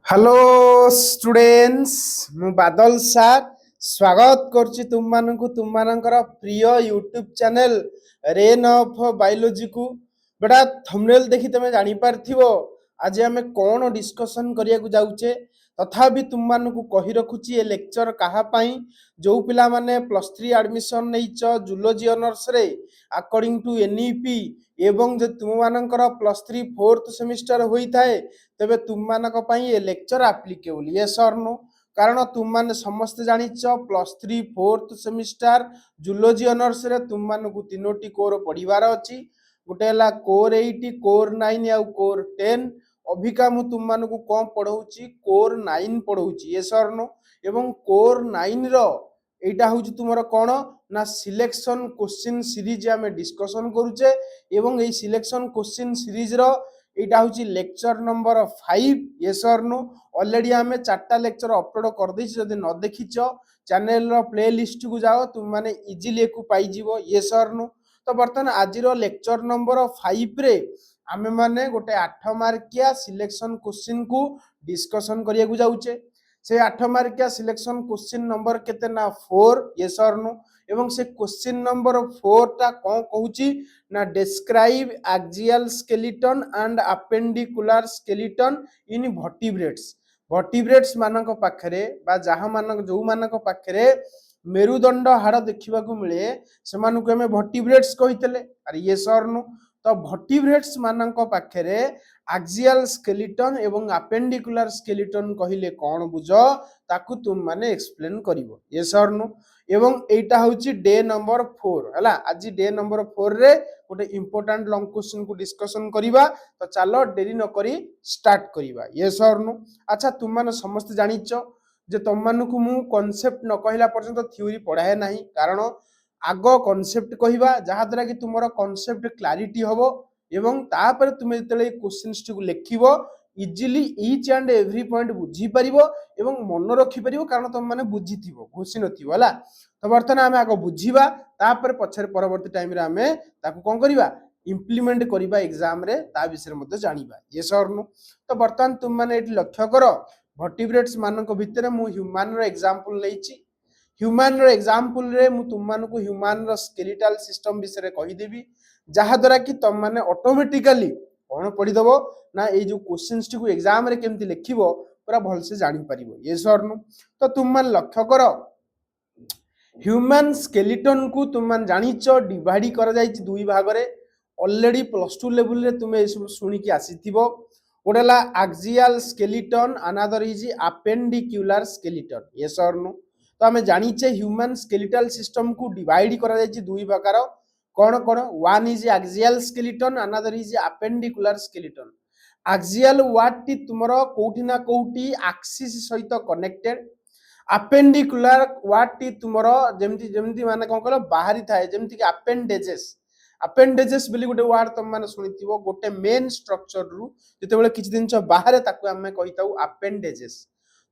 Hello students मु बादल सार स्वागत करछि तुम मानकु तुम मानकर प्रिय YouTube channel rain of biology को बेटा थंबनेल देखि तमे जानि पारथिबो आज हमें कोन डिस्कशन करिया को जाउचे तथापि तुम मानकु कहि रखुछि ए लेक्चर कहा पई जो पिला माने +3 एडमिशन नैच जूलॉजी ऑनर्स रे अकॉर्डिंग टू एनईपी एवं जे तुम मानकर +3 फोर्थ सेमिस्टर होई थाए तेबे तुम मानक पई ए लेक्चर एप्लीकेबल यस और नो कारण तुम माने समस्त जानिच +3 फोर्थ सेमिस्टर जूलॉजी ऑनर्स रे तुम मानकु तीनोटी कोर पढिबार अछि गोटे हला कोर 8 कोर 9 या कोर 10 अभिका मु तुम मानकु कोन पढौची कोर 9 पढौची यस और नो एवं कोर 9 रो एटा होची तुमरो कोन ना सिलेक्शन क्वेश्चन सीरीज आमे डिस्कशन करूचे एवं ए सिलेक्शन क्वेश्चन सीरीज रो एटा होची लेक्चर नंबर 5 यस और नो ऑलरेडी आमे चारटा लेक्चर अपलोड कर दैछि जदि न देखिचो चैनल रो प्लेलिस्ट को जाओ तुम माने इजीली को पाई जीवो यस और नो तो बर्तन आज रो लेक्चर नंबर 5 रे आमे माने गोटे 8 मार्किया सिलेक्शन क्वेश्चन को डिस्कशन करिया को जाउचे से 8 मार्किया सिलेक्शन क्वेश्चन नंबर केते ना 4 यस और नो एवं से क्वेश्चन नंबर 4 ता कोन कहूची ना describe axial skeleton and appendicular skeleton in vertebrates मानक पाखरे बा जहा मानक जो मानक पाखरे मेरुदंड हाड़ देखा मिले से हमें वर्टिब्रेट्स कहीते अरे ये सर नो तो वर्टिब्रेट्स मानक पाखरे एक्सियल स्केलेटन एवं अपेंडिकुलर स्केलेटन कहिले कौन बुझ ताकू तुम माने एक्सप्लेन करिवो ये सर नो एवं एटा होची डे नंबर 4 हला आज डे नंबर 4 रे गोटे इंपोर्टेंट लॉन्ग क्वेश्चन को डिस्कशन करिवा तो चलो देरी न करी स्टार्ट करिवा यस और नो अच्छा तुम माने समस्त जानिचो जे तुम मानकु मु कांसेप्ट न कहला पर्यंत थ्योरी पढ़ाए नाही कारण आगो कांसेप्ट कहिबा जहा द्वारा कि तुमरो कांसेप्ट क्लैरिटी होबो एवं तापर तुमे जतले क्वेश्चंस को लिखिबो easily each and every point बुझी परिबो एवं मन रखि परिबो कारण तुम माने बुझिथिबो घोषि नथिबो हला तो बर्तन आमे आगो बुझिबा तापर पछर परवर्ती टाइम रे आमे ताकू कोन करिबा इम्प्लीमेंट करिबा एग्जाम रे ता विषय मध्ये जानिबा यस और नो तो बर्तन तुम माने एटी लक्ष्य करो वर्टिब्रेट्स मानक भितर मु ह्यूमन रो एग्जांपल लेछि ह्यूमन रो एग्जांपल रे मु तुम मानकु ह्यूमन रो स्केलेटल सिस्टम विषय कहि देबी जहा द्वारा कि तुम माने ऑटोमेटिकली कोन पढि दबो ना ए जो क्वेश्चंस टी को एग्जाम रे केमति लिखिबो पूरा भल से जानि परिबो यस और नो तो तुम मान लक्ष्य करो ह्यूमन स्केलेटन को तुम मान जानिचो डिवाइड करा जायछि दुई भाग रे ऑलरेडी +2 लेवल रे तुमे ए सब सुनि कि आसीथिबो ओडेला axial skeleton another is appendicular skeleton yes और नो तो हमें जानिचे ह्यूमन स्केलेटल सिस्टम को डिवाइड करा जायछि दुई प्रकार कौन कौन one is axial skeleton another is appendicular skeleton axial what टी तुमरो कोठी ना कोठी एक्सिस सहित कनेक्टेड अपेंडिकुलर वाट टी तुमरो जेमति जेमति माने कोन कहलो बाहरी थाए जेमति कि अपेंडेजेस बोली गोटे वर्ड तुम माने सुनिथिबो गोटे मेन स्ट्रक्चर रु जते बेले किछि दिन बाहर ताकू हमें कहिताउ अपेंडेजेस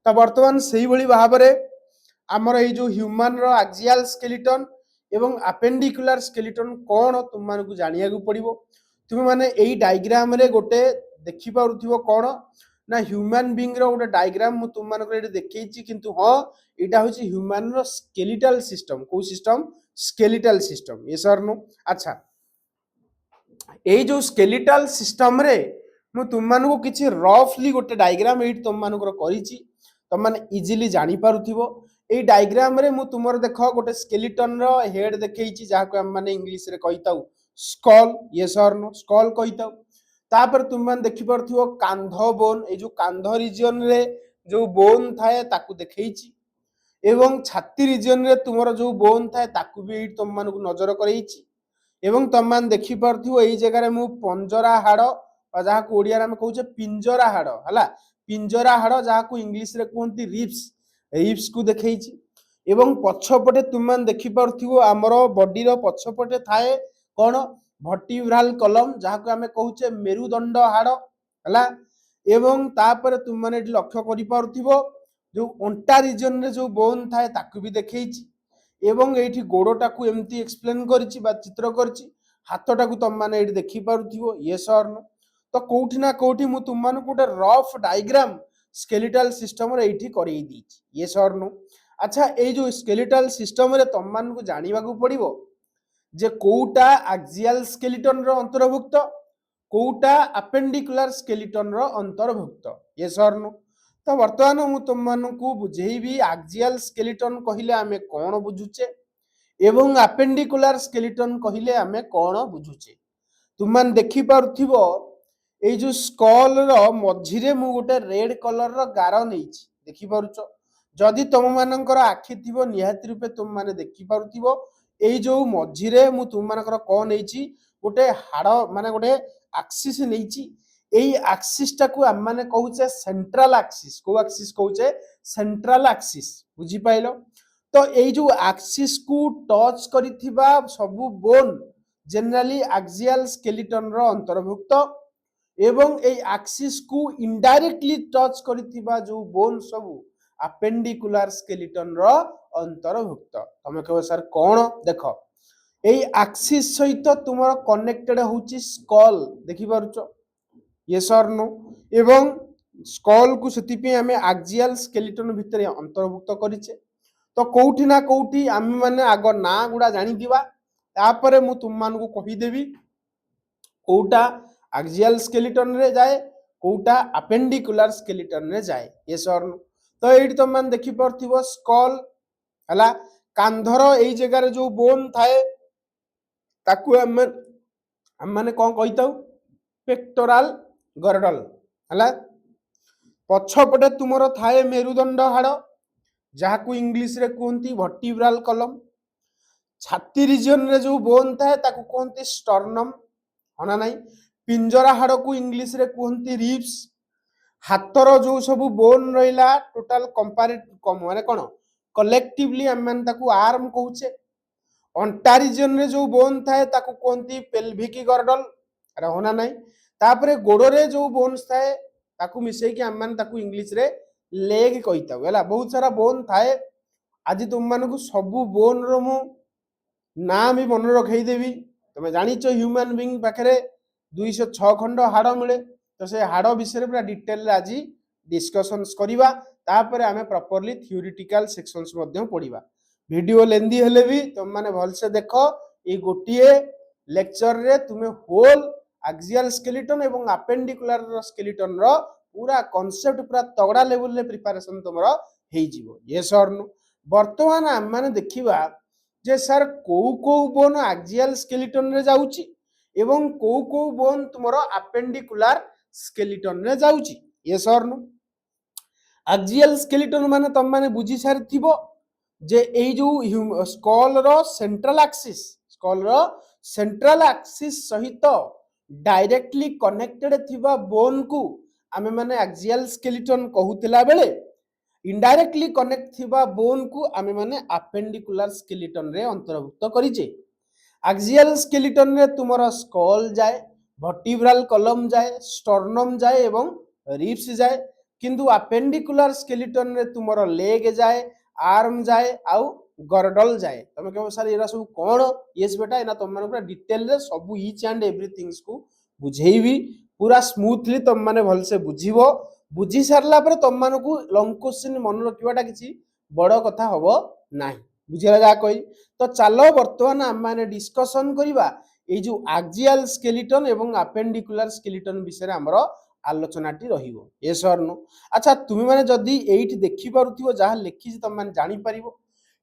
तो वर्तमान सेही भली भाबरे हमर ए जो ह्यूमन रो एक्सियल स्केलेटन एवं अपेंडिकुलर स्केलेटन कोन तुम माने को जानिया को पड़िबो तुम माने एई डायग्राम रे गोटे देखि पारुथिबो कोन ना ह्यूमन बीइंग रो गोटे डायग्राम मु तुम माने को एडी देखैछि किंतु हां एटा होछि ह्यूमन रो स्केलेटल सिस्टम को सिस्टम स्केलेटल सिस्टम ये सर नो अच्छा ए जो स्केलेटल सिस्टम रे मु तुम मानकु किछि रफली गोटे डायग्राम एट तुम मानकर करिछि तुम माने इजीली जानि पारुथिबो ए डायग्राम रे मु तुमर देखो गोटे स्केलेटन रो हेड देखैछि जाहा को हम माने इंग्लिश रे कहिताउ स्कल यस और नो स्कल कहिताउ तापर तुम मान देखि पारुथिबो कांध बोन ए जो कांध रीजन रे जो बोन थाए ताकू देखैछि एवं छाती रीजन रे तुमर जो बोन थाए ताकू भी एट तुम मानकु नजर करैछि एवं तुम मान देखि पारुथिबो एई जगह रे मु पंजरा हाड़ जहा को ओडिया रे हम कहूचे पिंजरा हाड़ हला पिंजरा हाड़ जहा को इंग्लिश रे कहंती रिब्स को देखैछि एवं पछपटे तुम मान देखि पारुथिबो हमरो बॉडी रो पछपटे थाए कोन वर्टिब्रल कॉलम जहा को हमें कहूचे मेरुदंड हाड़ हला एवं तापर तुम माने एटी लक्ष्य करि पारुथिबो जो अंटा रीजन रे जो बोन थाए ताकू भी देखैछि एवं एठी गोड़टा को एमती एक्सप्लेन करछि बा चित्र करछि हाथटा को तुम माने एठी देखि पारुथिबो यस और नो तो कोठी ना कोठी मु तुम माने गोटे रफ डायग्राम स्केलेटल सिस्टम रे एठी करई दीची यस और नो। अच्छा ए जो स्केलेटल सिस्टम रे तुम मान को जानिबा को पड़िबो जे कोउटा एक्सियल स्केलेटन रो अंतर्भुक्त कोउटा अपेंडिकुलर स्केलेटन रो अंतर्भुक्त यस और नो। तो वर्तमान मु तुम मान को बुझेइबी एक्सियल स्केलेटन कहिले आमे कोन बुझुचे एवं अपेंडिकुलर स्केलेटन कहिले आमे कोन बुझुचे। तुम मान देखि पारुथिबो ए जो स्कल रो मझिरे मु गोटे रेड कलर रो गार नेइछि देखि पारुचो। जदि तुम मानकर आखि थिबो निहाती रूपे तुम माने देखि पारुथिबो ए जो मझिरे मु तुम मानकर कोन नेइछि गोटे हाड़ माने गोटे एक्सिस नेइछि। एई एक्सिस टाकू हम माने कहूचे सेंट्रल एक्सिस को एक्सिस कहूचे सेंट्रल एक्सिस बुझी पाइलो। तो एई जो एक्सिस को टच करिथिबा सबु बोन जनरली एक्सियल स्केलेटन रो अंतर्भुक्त एवं एई एक्सिस को इनडायरेक्टली टच करिथिबा जो बोन सबु अपेंडिकुलर स्केलेटन रो अंतर्भुक्त। तमे कहबो सर कोन देखो एई एक्सिस सहित तुमर कनेक्टेड होउची स्कल देखि पारुचो यस और नो। एवं स्कल को सेति पे हमें एक्सियल स्केलेटन भितरे अंतर्भुक्त करिचे। तो कोउठी ना कोउठी आमे माने आग ना गुडा जानि दिबा तापरे मु तुम मान को कहि देबी कोउटा एक्सियल स्केलेटन रे जाए कोउटा अपेंडिकुलर स्केलेटन रे जाए यस और नो। तो एठी तुम मान देखि परथिबो स्कल हला कांधर एई जगह रे जो बोन थाए ताकू हम माने कोन कहिताउ पेक्टोरल गर्डल हला। पछपटे तुमरो थाए मेरुदंड हाड़ जहाकू इंग्लिश रे कहंती वर्टिब्रल कलम। छाती रीजन रे जो बोन थाए ताकू कहंती स्टर्नम हना नाही। पिंजरा हाड़ को इंग्लिश रे कहंती रिब्स। हातर जो सब बोन रहिला टोटल माने कोन कलेक्टिवली हम मान ताकू आर्म कहूचे। अंटा रीजन रे जो बोन थाए ताकू कहंती पेल्विक गर्डल अरे होना नाही। तापरे गोड़े जो बोन्स थाए ताकू मिसेई कि हम मान ताकू इंग्लिश रे लेग कहिता हला। बहुत सारा बोन थाए आज तुम मान को सबु बोन रो मु नाम भी मन रखई देबी। तुम जानिचो ह्यूमन बीइंग पाखरे 206 खंड हाड़ मिले। तो से हाड़ विषय पूरा डिटेल आज डिस्कशंस करिबा तापरे आमे प्रॉपर्ली थ्योरेटिकल सेक्शंस मध्ये पढिबा। वीडियो लेंदी हेले भी तुम माने भल से देखो ए गोटिए लेक्चर रे तुमे होल एक्सियल स्केलेटन एवं अपेंडिकुलर स्केलेटन रो पूरा कांसेप्ट पूरा तगड़ा लेवल रे प्रिपरेशन तुमरो हेई जिवो यस और नो। वर्तमान हम माने देखिबा जे सर को बोन एक्सियल स्केलेटन रे जाउची एवं को बोन तुमरो अपेंडिकुलर स्केलेटन रे जाउची यस और नो। एक्सियल स्केलेटन माने तुम माने बुझी सारिथिबो जे एई जो स्कल रो सेंट्रल एक्सिस सहित डायरेक्टली कनेक्टेड थिबा बोन को आमे माने एक्सियल स्केलेटन कहूतिला बेले इनडायरेक्टली कनेक्ट थिबा बोन को आमे माने अपेंडिकुलर स्केलेटन रे अंतर्भुक्त करिचे। एक्सियल स्केलेटन रे तुमरो स्कल जाए वर्टिब्रल कलम जाए स्टर्नम जाए एवं रिब्स जाए किंतु अपेंडिकुलर स्केलेटन रे तुमरो लेग जाए आर्म जाए आउ गर्डल जाए। तुम कहो सर एरा सब कोन यस बेटा एना तुम माने पूरा डिटेल रे सब ईच एंड एवरीथिंग्स को बुझेइबी पूरा स्मूथली तुम माने भल से बुझिबो। बुझी सारला पर तुम मान को लॉन्ग क्वेश्चन मन रखिबाटा किछि बड़ कथा हबो नाही बुझिला जा कहि। तो चलो वर्तमान हम माने डिस्कशन करिबा ए जो एक्सियल स्केलेटन एवं अपेंडिकुलर स्केलेटन विषय रे हमरो आलोचनाटी रहिबो यस और नो। अच्छा तुम माने जदी एठी देखि पारुथिबो जहा लिखि तुम माने जानि परिबो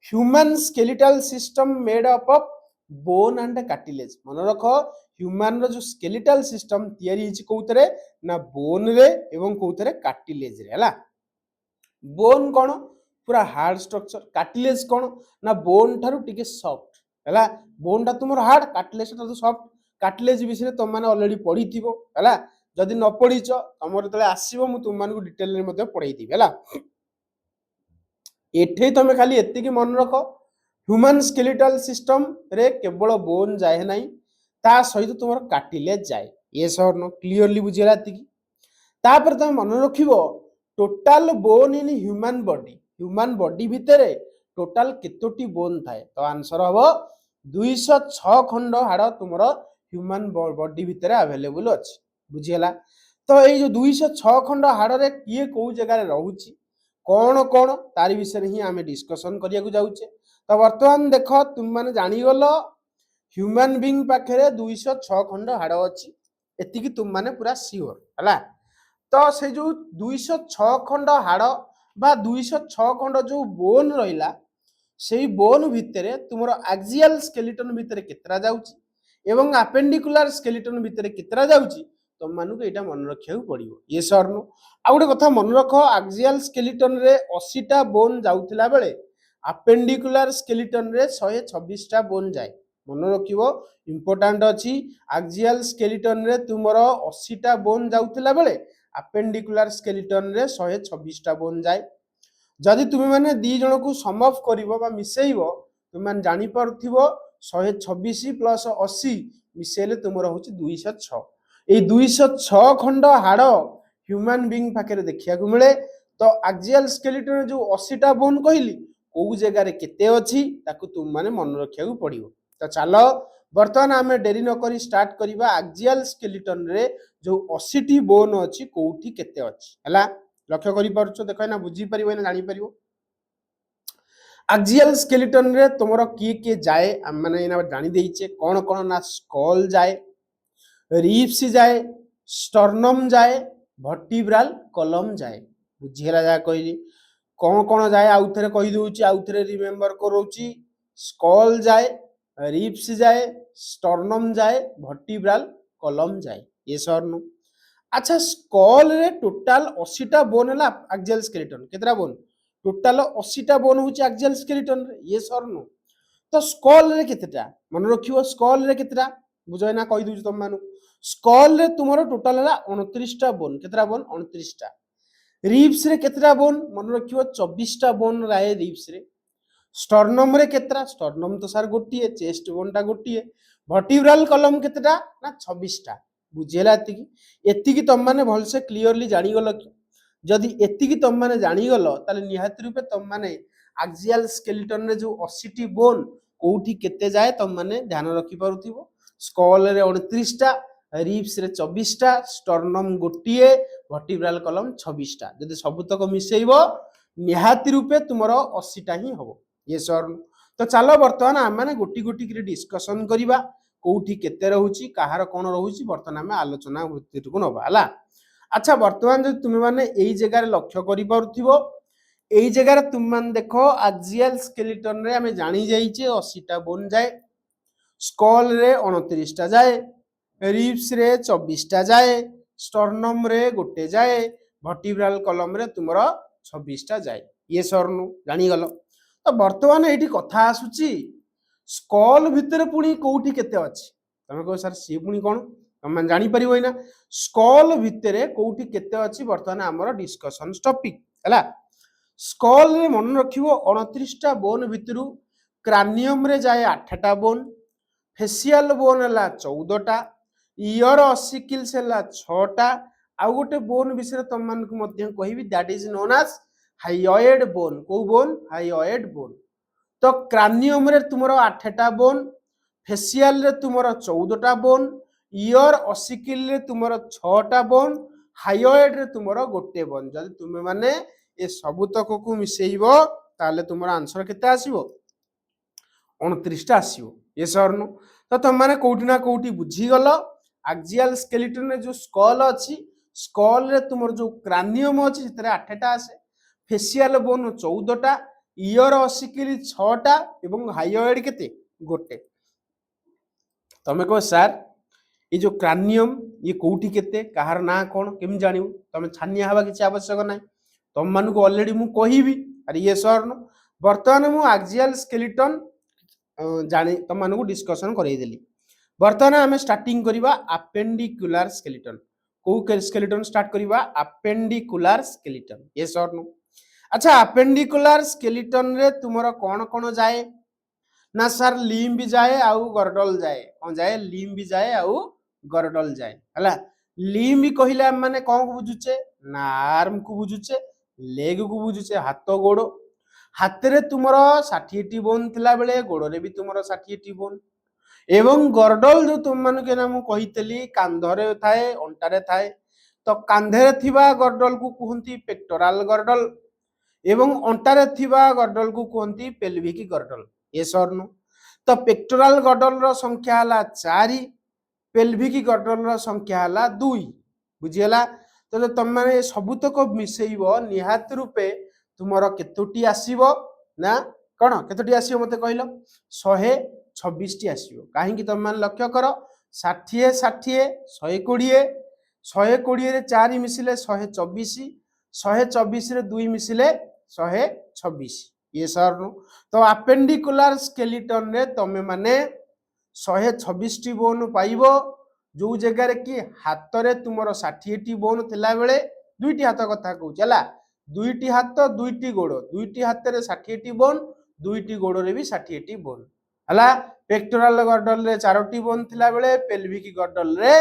human skeletal system made up of bone and cartilage. मन रखो ह्यूमन रो जो स्केलेटल सिस्टम तयारी हिच कोउतरे ना बोन रे एवं कोउतरे कार्टिलेज रे हला। बोन कोन पूरा हार्ड स्ट्रक्चर कार्टिलेज कोन ना बोन थारु टिके सॉफ्ट हला। बोन ता तुमर हार्ड कार्टिलेज ता सॉफ्ट। कार्टिलेज विषय तुम माने ऑलरेडी पढिथिबो हला। जदि न पढिचो तमर तले आसीबो मु तुम मान को डिटेल रे मध्ये पढाई दिबे हला। एठे तुम खाली एति की मन रखो ह्यूमन स्केलेटल सिस्टम रे केवल बोन जाए नाही ता सहित तुमर कार्टिलेज जाए यस और नो। क्लियरली बुझिला एति की तापर तुम मन रखिबो total bone in human body भितरे टोटल केतोटी बोन थाए। तो आंसर हबो 206 खंड हाड़ तुमरो ह्यूमन बॉडी भितरे अवेलेबल अछि बुझिला। तो ये जो 206 खंड हाड़ रे किए को जगह रहुची कौन कौन तारी विषय ही आम डिस्कसन करिया जाऊचे। तो वर्तमान देख तुम मैंने जानीगल ह्यूमन बीइंग पाखे 206 खंड हाड़ अच्छी एति तुम मैंने पूरा सियोर है। तो से जो 206 खंड हाड़ बा 206 खंड जो बोन रहा से बोन भितर तुम एक्सियल स्केलेटन भितर केतरा जाउची एवं अपेंडिकुलर स्केलेटन भितर केतरा जाउची तुम मानक यहाँ मन रखा पड़ो ये सर नु आ गोटे कथा मन रख एक्सियल स्केलेटन रे 80टा बोन जाउथिला बेले अपेंडिकुलर स्केलेटन रे 126टा बोन जाए मन रखिबो इंपोर्टेंट अछि। एक्सियल स्केलेटन रे तुमरो 80टा बोन जाउथिला बेले अपेंडिकुलर स्केलेटन रे 126टा बोन जाए। जदि तुम मैंने दी जन को सम अफ कर मिसेब तुम मैंने जानी पारुथिबो 126 प्लस 80 मिसेले तुम हूँ 206 ये 206 खंड हाड़ ह्यूमन बीइंग पाखे देखा मिले। तो एक्सियल स्केलेटन जो 80टा बोन कहली कौ जगार केते अच्छी तुम मैंने मन रखा पड़ो। तो चल बर्तमान आम डेरी नक स्टार्ट करवा एक्सियल स्केलेटन रे जो 80टी बोन अच्छी कौटी केते अच्छी है लक्ष्य कर देख ना बुझीपर ना जापर। एक्सियल स्केलेटन रे तुमर किए जाए आम मैंने जानी देचे कौन कौन ना स्कल जाए रिब्स जाए स्टर्नम जाए वर्टिब्रल कॉलम जाए बुझीगला जहाँ कहली कौन कौन जाए आउ थे कहीदे आउ थे रिमेम्बर करोची स्कल जाए रिब्स जाए स्टर्नम जाए वर्टिब्रल कॉलम जाए ये सर नु। अच्छा स्कल रे टोटाल 80टा बोन है एक्सियल स्केलेटन केतरा बोन टोटाल 80टा बोन हूँ एक्सियल स्केलेटन ये सर नु। तो स्कल रे केतेटा मन रखियो स्कल रे केतेटा बुझे ना कही दूची तुम मानू स्कल रे तुमरो टोटाल है 29टा बोन केतरा बोन 29टा। रिब्स रे केतरा बोन मन रखियो 24टा बोन रहे रिब्स रे। स्टर्नम रे केतरा स्टर्नम तो सार गोटिए चेस्ट बोन टा गोटिए। वर्टिब्रल कॉलम केतटा ना 26टा बुझेला एतिकी तुम माने भलसे क्लियरली जानीगल कि जदि एतिकी तुम माने जानीगल ताले निहाती रूपे तुम माने एक्सियल स्केलेटन रे जो 80टी बोन कोठी केते जाए तुम माने ध्यान रखि पारुथिबो। स्कल रे 29टा रिब्स रे 24टा स्टर्नम गोटिए वर्टिब्रल कॉलम 26टा जदि सबुतक मिसेइबो निहाती रूपे तुमरो 80टा ही हबो ये सर। तो चलो बर्तमान आम मैंने गोटी गोटी डिस्कसन करवा कौटी केते रहुची कहार कौन रहुची बर्तमान आम आलोचना भितर को नवा है। अच्छा बर्तमान जो तुम मैंने यही जगह लक्ष्य कर जगह तुम मैंने देख एक्सियल स्केलेटन रे आम जानी जाइए 80टा बोन जाए स्कल रे 29टा जाए रिब्स रे 24टा जाए स्टर्नम रे गोटे जाए वर्टिब्रल कॉलम रे तुमरो 26टा जाए ये सर नु जानीगल। तो बर्तमान ये कथा आसूची स्कल भितर पुणी कौटी केते अच्छी तुम कह सर सी पुणी कौन तुम जापर ना स्कल भितर कौटी केते अच्छी बर्तमान आमर डिस्कसन टॉपिक है। स्कल रे मन रखिबो 29टा बोन भितर क्रानियम रे जाए 8टा बोन फेसियल बोन है 14टा इयर ऑसिकल्स है 6टा आउ गोटे बोन विषय तुम मानक कहबी that is known as hyoid bone को बोन हाइयोइड बोन। तो क्रानियम रे तुमरो 8टा बोन फेसियल रे तुमरो 14टा बोन इयर ऑसिकल रे तुमरो 6टा बोन हाइयोइड रे तुमरो गोटे बोन जदि तुम माने ए सबुतक को मिसेइबो ताले तुमरो आंसर केते आसीबो 29टा आसीबो ये सर नु। तो तुम माने कोठी ना कोठी बुझी गलो एक्सियल स्केलेटन रे जो स्कल अछि स्कल रे तुमरो जो क्रानियम अछि सेतरे 8टा आसे फेसियल बोन 14टा इयर ऑसिकल 6टा एवं हाइयोइड केते गोटे। तमे कह सर ये जो क्रानियम ये कोठी केते कहार ना कौन केम जानिबो तमे छानिया हवा किछि आवश्यक नाही तुम मानक ऑलरेडी मु कहिबी अरे ये सर नु। बर्तमान मु एक्सियल स्केलेटन जानी तुम मानक डिस्कशन करई देली। बर्तमान आम स्टार्टिंग करवा अपेंडिकुलर स्केलेटन को स्केलेटन स्टार्ट करवा अपेंडिकुलर स्केलेटन ये सर नु। अच्छा अपेंडिकुलर स्केलेटन रे तुमरो कौन कौन जाए ना सर लिम्ब जाए आउ गर्डल जाए कौन जाए लिम्ब जाए आउ गर्डल जाए है। लिम्ब कहले माने कौन को बुझुचे ना आर्म को बुझुचे लेग को बुझुचे हाथ गोड़ हाथ रे तुमरो 60टी बोन थिला बेले गोड़ रे भी तुमरो 60टी बोन एवं गर्डल जो तुम मान के ना मु कहितली कांधरे थाए अंटारे थाए तो कांधे थिबा गर्डल को कहती पेक्टोराल गर्डल एवं अंटारे थिबा गर्डल को कहती पेल्विक गर्डल। यस और नो? तो पेक्टोराल गर्डल रो संख्या हला 4, पेल्विक गर्डल रो संख्या हला 2। बुझियला? तो तुम माने सबुतक मिसेइबो निहात रूपे तुमर केतोटी आसीबो ना कौन केतोटी आसीबो मते कहलो 126 टी आसीबो। काहे कि तुम माने लक्ष्य करो 60 60 120 120 रे 4 मिसिले 124 124 रे 2 मिसिले 126। ये सर नु तो अपेंडिकुलर स्केलेटन रे तमे माने 126 टी बोन पाइबो जो जगह कि हाथ रे तुमर 60 टी बोन थिला बेले दुईटी हाथ कथा कहूछ हला दुईटी हाथ दुईटी गोड़ दुईटी हाथ रे 60 टी बोन दुईटी गोड़ रे भी 60 टी बोन हला पेक्टोराल गर्डल रे 4टी बोन थिला बेले पेल्विक गर्डल रे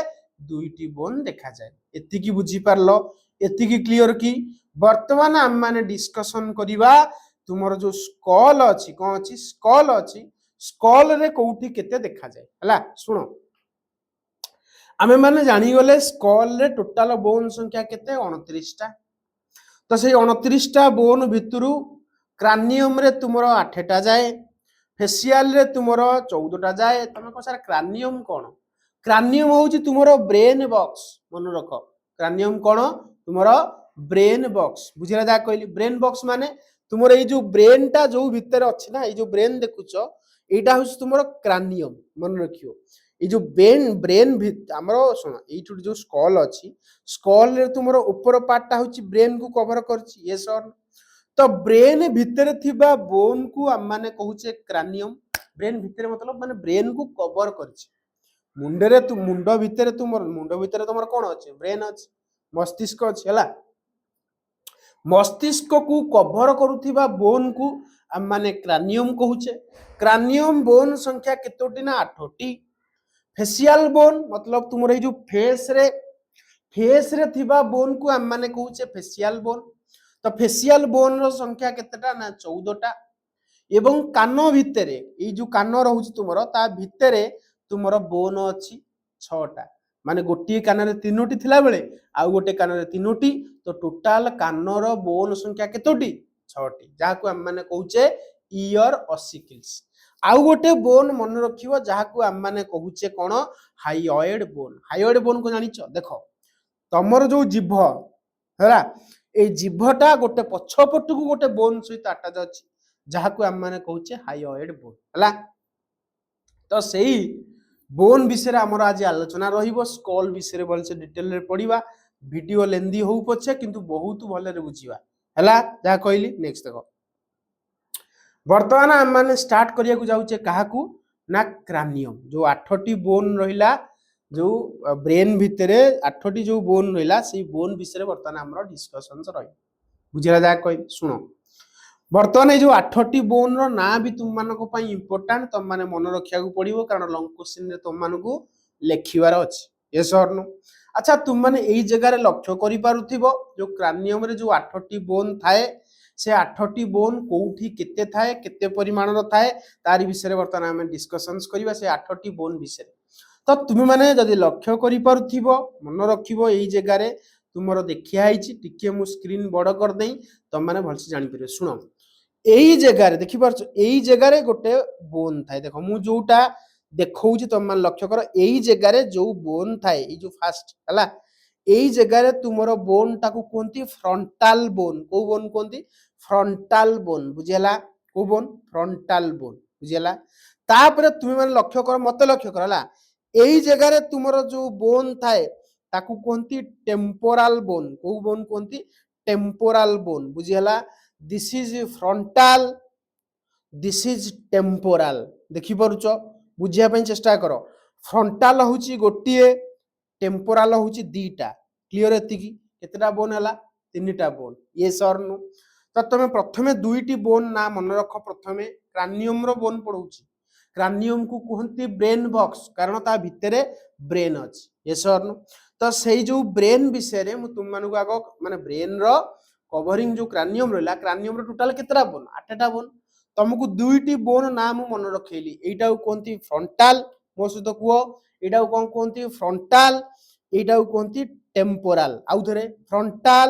2टी बोन देखा जाए। एति की बुझी पारलो एति की क्लियर की वर्तमान हम माने डिस्कशन करिबा तुमर जो स्कल अछि कोन अछि स्कल रे कोउठी केते देखा जाए हला सुनो आमे माने जानी गले स्कल रे टोटल बोन संख्या केते 29 टा तो से 29 टा बोन भितरु क्रानियम रे तुमर 8 टा जाए फेसियल रे तुमर 14 टा जाए तमे को सर क्रानियम कोन क्रानियम होउची तुमर ब्रेन बॉक्स मन रख क्रानियम कोन तुमर ब्रेन बॉक्स बुझिला जा कहली ब्रेन बॉक्स माने तुमर ए जो ब्रेन टा जो भितर अछि ना ए जो ब्रेन देखुचो एटा होउची तुमर क्रानियम मन रखियो ए जो ब्रेन हमरो सुनो एठु जो स्कल अछि स्कल रे तुमर ऊपर पार्ट टा होउची ब्रेन को कवर करछि। यस और तो ब्रेन भितर थिबा बोन को हम माने कहूचे क्रानियम ब्रेन भितर मतलब माने ब्रेन को कवर करछि मुंडरे तु मुंड भितर तुमर कोन अछि ब्रेन अछि मस्तिष्क अछि हला मस्तिष्क को कवर करूथिबा बोन को हम माने क्रानियम कहूचे क्रानियम बोन संख्या केतोटी ना 8टी फेसियल बोन मतलब तुमर ए जो फेस रे थिबा बोन को हम माने कहूचे फेसियल बोन तो फेसियल बोन रो संख्या केतेटा ना 14टा एवं कान भितरे ए जो कान रहउची तुमर ता भितरे तुमर बोन अछि 6टा माने गोटी कान रे 3टी थिला बेले आ गोटे कान रे 3टी तो टोटल कान रो बोन संख्या केतोटी 6टी जा को हम माने कहूचे ईयर ऑसिकल्स आउ गोटे बोन मन रखियो जहा को हम माने कहूचे कोन हाइओइड बोन को जानिछ देखो तमर जो जिभ हला ए जिभटा गोटे पछपट को गोटे बोन सहित अटैच अछि जहा को हम माने कहूचे हाइओइड बोन हला तो सेही बोन विषय रे हमर आज आलोचना रहिबो स्कल विषय रे बोलसे डिटेल रे पढिबा वीडियो लेंदी हो पछे किंतु बहुत भले रे बुझिबा हला जा कहली नेक्स्ट देखो वर्तमान हम माने स्टार्ट करिया को जाउचे काहाकू ना क्रानियम जो 8टी बोन रहिला जो ब्रेन भितरे 8टी जो बोन रहिला से बोन विषय रे वर्तमान हमरो डिस्कशनस रहि बुझिला जा कहि सुनो वर्तमान ये जो 8टी बोन रो ना भी तुम मानको पई इंपोर्टेंट तुम माने मन रखिया को पड़िबो कारण लॉन्ग क्वेश्चन रे तुम मानको लेखिवार अछि यस और नो अच्छा तुम माने एई जगह रे लक्ष्य करि पारुथिबो जो क्रानियम रे जो 8टी बोन थाए से 8टी बोन कोउठी केते थाए केते परिमाण रो थाए तारि विषय रे वर्तमान हम डिस्कशनस करिबा से 8टी बोन विषय तो तुम माने जदि लक्ष्य करि पारुथिबो मन रखिबो एई जगह रे तुमरो देखिया आइछि टिके मु स्क्रीन बड़ कर देई तुम माने भलसे जानि परिबो सुनो एई जगह रे देखि पारछ एई जगह रे गोटे बोन थाए देखो मु जोटा देखौछि तुम मान लक्ष्य करो एई जगह रे जो बोन थाए ए जो फास्ट हला एई जगह रे तुमरो बोन टाकू कोंती फ्रंटाल बोन को बोन कोंती फ्रंटाल बोन बुझियला को बोन फ्रंटाल बोन बुझियला तापरे तुम मान लक्ष्य करो मते लक्ष्य कर हला एई जगह रे तुमरो जो बोन थाए ताकू कोंती टेम्पोरल बोन को बोन कोंती टेम्पोरल बोन बुझियला this is frontal this is temporal देखि परुचो बुझिया पई चेष्टा करो फ्रंटाल होची गोटिए टेम्पोरल होची दीटा क्लियर एतिकी केतेटा बोन हला तीनटा बोन ये सर नु तो तमे प्रथमे दुईटी बोन ना मन रख प्रथमे क्रानियम रो बोन पढौची क्रानियम को कहंती ब्रेन बॉक्स कारण ता भितरे ब्रेन अछि ये सर नु तो सेही जो ब्रेन विषय रे मु तुम मानको आगो माने ब्रेन रो कवरिंग जो क्रानियम रहला क्रानियम रो टोटल केतेटा बोन 8टा बोन तुमको दुईटी बोन नाम मन रखेली एटा कोंती फ्रंटाल मो सहित कुओ एटा कोन कोंती फ्रंटाल एटा कोंती टेम्पोराल आउ थरे फ्रंटाल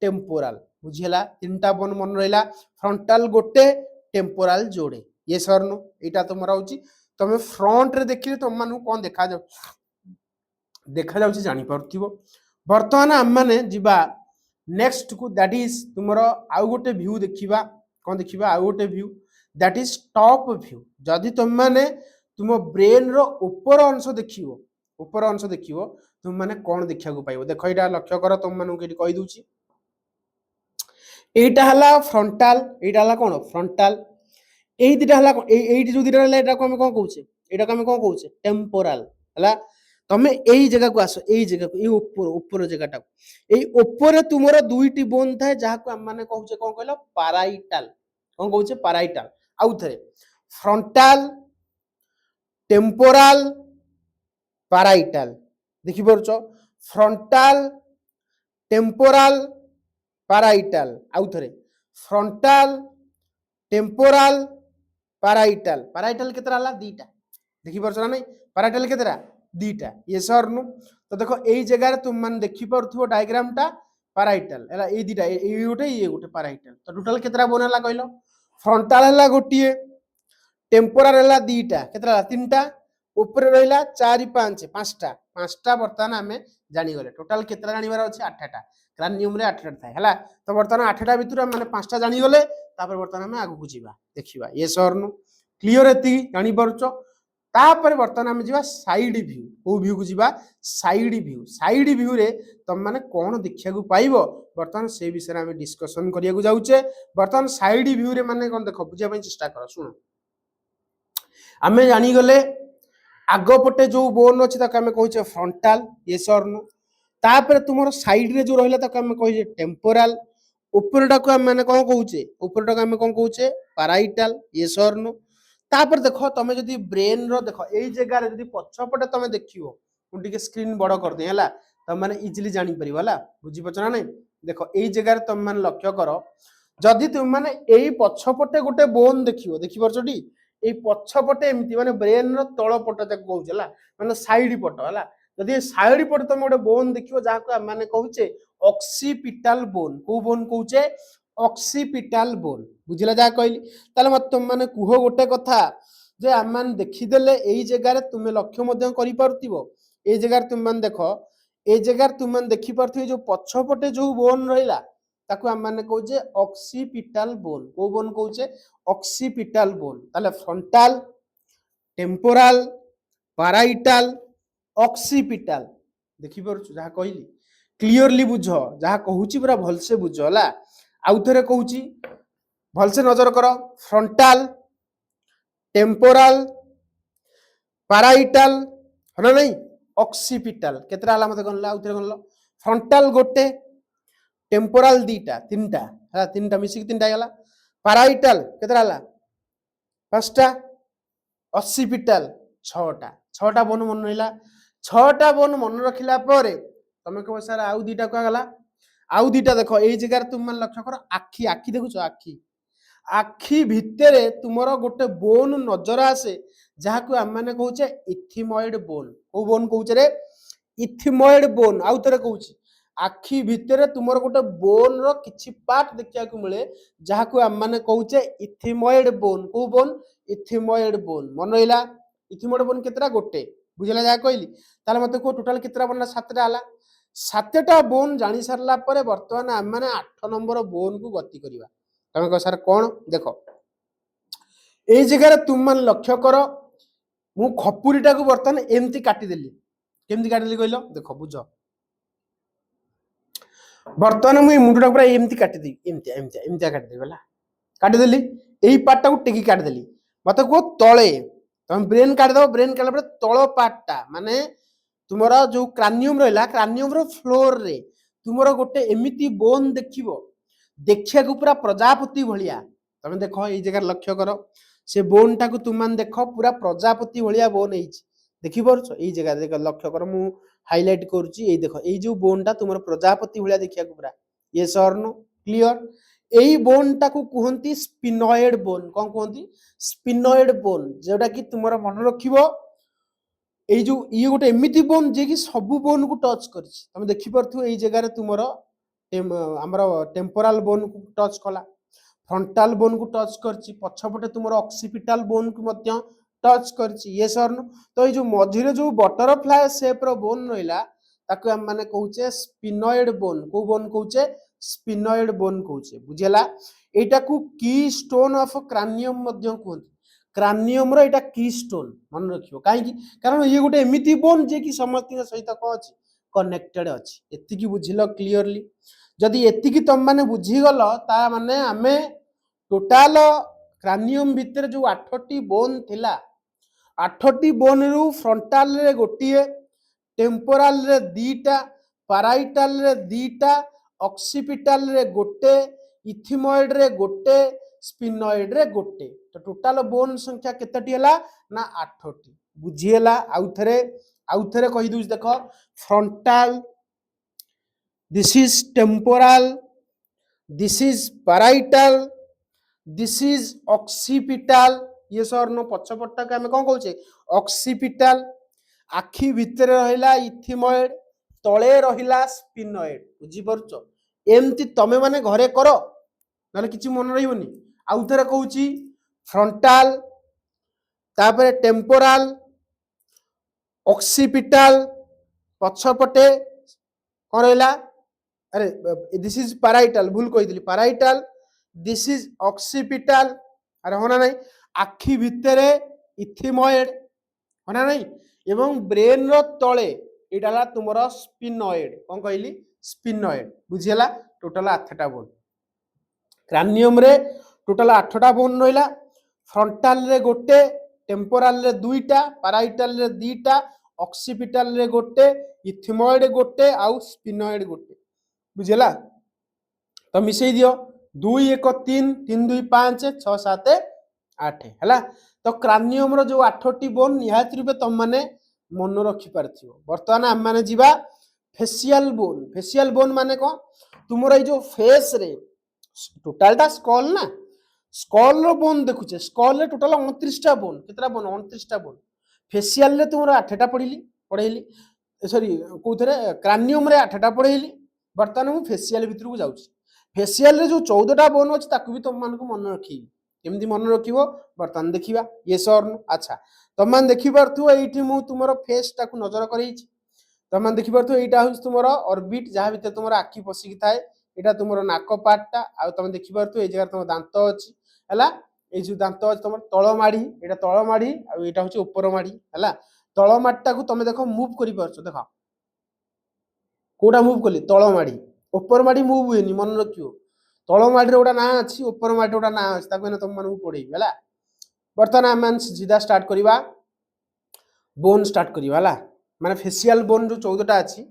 टेम्पोराल बुझीला तीनटा बोन मन रहिला फ्रंटाल गोटे टेम्पोराल जोड़े ये सर नो एटा तुमरा होची तमे फ्रंट रे देखिले तुम मानु कोन देखा जाउची जानि परथिबो वर्तमान हम माने जिबा नेक्स्ट को दैट इज तुमरो आउ गोटे व्यू देखिबा कोन देखिबा आउ गोटे view that is top view जदि तुम माने तुम ब्रेन रो ऊपर अंश देखिबो तुम माने कोन देखिया को पाइबो देखो एटा लक्ष्य कर तुम मानु केटी कहि दूची एटा हला फ्रंटाल एटा हला कोन फ्रंटाल एई दिटा हला एई जो दिटा हला एटा को हम कोन कहूचे एटा को हम कोन कहूचे टेम्पोराल हला तमे एई जगह को आसो एई जगह को ए ऊपर जगह टा एई ऊपर तुमरो दुईटी बोन थाए जहा को हम माने कहूचे कोन कहलो पैराइटल कोन कहूचे पैराइटल आउ थरे फ्रंटाल टेम्पोराल पैराइटल देखि परछो फ्रंटाल टेम्पोराल पैराइटल आउ थरे फ्रंटाल टेम्पोराल पैराइटल पैराइटल केतरा हला दीटा देखि परछो ना नै पैराइटल केतरा दीटा ये सर नु तो देखो एई जगह रे तुम मान देखि परथुओ डायग्राम टा पैराइटल हला ए दीटा ए गोटे पैराइटल तो टोटल केतरा बोन हला कहलो फ्रंटाल हला गोटिए टेम्पोराल हला दीटा केतरा हला तीनटा ऊपर रहिला 4 5 पांचटा पांचटा वर्तमान हमें जानि गले टोटल केतरा जानिबार अछि 8टा क्रानियम रे 8टा थाए हला तो वर्तमान 8टा भितर माने पांचटा जानि गले तापर वर्तमान हमें आगु जिबा देखिबा ये सर नु क्लियर एति जानि परछो तापर वर्तमान हमें जिबा साइड व्यू ओ व्यू को जिबा साइड व्यू रे तुम माने कोन देखिया को पाइबो वर्तमान से विषय हमें डिस्कशन करिया को जाउचे वर्तमान साइड व्यू रे माने कोन देखो बुझिया पई चेष्टा कर सुनो हमें जानि गले आगो पटे जो बोन अछि ताके हमें कहूचे फ्रंटाल ये सर नु तापर तुमरो साइड रे जो रहिला ताके हमें कहूचे टेम्पोराल ऊपरटा को हम माने कोन कहूचे ऊपरटा को हमें कोन कहूचे पैराइटल ये सर नु तापर देखो तमे जदी ब्रेन रो देखो एई जगह रे जदी पछपटे तमे देखिवो मु टिके स्क्रीन बड़ कर दे हला तमे माने इजीली जानि परिबो हला बुझी पछ ना नै देखो एई जगह रे तमे माने लक्ष्य करो जदी तुम माने एई पछपटे गोटे बोन देखि परछोटी एई पछपटे एमती माने ब्रेन रो तळ पट तक कहूछ हला माने साइड पट हला जदी साइड पट तमे गोटे बोन देखिवो जा को माने कहूचे ऑक्सीपिटल बोन को बोन कहूचे ऑक्सीपिटल बोन बुझिला जा कहली ताले मत तुम माने कुहो गोटे कथा जे हम मान देखि देले एई जगह रे तुमे लक्ष्य मध्य करि परथिबो एई जगह रे तुम मान देखो एई जगह रे तुम मान देखि परथिबो जो पछपटे जो बोन रहिला ताको हम माने कहूचे ऑक्सीपिटल बोन को बोन कहूचे ऑक्सीपिटल बोन ताले फ्रंटाल टेम्पोराल पैराइटल ऑक्सीपिटल देखि परछु जा कहली क्लियरली बुझो जहा कहूची पूरा भलसे बुझो हला आउ थरे कहूची भलसे नजर करो फ्रंटाल टेम्पोराल पैराइटल हना नहीं ऑक्सीपिटल केतरा हला मते गनला आउ थरे गनलो फ्रंटाल गोटे टेम्पोराल दीटा तीनटा हला तीनटा मिसी तीनटा गला पैराइटल केतरा हला पांचटा ऑक्सीपिटल छटा बोन मन रहिला छटा बोन मन रखिला परे तमे कहो सर आउ दीटा को गला आउ दीटा देखो एई जगह तुम मन लक्ष्य करो आखी देखुछ आखी भितरे तुमरो गोटे बोन नजर आसे जहा को हम माने कहूचे इथिमॉइड बोन को बोन कहूचे रे इथिमॉइड बोन आउ तरे कहूची आखी भितरे तुमरो गोटे बोन रो किछि पार्ट देखिया को मिले जहा को हम माने कहूचे इथिमॉइड बोन को बोन इथिमॉइड बोन मन रहिला इथिमॉइड बोन केतरा गोटे बुझला जा कहली ताले मते को टोटल केतरा बनला 7टा हला 7टा बोन जानि सरला परे वर्तमान हम माने 8 नंबर बोन को गति करिवा तमे कह सर कोन देखो एई जगह रे तुम मन लक्ष्य करो मु खपुरीटा को वर्तमान एमती काटी देली केमती काटी देली कहलो देखो बुझो वर्तमान मु मुंडटा पूरा एमती काटी दी एमती काटी देबला काटी देली एई पार्टटा को टेकी काटी देली मते को तळे तुम ब्रेन काट दो ब्रेन काटला परे तळ पार्टटा माने तुमरा जो क्रानियम रहला क्रानियम रो फ्लोर रे तुमरा गोटे एमिति बोन देखिबो देखिया को पूरा प्रजापति भलिया तमे देखो एई जगह लक्ष्य करो से बोन टा को तुम मान देखो पूरा प्रजापति भलिया बोन एइछ देखि परछो एई जगह देख लक्ष्य करो मु हाइलाइट करूची एई देखो एई जो बोन टा तुमरा प्रजापति भलिया देखिया को पूरा ये सर नो क्लियर एई बोन टा को कहंती स्पिनॉइड बोन कोन कहंती स्पिनॉइड बोन जेटा कि तुमरा मन रखिबो एई जो ये गोटे एमिति बोन जे कि सबु बोन को टच करछि तमे देखि परथु एई जगह रे तुमरो हमर टेम्पोरल बोन को टच कला फ्रंटाल बोन को टच करछि पछपटे तुमरो ऑक्सीपिटल बोन को मध्य टच करछि ये सर तो ये जो मझिरे जो बटरफ्लाई शेप रो बोन रहिला ताको हम माने कहूचे स्पिनॉइड बोन को बोन कहूचे स्पिनॉइड बोन कहूचे बुझिला एटा को की स्टोन ऑफ क्रानियम मध्य कहूचे क्रानियम रो एटा की स्टोन मन रखियो काहे कि कारण ये गोटे एमिति बोन जे कि समस्त सहित को अछि कनेक्टेड अछि एति की बुझिलो क्लियरली जदि एति की तुम माने बुझी गलो ता माने हमें टोटल क्रानियम भितर जो 8टी बोन थिला 8टी बोन रु फ्रंटाल रे गोटिए टेम्पोरल रे दीटा पैराइटल रे दीटा ऑक्सीपिटल रे गोटे इथिमॉइड रे गोटे स्पिनॉइड रे गोटे तो टोटल बोन संख्या केतेटी हला ना 8टी बुझिएला आउथरे कहि दूस देखो frontal this is temporal this is parietal this is occipital ये सर नो पछपट्टा के हमें कोन कहूचे ऑक्सीपिटल आखि भितर रहिला इथिमॉइड तळे रहिला स्पिनॉइड बुझी परछो एमती तमे माने घरे करो नाले किछि मन रहिबनी आउथरे कहूची फ्रंटाल तापरे टेम्पोरल ऑक्सीपिटल पछपटे कोन रहिला अरे दिस इज पैराइटल भूल कहिदिली पैराइटल दिस इज ऑक्सीपिटल अरे होना नहीं आखि भितरे इथिमॉइड होना नहीं एवं ब्रेन रो तळे एडाला तुमरो स्पिनॉइड कोन कहली स्पिनॉइड बुझियला टोटल 8टा बोन क्रानियम रे टोटल 8टा बोन रहिला फ्रंटाल रे गोटे टेम्पोरल रे दुईटा पैराइटल रे दीटा ऑक्सीपिटल रे गोटे इथिमॉइड गोटे आउ स्पिनॉइड गोटे बुझियला तो मिसई दियो 2 1 3 3 2 5 6 7 8 हैला तो क्रानियम रो जो 8टी बोन निहात रूपे तुम माने मन रखि पारथियो वर्तमान हम माने जीवा फेशियल बोन माने को तुमरो ए जो फेस रे टोटलटा स्कल ना स्कल रो बोन देखुचे स्कल रे टोटल 29टा बोन केतरा बोन 29टा बोन फेशियल रे तुमरो 8टा पढेली सॉरी कोथरे क्रानियम रे 8टा पढेली वर्तमान मु फेशियल भितर को जाउची फेशियल रे जो 14टा बोन अछि ताकू भी तुम मान को मन रखी केमदी मन रखिबो वर्तमान देखिबा ये सर अच्छा तुम मान देखि परथु एठी मु तुमरो फेस टाकू नजर करैछि तुम मान देखि परथु एटा होछ तुमरो ऑर्बिट जहा भितर तुमरो आखि पसिकी थाए एटा तुमरो नाक पार्टटा आ तुम देखि परथु ए जगह तुम दांत अछि हला ए जो दांत अछि तुमरो तळ माडी एटा तळ माडी आ एटा होछ ऊपर माडी हला तळ माडटा को तुम देखो मूव करि परछो देखो कोडा मूव कली तळ माडी ऊपर माडी मूव हुएनी मन रखियो तळ माडी रे ओडा ना अछि ऊपर माडी ओडा ना अछि ताको तुम मानू पढेई हला वर्तमान हम सीधा स्टार्ट करिवा बोन स्टार्ट करिवा हला माने फेशियल बोन जो 14टा अछि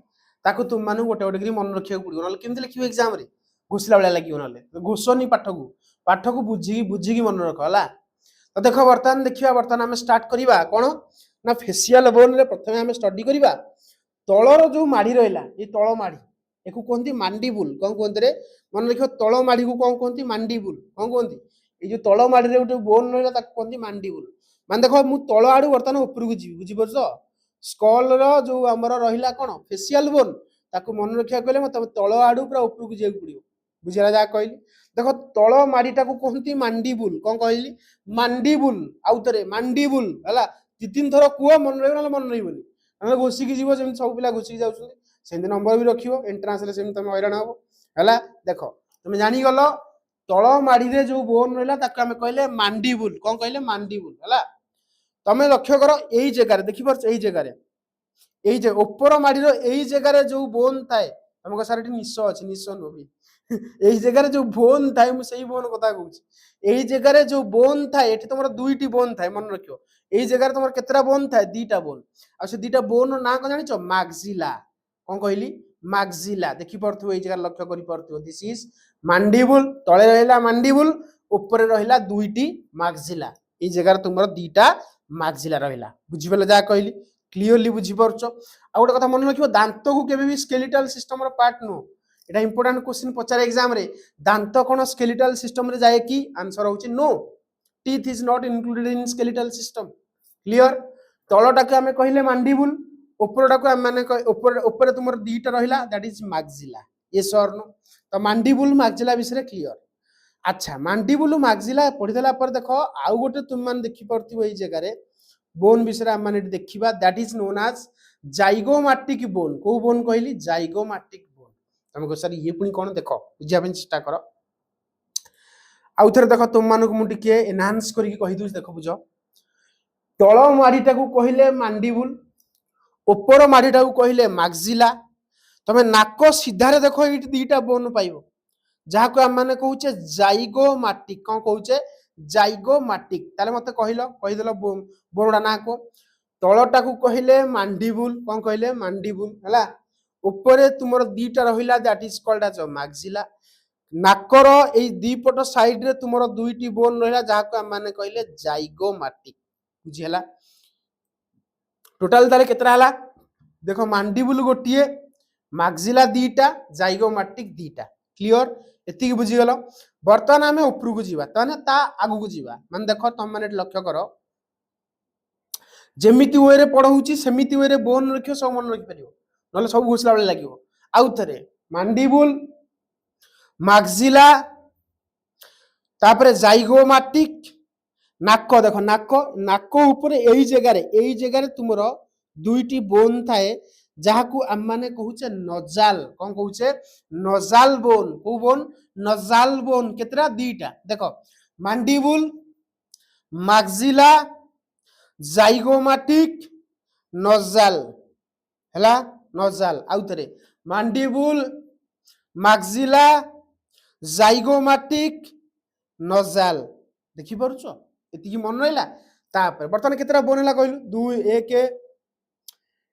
ताको तुम मानू गोटे गोटे करी मन रखियो पडियो नले केमति लिखियो एग्जाम रे घोषला वाला लागियो नले घोषनी पाठक बुझी मन रख हला तो देखो वर्तमान देखिवा वर्तमान हम स्टार्ट करिवा कोन ना फेशियल बोन रे प्रथमे हम स्टडी करिवा तळर जो माडी रहला ए तळ माडी एकु कोंती मांडीबुल कोन कोंती रे मन रखियो तळ माडी को कोन कोंती मांडीबुल कोन कोंती ए जो तळ माडी रे गोटे बोन रहला ताको कोंती मांडीबुल मान देखो मु तळ आडू वर्तमान ऊपर को जी बुझी परछो स्कल रो जो हमर रहिला कोन फेशियल बोन ताको मन रखिया कहले मत तळ आडू पूरा ऊपर को जेउ पडियो बुझिला जा कहली देखो तळ माडीटा को कोंती मांडीबुल कोन कहली मांडीबुल आउतरे मांडीबुल हला तीन थरो कुआ मन रहला मन रहिबनी हम घोसी की जीवो जेम सब पिला घोसी जाउछन सेंदी नंबर भी रखियो एंट्रेंस रे सेम तमे हैरान हबो हला देखो तुम जानी गलो तळ माडी रे जो बोन रहला ताको हम कहले मांडीबुल कोन कहले मांडीबुल हला तमे लक्ष्य करो एई जगह रे देखि परछ एई जगह रे एई जे ऊपर माडी रो एई जगह रे जो बोन थाए हमको सारटी निश्चय अछि निश्चय नबी एई जगह रे जो बोन थाए मु सेई बोन कथा कहूची एई जगह रे जो बोन थाए एठी तमरो दुईटी बोन थाए मन रखियो एई जगह रे तमरो केतरा बोन थाए दीटा बोन आ से दीटा बोन ना को जानिचो मैक्सिला कोन कहली मैक्सिला देखि परथु एई जगह लक्ष्य करि परथु दिस इज मांडीबुल तळे रहला मांडीबुल ऊपर रहला दुईटी मैक्सिला एई जगह रे तमरो दीटा मैक्सिला रहला बुझिबेला जा कहली क्लियरली बुझि परछो आ गोटे कथा मन रखियो दांत को केबे भी स्केलेटल सिस्टम रो पार्ट नो एटा इंपोर्टेंट क्वेश्चन पचार एग्जाम रे दांत कोन स्केलेटल सिस्टम रे जाए की आंसर होची no teeth is not included in skeletal system clear तलटाको आमे कहिले मांडिबुल उपरटाको आमे माने ऊपर तुमर दीटा रहिला दैट इज मैक्सिला यस और नो तो मांडिबुल मैक्सिला विषय क्लियर अच्छा मांडिबुल मैक्सिला पढ़ी देला पर देखो आउ गोटे तुम मान देखि परथिबो एई जगह रे बोन विषय आम माने देखिबा that is known as zygomatic bone को बोन कहली जाइगोमैटिक बोन तुमको सर ये पुनी कोन देखो बुझिया पे चेष्टा करो आउ थरे देखो तुम मानक मु टिके एनहांस करिक कहि दउ देखो बुझो तळ माडीटा को कहिले मांडिबुल ऊपर माडीटा को कहिले मैक्सिला तमे नाको सीधा रे देखो एठी दीटा बोन पाइबो जहा को हम माने कहूचे जाइगोमैटिक कोन कहूचे जाइगोमैटिक ताले मते कहिलो कहिदेलो बोनडा ना को तळटा को कहिले मांडिबुल कोन कहिले मांडिबुल हला ऊपर तुमर दीटा रहिला that is called as maxilla नाकर ए दीपट साइड रे तुमर दुईटी बोन रहिला जहा को हम माने कहिले जाइगोमैटिक बुझिला टोटल ताले केतरा हला देखो मांडिबुल गोटिए मैक्सिला दीटा जाइगोमैटिक दीटा क्लियर एति बुझी गलो बर्तमान आमे ऊपर को जीवा तने ता आगु को जीवा माने देखो तुम माने लक्ष्य करो जेमिति वे रे पढौची सेमिति वे रे बोन रखियो सब मन रखि परियो नले सब घुसला बेले लागियो आउ थरे मांडिबुल मैक्सिला तापरे जाइगोमैटिक नाको देखो नाको नाको ऊपर एई जगह रे तुमरो दुईटी बोन थाए जहा को हम माने कहूचे नजाल कोन कहूचे नजाल बोन को बोन नजाल बोन केतरा दीटा देखो मांडिबुल मैक्सिला जाइगोमैटिक नजाल हला नजाल आउ थरे मांडिबुल मैक्सिला जाइगोमैटिक नजाल देखि परुचो एति मन रहिला तापर बर्तमान केतरा बोन हला कहलु 2 1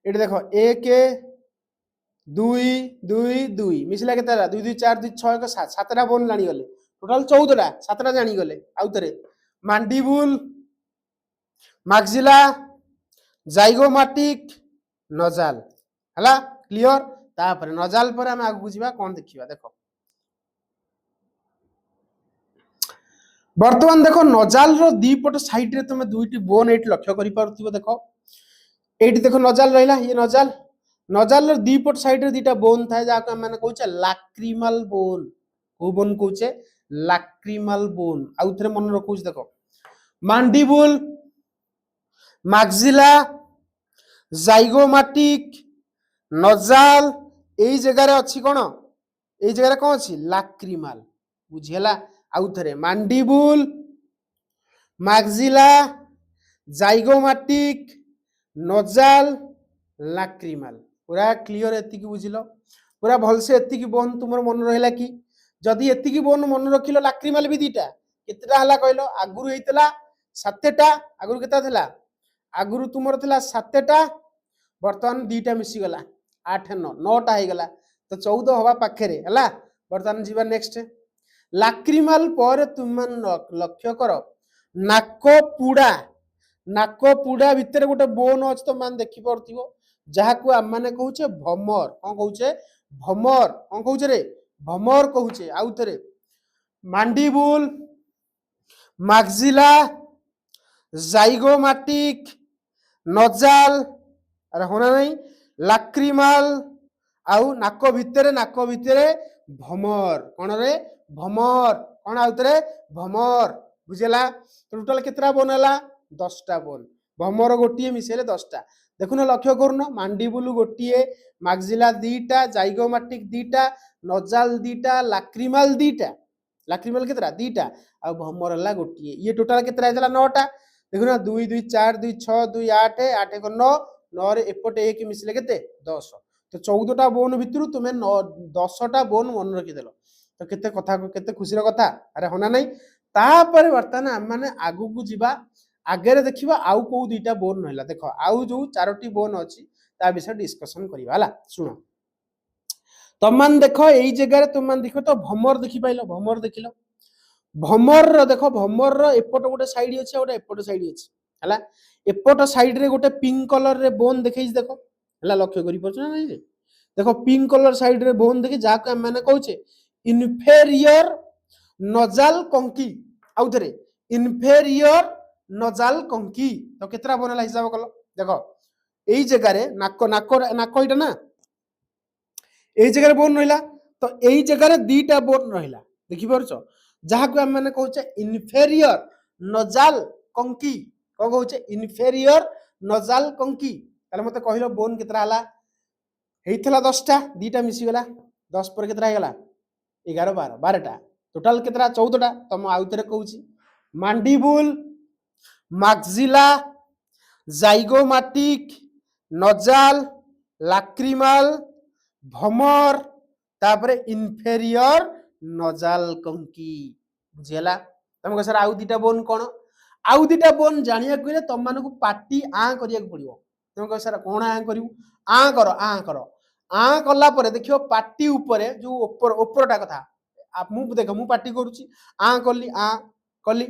एटी देखो 1 2 2 2 मिसला केतरा 2 2 4 2 6 1 7 7टा बोन लाणी गले टोटल 14टा 7टा जानी गले आउ थरे मांडिबुल मैक्सिला जाइगोमैटिक नजाल हला क्लियर तापर नजाल पर हम आगु बुझिबा कोन देखिबा देखो बर्तमान देखो नजाल रो दीपट साइड रे तुम दुईटी बोन एट लक्ष्य करि परथिबो देखो एटी देखो नजाल रहिला ये नजाल नजाल रो दीपट साइड रे दीटा बोन थाए जाको हम माने कहूचे लैक्रिमल बोन को बोन कहूचे लैक्रिमल बोन आउ थरे मन रखूच देखो मांडिबुल मैक्सिला जाइगोमैटिक नजाल एई जगह रे अछि कोन एई जगह रे कोन अछि लैक्रिमल बुझियला आउ थरे मांडिबुल मैक्सिला जाइगोमैटिक नजाल लैक्रिमल पूरा क्लियर एति की बुझिलो पूरा भल से एति की बोन तुमर मन रहिला कि जदी एति की बोन मन रखिलो लैक्रिमल भी दीटा केतरा हला कहलो आगुरु हेतला 7टा आगुरु केता थिला आगुरु तुमर थिला 7टा वर्तमान दीटा मिसी गला 8 9 9टा हे गला तो 14 हवा पाखे रे हला वर्तमान जीवा नेक्स्ट लैक्रिमल पर तुम लक्ष्य करो नाको पुडा भितर गोटे बोन अछि तो मान देखि परथिबो जहा को हम माने कहूचे भमर कोन कहूचे भमर कोन कहूचे रे भमर कहूचे आउ थरे मांडिबुल मैक्सिला जाइगोमैटिक नजाल अरे होना नहीं लैक्रिमल आउ नाको भितरे भमर कोन रे भमर कोन आउतरे भमर बुझेला टोटल केतरा बोन हला 10टा बोन भमर गोटिए मिसेले 10टा देखुन लक्ष्य करूनो मांडिबुल गोटिए मैक्सिला दीटा जाइगोमैटिक दीटा नजाल दीटा लैक्रिमल केतरा दीटा आ भमर हला गोटिए ये टोटल केतरा हेतला 9टा देखुन 2 2 4 2 6 2 8 8 1 9 9 रे एपटे 1 मिसले केते 10 तो 14टा बोन भितरु तुमे 10टा बोन मन रखि देलो तो केते कथा केते खुशीर कथा अरे होना नहीं तापर वर्तमान हम माने आगु को जीवा आगे देखिबा आउ को दुईटा बोन रहला देखो आउ जो 4टी बोन अछि ता विषय डिस्कशन करिबा हला सुनो तमान देखो एई जगह रे तमान देखो तो भमर देखि पाइलो भमर देखिलो भमर रो देखो भमर रो एपट गोटे साइड अछि गोटे एपट साइड अछि हला एपट साइड रे गोटे पिंक कलर रे बोन देखैछ देखो हला लक्ष्य करि परछ ना नहीं देखो पिंक कलर साइड रे बोन देखि जा को हम माने कहूचे इन्फेरियर नजाल कंकी आउ थरे इन्फेरियर नजाल कंकी तो केतरा बनला हिसाब कलो देख এই জায়গায় নাক নাক নাক এটা না এই জায়গায় বোন রহিলা তো এই জায়গায় দুইটা বোন রহিলা দেখি পারছ যাহাকে আমি মানে কହୁଛେ ইনফেরিয়র নজাল কঙ্কি কଣ কହୁଛେ ইনফেরিয়র নজাল কঙ্কি তাহলে মতে কহিল বোন কেতরা ହେଲା ହେଇଥିଲା 10ଟା দুইটা ମିଶିଗଲା 10 ପରେ କେତେଟା ହେଇଗଲା 11 12 12ଟା ଟୋଟାଲ କେତେଟା 14ଟା ତ ମୁଁ ଆଉଥରେ କହୁଛି ମାଣ୍ଡିବୁଲ ମାକ୍ସିଲା ଜାଇଗୋମାଟିକ ନଜାଲ ଲାକ୍ରିମାଲ ଭମର ତାପରେ ଇନଫେରିୟର ନଜାଲ କଙ୍କି ବୁଝିହେଲା ତମକୁ ସାର୍ ଆଉ ଦିଟା ବୋନ କଣ ଆଉ ଦିଟା ବୋନ ଜାଣିବାକୁ ହେଲେ ତମମାନଙ୍କୁ ପାଟି ଆଁ କରିବାକୁ ପଡିବ ତମକୁ ସାର୍ କଣ ଆଁ କରିବୁ ଆଁ କର ଆଁ କଲା ପରେ ଦେଖିବ ପାଟି ଉପରେ ଯୋଉ ଉପରଟା କଥା ମୁଁ ଦେଖ ମୁଁ ପାଟି କରୁଛି ଆଁ କଲି ଆଁ କଲି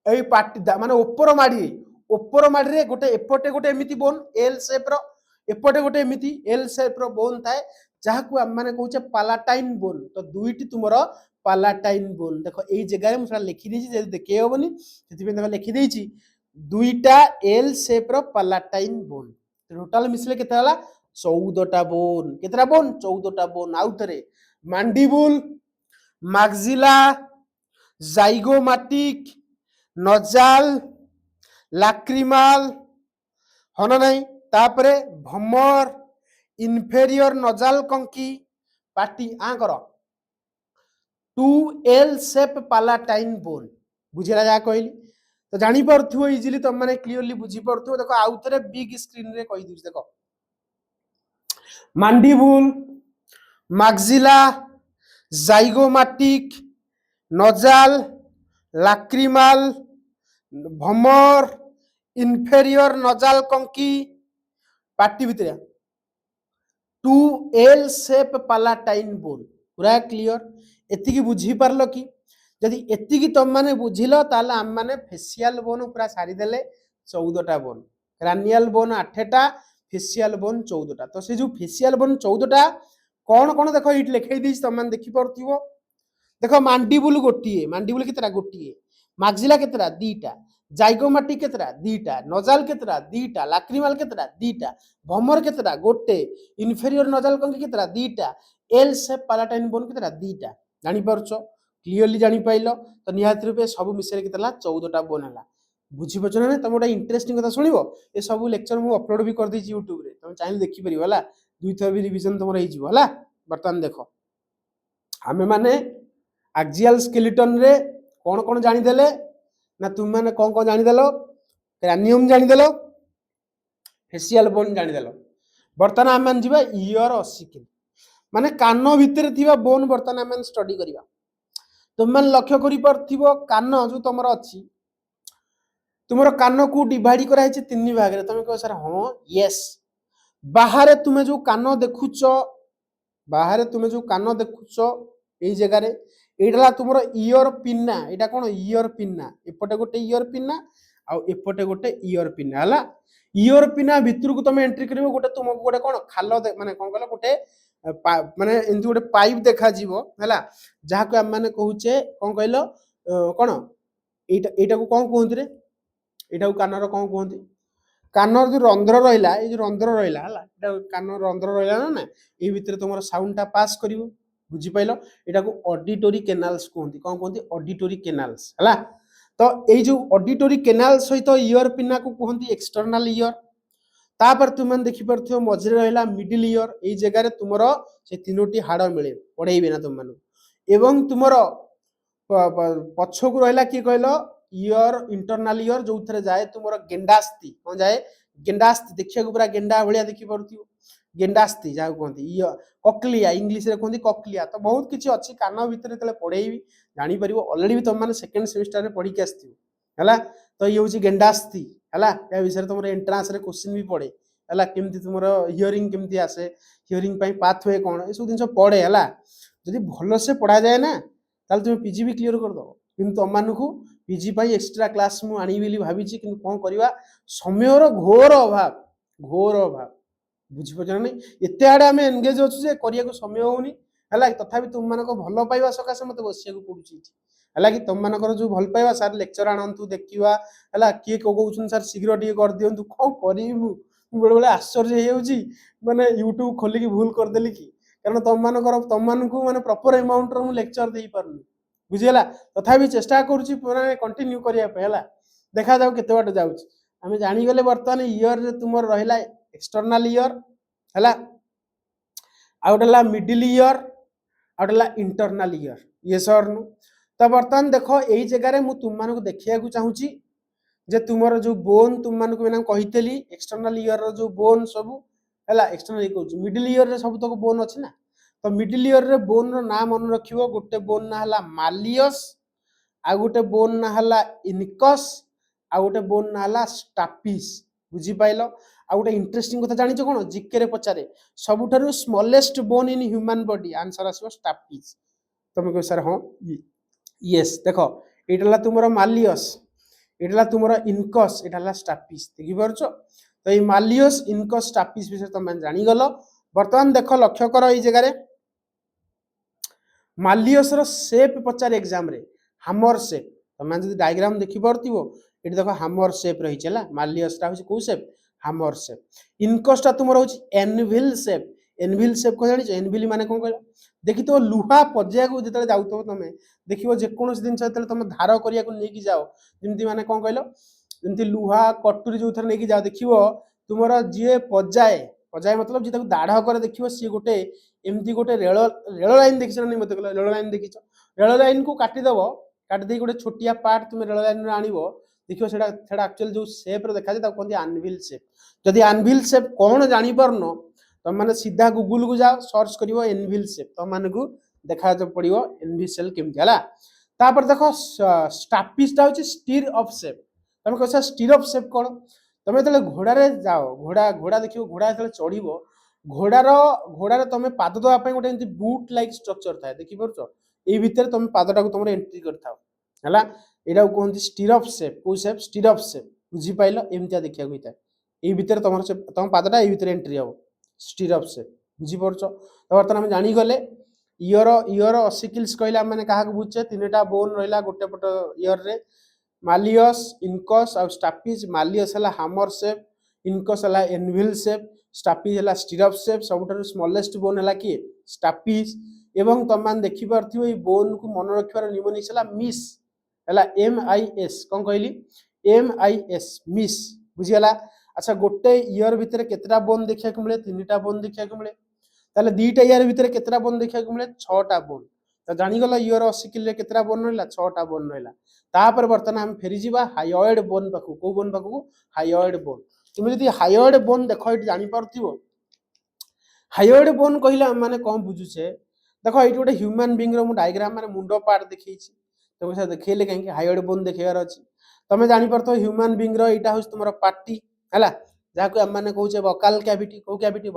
এই পাটি মানে উপর মাড়িরে গোটে এপটে গোটে এমিতি বোন এল শেপ র এপটে গোটে এমিতি এল শেপ র বোন থাকে যাহাকু আমি মানে কହୁଛେ পালাটাইন বোন তো দুইটি তোমার পালাটাইন বোন দেখো এই জায়গায় ମୁଁ সেটা লিখি দিয়েছি যদি দেখেই হবনি ସେଥିପାଇଁ দেখো লিখি ଦେଇছি দুইটা এল শেপ র পালাটাইন বোন টোটাল মিশিলে কেতে হলা 14টা বোন কেতেটা বোন 14টা বোন আউথরে মান্ডিবুল মাক্সিলা জাইগোমাটিক নজাল লাক্রিমাল হনা নাই তারপরে ভমর ইনফেরিয়র নজাল কঙ্কি পাটি আ কর 2L শেপ পালাটাইন বোন বুঝিলা যা কইলি তো জানি পারথিব ইজিলি তোম মানে ক্লিয়রলি বুঝি পারথিব দেখো আউথরে বিগ স্ক্রিন রে কই দিছি দেখো মান্ডিবুল মাক্সিলা জাইগোমাটিক নজাল লাক্রিমাল ভমর ইনফেরিয়র নজাল কঙ্কি পাটি ভিতরে 2L শেপ পালাটাইন বোন পুরা ক্লিयर এতিকি বুঝি পারল কি যদি এতিকি তোম মানে বুঝিল তাহলে আম মানে ফেসিয়াল বোন পুরা সারি দেলে 14টা বোন ক্রানিয়াল বোন 8টা ফেসিয়াল বোন 14টা তো সে যে ফেসিয়াল বোন 14টা কোন কোন দেখো এইট লেখাই দিছি তোম মানে দেখি পারথিব দেখো মান্ডিবুল গোটিয়ে মান্ডিবুল কেতরা গোটিয়ে মাক্সিলা কেতরা দুইটা জাইগোমাটিক কেতরা দুইটা নজাল কেতরা দুইটা লাক্রিমাল কেতরা দুইটা ভমর কেতরা গোটে ইনফেরিয়র নজাল কঙ্কি কেতরা দুইটা এল শেপ পালাটাইন বোন কেতরা দুইটা জানি পারছ ক্লিয়রলি জানি পাইল তো নিহাতি রূপে সবু মিশাই কেতলা 14টা বোন হলা বুঝি পারছ না তুমি গোটা ইন্টারেস্টিং কথা শুনিব এ সবু লেকচর মু আপলোড भी कर देछि YouTube रे তুমি চাইলে দেখি পারিব হলা দুই থর भी रिवीजन तमरो होई जिवो हला बर्तमान देखो आमे माने एक्सियल स्केलेटन रे कौन कौन जानिदेले ना तुम मैंने कौन कौन जानिदेल क्रानियम जानिदेल फेसियाल बोन जानिदेल बर्तमान आम मान जीवा इयर ऑसिकल माने कान भितर थिबा बोन बर्तमान आम स्टडी करिवा तुम मान लक्ष्य करि परथिबो कान जो तमरो अछि तुमरो कान को डिवाइड करा है तीन भाग रे तुम कह सर हां यस बाहर तुमे जो कान देखुचो बाहर तुमे जो कान देखुचो এই জায়গায় এইটা তোমার ইয়র পিন্না এটা কোন ইয়র পিন্না এপটে গোটে ইয়র পিন্না আর এপটে গোটে ইয়র পিন্না হলা ইয়র পিন্না ভিতরକୁ তুমি এন্ট্রি করিব গোটে তোমাকে গোটে কোন খাল মানে কোন কল গোটে মানে এন্তি গোটে পাইপ দেখা ଯିବ হলা যাহাকে আমি মানে কହୁছে কোন কইলো কোন এইটা এইটাକୁ কোন কহନ୍ତି রে এইটাକୁ কানর কোন কহନ୍ତି কানর যে রন্ধ্র রহিলা এই যে রন্ধ্র রহিলা হলা এটা কানর রন্ধ্র রহিলা না এই ভিতরে তোমার সাউন্ডটা পাস করিব বুঝি পাইল এটাକୁ অডিটরি কেনালস कहती कौन कहती অডিটরি কেনালস হলা তো এই যে অডিটরি কেনাল সহিত ইয়র পিনা को कहती एक्सटर्नल ইয়র তারপর তুমি দেখি পারথিব মঝিরে রহিলা মিডল ইয়র এই জায়গায় তোমার সে তিনোটি হাড় মিলে পড়াইবে না তুমি এবং তোমার পছকু রহিলা কি কইল ইয়র ইন্টরনাল ইয়র যোউথরে যায় তোমার গেন্ডাস্তি কোন যায় গেন্ডাস্তি দেখিବାକୁ পুরা গেন্ডা ভଳିଆ দেখি পারথিব गेंडास्ती जहाँ कहते कक्लिया इंग्लीश रे कहते कक्लिया तो बहुत किसी अच्छी कान भितर जो पढ़ेबी जापर अलरेडी भी तुम मैंने सेकेंड सेमिस्टर में पढ़ी आसला तो ये हूँ गेंडास्ती है या विषय तुम एंट्रांस रे क्वेश्चन भी पड़े है केमती तुम हियरिंग केमती आसे हियरिंग पाथवे कौन ये सब जिन पड़े है जदि भल से पढ़ा जाए ना ताल तुम पीजी भी क्लीयर करदे कि तुम मानक पीजी एक्सट्रा क्लास मुझे आनी भावी कि कौन करवा समय घोर अभाव बुझीपार ना एत आड़े आम एंगेज अच्छे से करने समय होनी है तथा तुम मान भल पाइबा सकाशे मत बसिया पड़ुची है कि तुम मानकर जो भल पाइबा सर लेक्चर आणंतु देखिवा है किए कहउछन सर शीघ्र टिके कर दियंतु कौन करिबु बेले बेले आश्चर्य होउची माने यूट्यूब खोली की भूल कर देली की कारण तुम मानकु माने प्रॉपर अमाउंट रो लेक्चर देई पारनी बुझिला तथापि चेष्टा करूची माने कंटिन्यू करिया पे हला देखा जाऊ केते बाट जाउची हमें जानी गले वर्तमान ईयर रे तुमर रहिला एक्सटर्नल ईयर हला आउटला मिडिल ईयर आउटला इंटरनल ईयर ये सर नु तो बर्तमान देख यही जगह मु तुम मानक देखिया को चाहूची जे तुमर जो बोन तुम मानक मैंने कहितली एक्सटर्नल ईयर रो जो बोन सब हला एक्सटर्नल कहूँ मिडिल ईयर रे सब तक बोन अछि ना तो मिडिल ईयर रे बोन रो नाम मन रखिबो गोटे बोन ना हला मालियस आ गोटे बोन ना हला इनकस आ गोटे बोन ना हला स्टापिस बुझी पाइलो आ गोटे इंटरेस्टिंग कथा जानिछ कोन जीके रे पचारे सबुठारु smallest bone in human body answer आसीबो स्टापिस तुम कह सर हाँ यस देख ये तुम मालियस ये तुम इनकस ये स्टापिस देखिपार तो ये मालियस इनकस स्टापिस विषय तुम जानीगल बर्तमान देख लक्ष्य कर ये जगह मालियस रो शेप पचार एग्जाम रे हामर शेप तुम जो डायग्राम देखि पारथिबो ये देख हामर शेप रही है मालियस टा कौ शेप हामर शेप इनकस टा तुम एनविल शेप एनविल शेप कह जानिछ एनविल माने कोन कहलो देखि तो लुहा पजिया को जतले जाउतो तमे देखिबो जे कोनोस दिन जतले तमे धार करिया को नेकी जाओ जेमति माने कोन कहलो जेमति लुहा कटुरी जो थर नेकी जाओ देखिबो तुमरा जे पजाए पजाए मतलब जे ताको दाढ़ करे देखिबो सी गोटे एमति गोटे रेल लाइन देखिछ नै मते कहलो रेल लाइन देखिछ रेल लाइन को काटी दबो काटी दे गोटे छोटिया पार्ट तुमे रेल लाइन रे आनिबो देखिबो सेटा एक्चुअली जो शेप रे देखा जे ताको कोनती एनविल शेप जदी एनविल शेप कोन जानि परनो तुम मैंने सीधा गूगल को जाओ सर्च करिवो एनविल शेप तुम माने को देखा पड़िवो एनविल शेप केमति हला तापर देखो स्टापिस टा होची स्टीर ऑफ शेप तुम कहसा स्टीर ऑफ शेप कोन तुम जतले घोड़ा रे जाओ घोड़ा घोड़ा देखिवो घोड़ा जतले चढ़िवो घोड़ा रे तुम पाद दवा पय गोटे एंती बूट लाइक स्ट्रक्चर थाए देखि परछो ए भीतर तुम पादटा को तुम एंट्री करथाओ हला एटा को कहंती स्टीर ऑफ शेप को शेप स्टीर ऑफ शेप बुझी पाइलो एमतिया देखिया होइता ए भीतर तुम पादटा ए भीतर एंट्री हो स्टीर ऑफ शेप बुझी परछो तो बर्तमान हम जानी गले ईयर ऑसिकल्स कहला माने काहा को बुझे तीनटा बोन रहला गोटे पट ईयर रे मालियस इनकस और स्टापिस मालियस हला हामर शेप इनकस हला एनविल शेप स्टापिस हला स्टीर ऑफ शेप सबुठारु स्मॉलेस्ट बोन हला कि स्टापिस एवं तुम मान देखि परथिबो ए बोन को मन रखिबार निमोनिक्स हला मिस हला एम आई एस कोन कहली एम आई एस मिस बुझियला अच्छा गोटे ईयर भितर केतटा बोन देखिया को मिले तीनटा बोन देखिया को मिले ताले दीटा ईयर भितर केतटा बोन देखिया को मिले छटा बोन तो जानि गलो ईयर 80 किलो केतटा बोन रहला छटा बोन रहला तापर बर्तन हम फेरी जीवा हायोइड बोन पाखु को बोन पाखु हायोइड बोन तुम जदी हायोइड बोन देखो इट जानि परथिबो हायोइड बोन कहिला माने कोन बुझुछे देखो इट गोटे ह्यूमन बीइंग रो मु डायग्राम माने मुंडो पार्ट देखैछि तुम से देखैले काहे हायोइड बोन देखैयार अछि तमे जानि परथो ह्यूमन बीइंग रो इटा होस तुमरो पार्टी हला जाको हम माने कहउछे वोकल कैविटी को कैविटी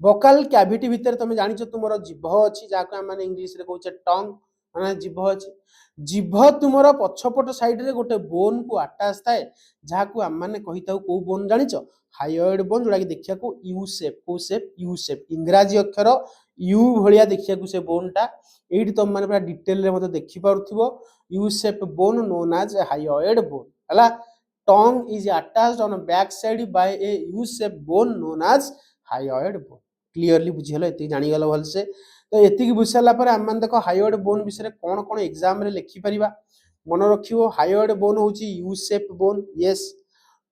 वोकल कैविटी भीतर तुम जानिछ तुमरो जिभ अछि जाको हम माने इंग्लिश रे कहउछे टंग माने जिभ अछि जिभ तुमरो पछपट साइड रे गोटे बोन को अटैच थाए जाको हम माने कहिताउ को बोन जानिछ हायोइड बोन जोडा कि देखिया को यू शेप इंग्रजी अक्षर यू भलिया देखिया को से बोनटा एठी तुम माने पूरा डिटेल रे मते देखि पारुथिबो U shape bone known as hyoid bone हला tongue is attached on a back side by a U-shaped bone known as hyoid bone clearly बुझियलो एति जानि गलो भल से तो एति की बुझसला पर हम मान देखो hyoid bone विषय कोन कोन एग्जाम रे लिखि परिबा मन रखियो hyoid bone होची U-shaped bone yes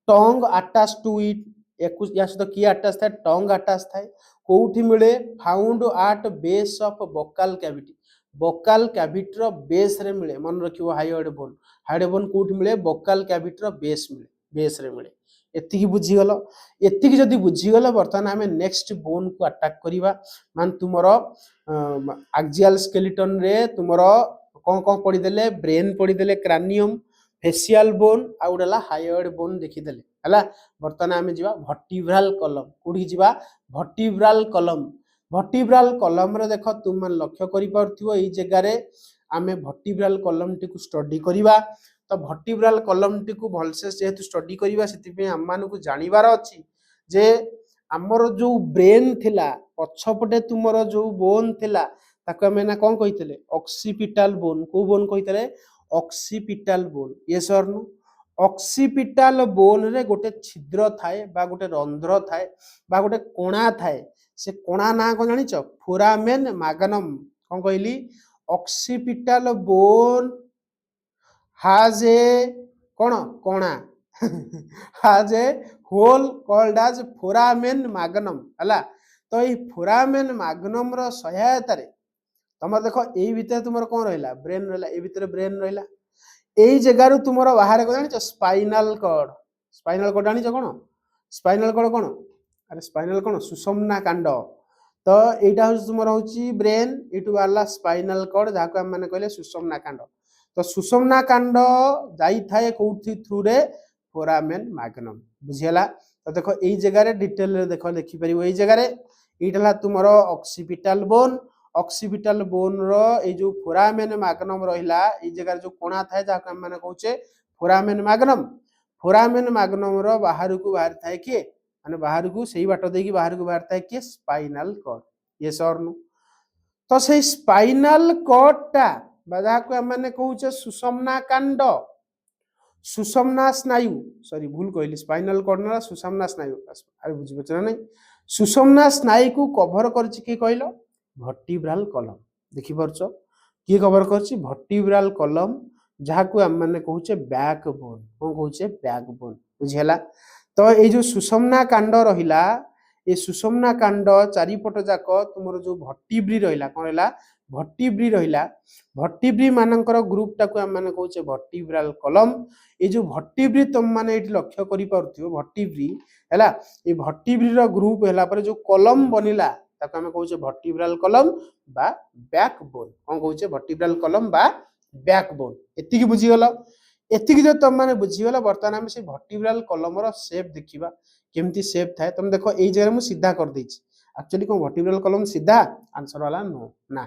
tongue attached to it या सहित की अटैच थाए tongue अटैच थाए कोउठी मिले found at base of vocal cavity vocal cavity रो बेस रे मिले मन रखियो hyoid बोन कोउठी मिले vocal cavity रो बेस रे मिले एति की बुझी गलो एति की जदी बुझी गलो बर्तमान हमें नेक्स्ट बोन को अटैक करिवा मान तुमरो एक्सियल स्केलेटन रे तुमरो कोन पड़ी देले ब्रेन पड़ी देले क्रानियम फेशियल बोन आ उडला हायोइड बोन देखि देले हला बर्तमान हमें जीवा वर्टिब्रल कॉलम कोडी जीवा वर्टिब्रल कॉलम रे देखो तुम मन लक्ष्य करि परथिबो एई जगह रे आमे वर्टिब्रल कॉलम टी को स्टडी करिवा तो वर्टिब्रल कॉलम टी को भलसे जेहेतु स्टडी करिवा सेति पे हम मानु को जानिबार अछि जे हमर जो ब्रेन थिला पछपटे तुमरो जो बोन थिला ताको आमे ना कोन कहितले ऑक्सीपिटल बोन को बोन कहितले ऑक्सीपिटल बोन यस और नो ऑक्सीपिटल बोन रे गोटे छिद्र थाए बा गोटे रंध्र थाए बा गोटे कोणा थाए से कोणा ना को जानिच फोरामेन मैग्नम कोन कहली ऑक्सीपिटल बोन has a कोण कोणा has a hole called as foramen magnum हला तो ये फोरामेन मैग्नम रो सहायता रे तमर देखो एई भितर तुमर कोन रहला ब्रेन रहला ए भितर ब्रेन रहला एई जगह रु तुमर बाहर को जानिच स्पाइनल कॉर्ड जानिच कोन स्पाइनल कॉर्ड कोन अरे स्पाइनल कोन सुषुम्ना कांड तो एटा हो तुमर होची ब्रेन एटु वाला स्पाइनल कॉर्ड जाको हम माने कहले सुषुम्ना कांड तो सुषुम्ना कांड जाई थाए कोथि थ्रू रे फोरामेन मैग्नम बुझियला तो देखो एई जगह रे डिटेल रे देखो लिखि परिबो एई जगह रे एटला तुमरो ऑक्सीपिटल बोन रो ए जो फोरामेन मैग्नम रहिला ए जगह रे जो कोणा थाए जाको हम माने कहूचे फोरामेन मैग्नम रो बाहर को बाहर थाए के माने बाहर को सेही बाटो देकी बाहर को बाहर थाए के स्पाइनल कॉर्ड यस और नो तो से स्पाइनल कॉर्ड टा बाजा को हम माने कहूचे सुषुम्ना कांड सुषुम्ना स्नायु सॉरी भूल कहली स्पाइनल कॉर्ड ना सुषुम्ना स्नायु आ बुझि बचना नै सुषुम्ना स्नायु को कवर करछि के कहलो वर्टिब्रल कॉलम देखि परछो की कवर करछि वर्टिब्रल कॉलम जहा को हम माने कहूचे बैकबोन कोन कहूचे बैकबोन बुझियला तो ए जो सुषुम्ना कांड रहिला ए सुषुम्ना कांड चारिपट जाक तुमरो जो वर्टिब्री रहिला कोन रहिला वर्टिब्री मानकर ग्रुप टाको हम माने कहूचे वर्टिब्रल कॉलम ए जो वर्टिब्री तुम माने एठी लक्ष्य करि परथियो वर्टिब्री हैला ए वर्टिब्री रो ग्रुप हैला पर जो कॉलम बनिला ताको हम कहूचे वर्टिब्रल कॉलम बा बैकबोन कोन कहूचे वर्टिब्रल कॉलम बा बैकबोन एति की बुझी गलो एति की जो तुम माने बुझी गलो वर्तमान हम से वर्टिब्रल कॉलम रो शेप देखिबा केमती शेप थाए तुम देखो एई जगह मु सीधा कर देछि एक्चुअली कोन वर्टिब्रल कॉलम सीधा आंसर वाला नो ना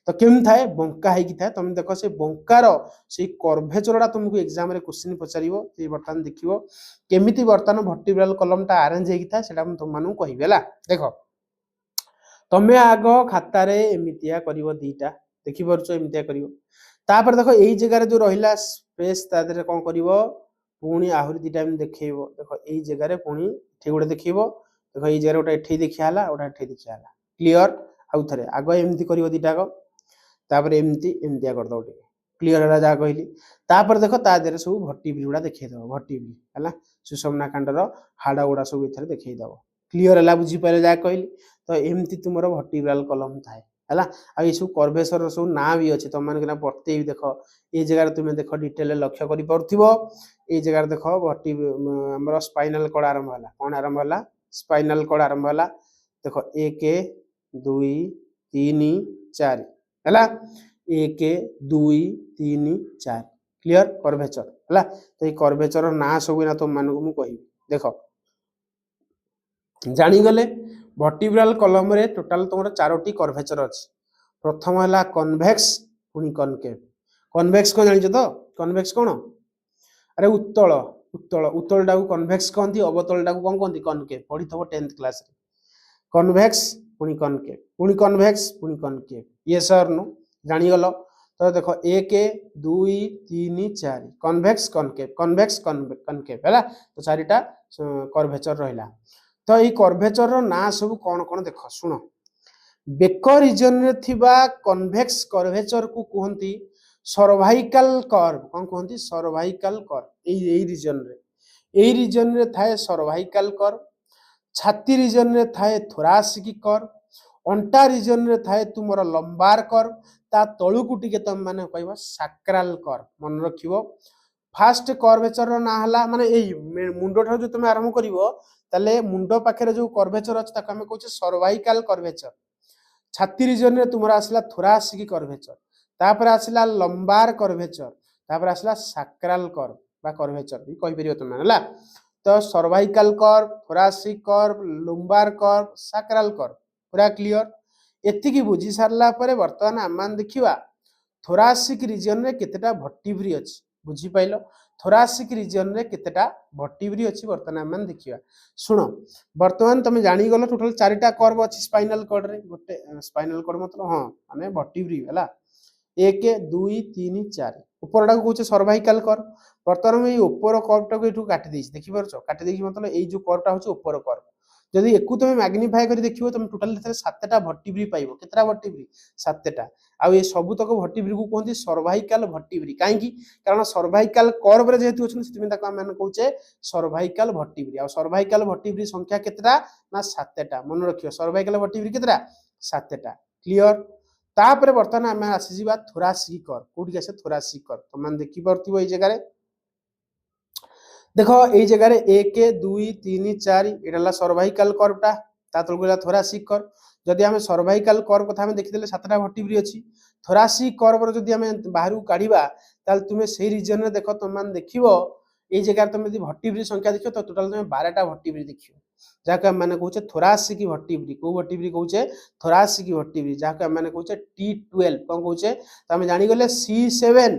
तो केम थाए बंका हेकी थाए तुम देखो से बंकार से कर्वेचरडा तुमको एग्जाम रे क्वेश्चन पचारिबो ए वर्तमान देखिबो केमिति वर्तमान वर्टिब्रल कॉलम टा अरेंज हेकी थाए सेटा हम तुम मानु कहिबेला देखो तमे आगो खाता रे एमितिया करिवो दीटा देखि परछो एमितिया करिवो तापर देखो एई जगह रे जो रहिला स्पेस ता दरे कोन करिवो पुणी आहुरी दीटा हम देखैबो देखो एई जगह रे पुणी ठे गुडे देखैबो देखो एई जगह ओटा एठी देखियाला ओटा एठी देखियाला क्लियर आउ थरे आगो एमिति करिवो दीटा को तापर एमितिया कर दो क्लियर हला जा कहली तापर देखो ता दरे सब वर्टिब्री गुडा देखै दो वर्टिब्री हला सुषुम्ना कांड रो हाडा गुडा सब इथरे देखै दो क्लियर हला बुझी पाले जा कहली तो एमती तुमरो वर्टिब्रल कॉलम थाए हला आ ई सब कर्वेचर सब ना भी अछि तुम माने ना पड़ते भी देखो ए जगह रे तुमे देखो डिटेल लक्ष्य करि परथिबो ए जगह रे देखो हमरो स्पाइनल कॉर्ड आरंभ हला कोन आरंभ हला स्पाइनल कॉर्ड आरंभ हला देखो 1 2 3 4 हला 1 2 3 4 क्लियर कर्वेचर हला तो ए कर्वेचर ना सब ना तुम मानू मु कहि देखो जानी गले वर्टिब्रल कॉलम रे टोटल तुमरो चारोटी कर्वेचर अछि प्रथम हला कन्वेक्स पुनी कनकेव कन्वेक्स को जानि तो कन्वेक्स कोन अरे उत्तल उत्तल उत्तल डाकू कन्वेक्स कहंती अवतल डाकू कोन कहंती कनकेव पढी थबो 10th क्लास रे कन्वेक्स पुनी कन्वेक्स पुनी कनकेव ये सर नो जानि गलो तो देखो 1 2 3 4 कन्वेक्स कनकेव हैला तो चारिटा कर्वेचर रहिला तो ये कर्वेचर रो ना सब कोन कोन देखो सुनो बेक रीजन रे थिबा कन्वेक्स कर्वेचर को कहंती सर्वाइकल कर्व कोन कहंती सर्वाइकल कर्व एई रीजन रे थाए सर्वाइकल कर्व छाती रीजन रे थाए थोरासिक कर्व अंटा रीजन रे थाए तुमरो लंबार कर्व ता तळु को टिके तुम माने कहबो सैक्रल कर्व मन रखिबो फास्ट कर्वेचर रो ना हला माने एई मुंडो ठाउ जो तुम आरंभ करिवो ताले मुंडो पाखे जो कर्वेचर अछि ताको हम कहूचे सर्वाइकल कर्वेचर छाती रीजन रे तुमरा आसला थोरासिक कर्वेचर तापर आसला लंबार कर्वेचर तापर आसला सैक्रल कर्व बा कर्वेचर भी कहि परियो तुम हला तो cervical curve thoracic curve lumbar curve sacral curve पूरा क्लियर एति की बुझी सारला परे वर्तमान आमान देखिबा थोरासिक रीजन रे केतेटा वर्टिब्री अछि बुझी पाइलो थोरासिक रीजन रे केतेटा वर्टिब्री अछि वर्तमान हम देखिबा सुनो वर्तमान तुम जानी गलो टोटल चारिटा कर्व अछि स्पाइनल कॉर्ड रे गोटे स्पाइनल कॉर्ड मतलब हां माने वर्टिब्री हला 1 2 3 4 ऊपरटा को कहउछे सर्वाइकल कर्व वर्तमान में ऊपर कर्व टा को एठू काटि देछि देखि परछो काटि देछि मतलब एई जो कर्व टा होछि ऊपर कर्व जदि एकु तुम मैग्निफाई करी देखिबो तुम टोटल एथरे 7टा वर्टिब्री पाइबो केतरा वर्टिब्री 7टा आ ये सब तक वर्टिब्री को कहନ୍ତି सर्वाइकल वर्टिब्री काहे की कारण सर्वाइकल कर्व रे जेहेतु अछि सेति में ताको हम माने कहउछे सर्वाइकल वर्टिब्री आ सर्वाइकल वर्टिब्री संख्या केतरा ना 7टा मन रखियो सर्वाइकल वर्टिब्री केतरा 7टा क्लियर तापर वर्तमान हम आसी जिबा थोरासिक कर्व कोठी आसे थोरासिक कर्व तो मान देखि परथिबो ए जगह रे देखो এই জায়গায় 1 2 3 4 এটা হলা সার্ভাইকাল कर्वটা তা তলকু হলা থোরাসিক कर्व যদি আমি সার্ভাইকাল कर्व কথা আমি দেখিদেলে 7টা ভর্টিব্রি আছে থোরাসিক कर्व র যদি আমি বাহারু কাঢ়িবা তাহলে তুমি সেই রিজন রে দেখো তোমান দেখিবো এই জায়গায় তুমি যদি ভর্টিব্রি সংখ্যা দেখিও তো টোটাল তুমি 12টা ভর্টিব্রি দেখিও যাকে আমি মানে কହୁছে থোরাসিক ভর্টিব্রি কো ভর্টিব্রি কହୁছে থোরাসিক ভর্টিব্রি যাকে আমি মানে কହୁছে T12 কোন কହୁছে তো আমি জানি গলে C7